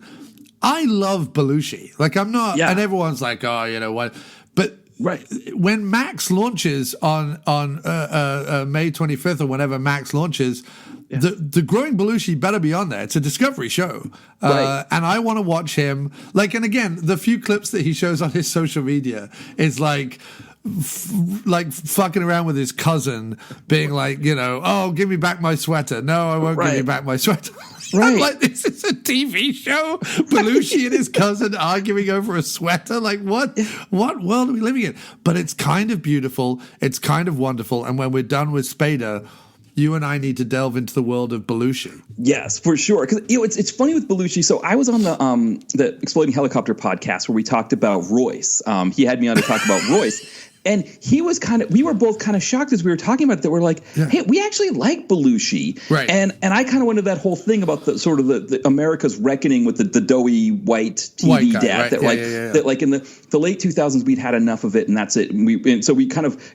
I love Belushi. Like I'm not, and everyone's like, oh, you know what? But when Max launches on May 25th or whenever Max launches, the Growing Belushi better be on there. It's a Discovery show, and I want to watch him. Like, and again, the few clips that he shows on his social media is like fucking around with his cousin, being like, you know, oh, give me back my sweater. No, I won't give you back my sweater. Right. Like, this is a TV show? Belushi and his cousin arguing over a sweater? Like, what world are we living in? But it's kind of beautiful. It's kind of wonderful. And when we're done with Spader, you and I need to delve into the world of Belushi. Yes, for sure. Because it's funny with Belushi. So I was on the Exploding Helicopter podcast where we talked about Royce. He had me on to talk about Royce. And we were both kind of shocked as we were talking about it, that we're like, hey, we actually like Belushi. Right. And I kind of went to that whole thing about the sort of the America's reckoning with the doughy white TV guy, dad. right? That like in the late 2000s, we'd had enough of it, and that's it. And so we kind of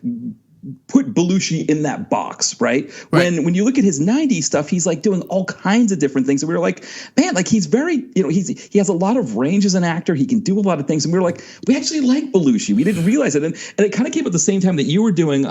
put Belushi in that box, right? When you look at his 90s stuff, he's like doing all kinds of different things. And we were like, man, like he's very, he has a lot of range as an actor. He can do a lot of things. And we were like, we actually like Belushi. We didn't realize it. And it kind of came at the same time that you were doing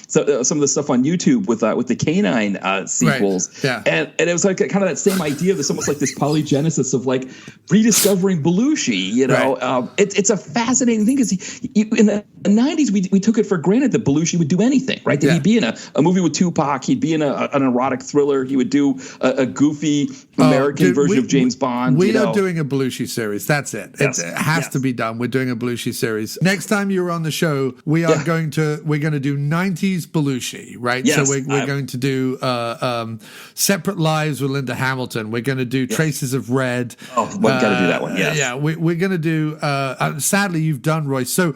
some of the stuff on YouTube with the Canine sequels. Right. Yeah. And it was like kind of that same idea. There's almost like this polygenesis of like rediscovering Belushi, Right. It's a fascinating thing because in the 90s, we took it for granted that Belushi would do anything, right? That he'd be in a movie with Tupac, he'd be in an erotic thriller, he would do a goofy American version of James Bond. We are doing a Belushi series. That's it. Yes. It has to be done. We're doing a Belushi series. Next time you're on the show, we're going to do 90s Belushi, right? Yes. So we're going to do Separate Lives with Linda Hamilton. We're going to do Traces of Red. Oh, we've got to do that one. Yes. Yeah, we're going to do. Sadly, you've done Royce. So.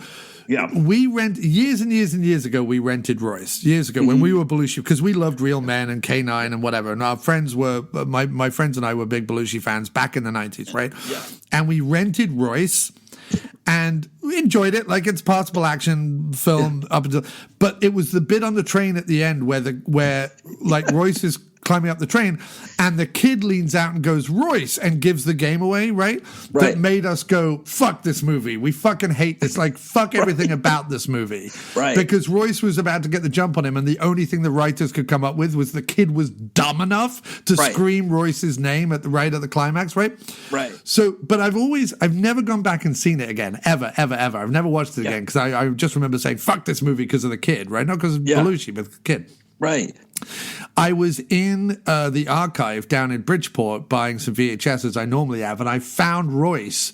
Yeah. We years and years and years ago, we rented Royce. Years ago, when we were Belushi, because we loved Real Men and K9 and whatever. And our friends were, my friends and I were big Belushi fans back in the 90s, right? Yeah. And we rented Royce and we enjoyed it. Like, it's possible action film up until, but it was the bit on the train at the end where like Royce is climbing up the train and the kid leans out and goes, Royce, and gives the game away, right? That made us go, fuck this movie. We fucking hate this. Like, fuck everything about this movie. Right. Because Royce was about to get the jump on him, and the only thing the writers could come up with was the kid was dumb enough to scream Royce's name at the climax, right? Right. So, but I've never gone back and seen it again, ever. I've never watched it again because I just remember saying, fuck this movie because of the kid, right? Not because of Belushi, but the kid. Right. I was in the archive down in Bridgeport buying some VHS as I normally have, and I found Royce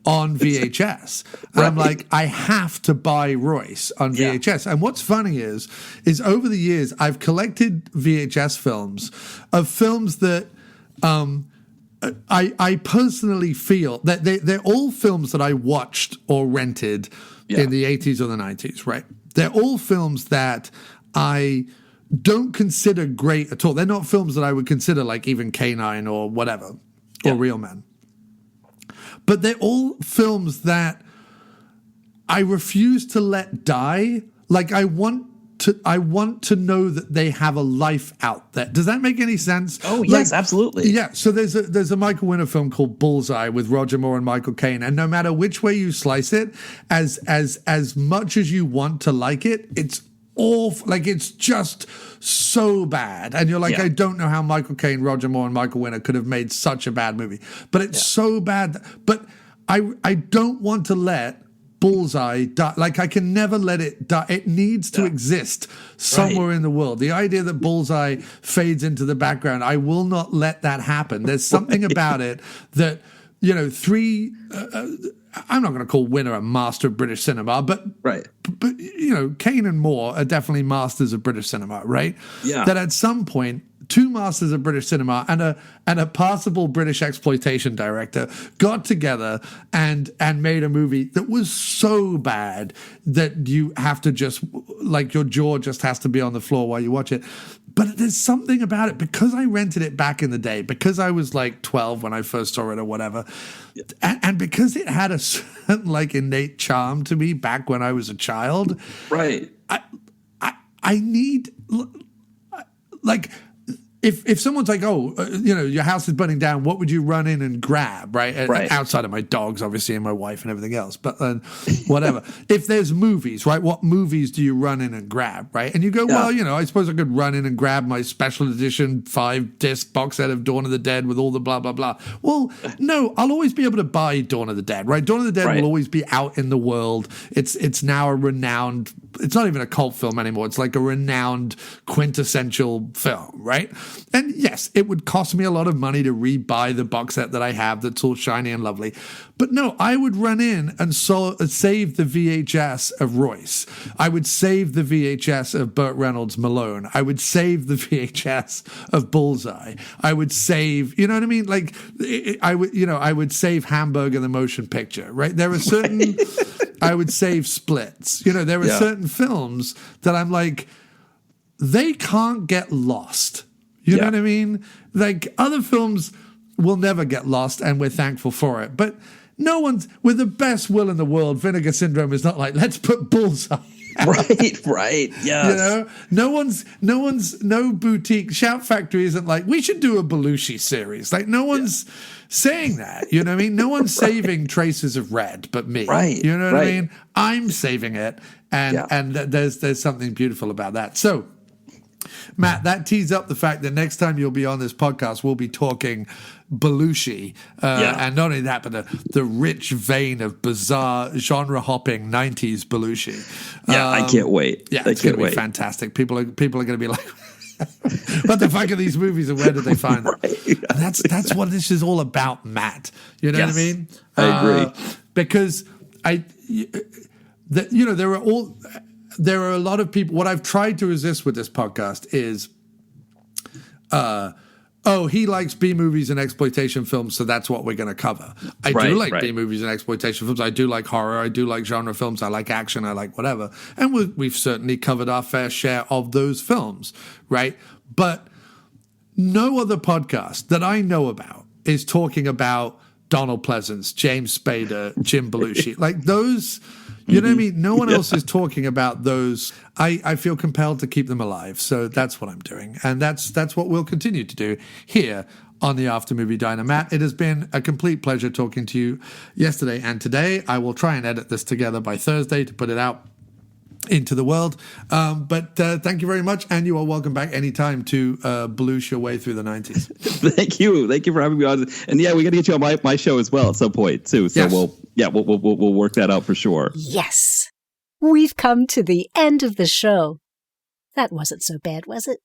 on VHS. And I'm like, I have to buy Royce on VHS. And what's funny is over the years, I've collected VHS films of films that I personally feel that they're all films that I watched or rented in the 80s or the 90s, right? They're all films that I don't consider great at all. They're not films that I would consider like even K9 or whatever, or Real Men. But they're all films that I refuse to let die. Like, I want to know that they have a life out there. Does that make any sense? Oh, yes, absolutely. Yeah. So there's a Michael Winner film called Bullseye with Roger Moore and Michael Caine, and no matter which way you slice it, as much as you want to like it, it's awful. Like, it's just so bad, and you're like, I don't know how Michael Caine, Roger Moore, and Michael Winner could have made such a bad movie, but it's so bad. But I don't want to let Bullseye die. Like, I can never let it die. It needs to exist somewhere in the world. The idea that Bullseye fades into the background, I will not let that happen. There's something about it that, I'm not going to call Winner a master of British cinema, but Caine and Moore are definitely masters of British cinema, right? Yeah. That at some point, two masters of British cinema and a passable British exploitation director got together and made a movie that was so bad that you have to just, like, your jaw just has to be on the floor while you watch it. But there's something about it, because I rented it back in the day, because I was like 12 when I first saw it or whatever, and because it had a certain like innate charm to me back when I was a child. Right. I need, like, if someone's like, your house is burning down, what would you run in and grab, right? Outside of my dogs, obviously, and my wife and everything else, but whatever. If there's movies, right, what movies do you run in and grab, right? And you go, I suppose I could run in and grab my special edition 5-disc box set of Dawn of the Dead with all the blah, blah, blah. Well, no, I'll always be able to buy Dawn of the Dead, right? Dawn of the Dead will always be out in the world. It's now a renowned it's not even a cult film anymore. It's like a renowned quintessential film, right? And yes, it would cost me a lot of money to rebuy the box set that I have that's all shiny and lovely. But no, I would run in and save the VHS of Royce. I would save the VHS of Burt Reynolds' Malone. I would save the VHS of Bullseye. I would save, you know what I mean? Like, I would save Hamburg and the Motion Picture, right? There are certain, I would save Splits. There are certain films that I'm like, they can't get lost. You know what I mean? Like, other films will never get lost, and we're thankful for it. But no one's, with the best will in the world, Vinegar Syndrome is not like, let's put Bullseye. Right. Yes. No boutique. Shout Factory isn't like, we should do a Belushi series. Like, no one's saying that. You know what I mean? No one's saving Traces of Red but me. Right. You know what I mean? I'm saving it. And there's something beautiful about that. So, Matt, that tees up the fact that next time you'll be on this podcast, we'll be talking Belushi. And not only that, but the rich vein of bizarre, genre-hopping 90s Belushi. I can't wait. Yeah, it's going to be fantastic. People are going to be like, what the fuck are these movies and where did they find them? And that's what this is all about, Matt. You know what I mean? I agree. Because there are a lot of people. What I've tried to resist with this podcast is, he likes B movies and exploitation films, so that's what we're going to cover. I do like B movies and exploitation films. I do like horror. I do like genre films. I like action. I like whatever. And we've certainly covered our fair share of those films, right? But no other podcast that I know about is talking about Donald Pleasance, James Spader, Jim Belushi. Like those... You know what I mean? No one else is talking about those. I feel compelled to keep them alive. So that's what I'm doing. And that's what we'll continue to do here on the After Movie Diner. Matt, it has been a complete pleasure talking to you yesterday and today. I will try and edit this together by Thursday to put it out into the world. But thank you very much. And you are welcome back anytime to Belushi your way through the 90s. Thank you. Thank you for having me on. And we got to get you on my show as well at some point too. So we'll work that out for sure. Yes. We've come to the end of the show. That wasn't so bad, was it?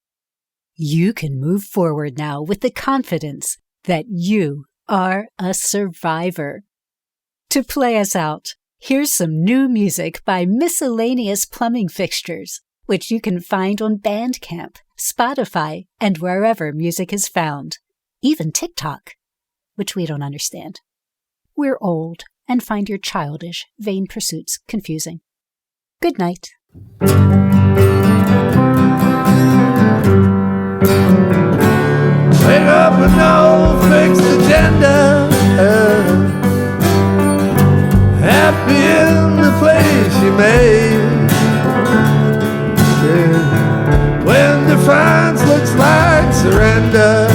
You can move forward now with the confidence that you are a survivor. To play us out, here's some new music by Miscellaneous Plumbing Fixtures, which you can find on Bandcamp, Spotify, and wherever music is found. Even TikTok, which we don't understand. We're old and find your childish, vain pursuits confusing. Good night. Wake up with no fixed agenda. Happy in the place you made. Yeah. When defiance looks like surrender,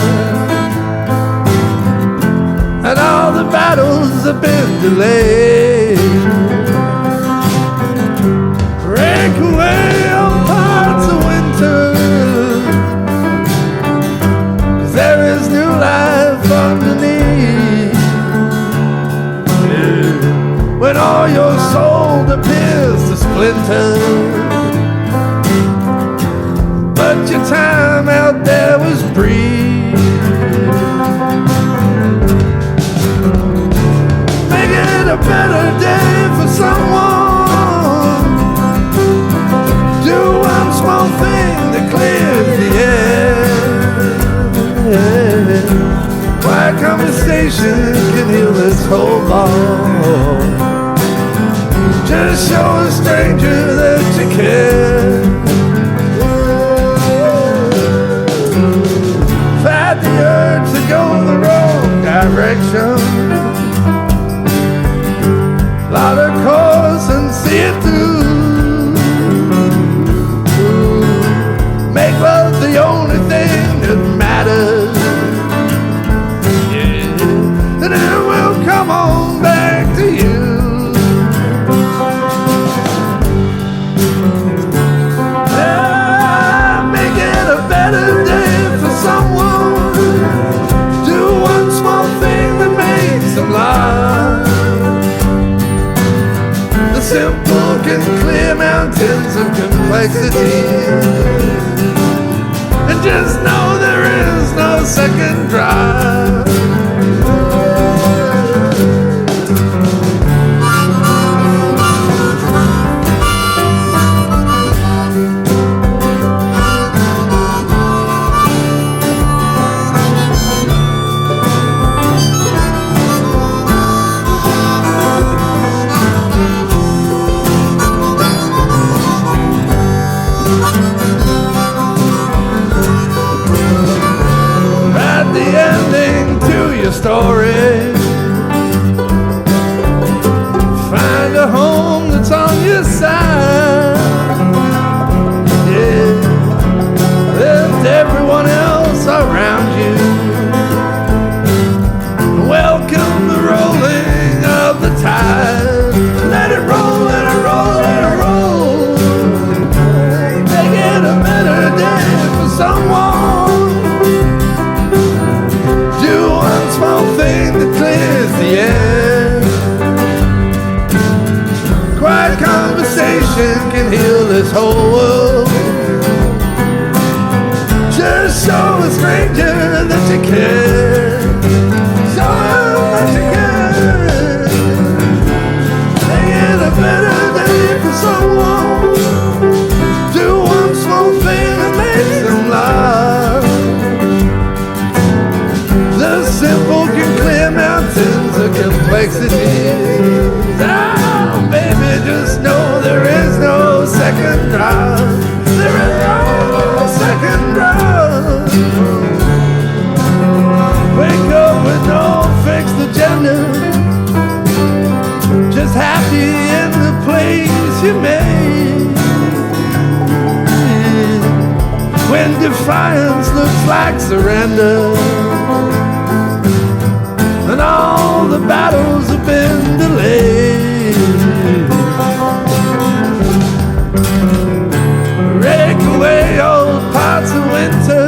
and all the battles have been delayed. Break away on parts of winter, 'cause there is new life underneath. Yeah. When all your soul appears to splinter, but your time out there was brief. Make it a better day for someone. Do one small thing that clears the air. Quiet conversation can heal this whole ball. Just show a stranger that you care. Fight the urge to go the wrong direction. Plot a course and see it through. Make love the only thing that matters. Yeah, and it will come on back to you. Make it a better day for someone. Do one small thing that makes complexity. And just know there is no second drive. Story. Find a home that's on your side. Yeah, lift everyone else around you. Welcome the rolling of the tide. Let it roll, let it roll, let it roll. Make it a better day for someone. Small thing that clears the air. Quiet conversation can heal this whole world. Just show a stranger that you care. Show him that you care. Make it a better day for someone. Do one small thing that makes them laugh. Simple can clear mountains of complexity. Oh, baby, just know there is no second drive. There is no second drive. Wake up with no fixed agenda. Just happy in the place you made. When defiance looks like surrender. And all the battles have been delayed. Rake away old parts of winter.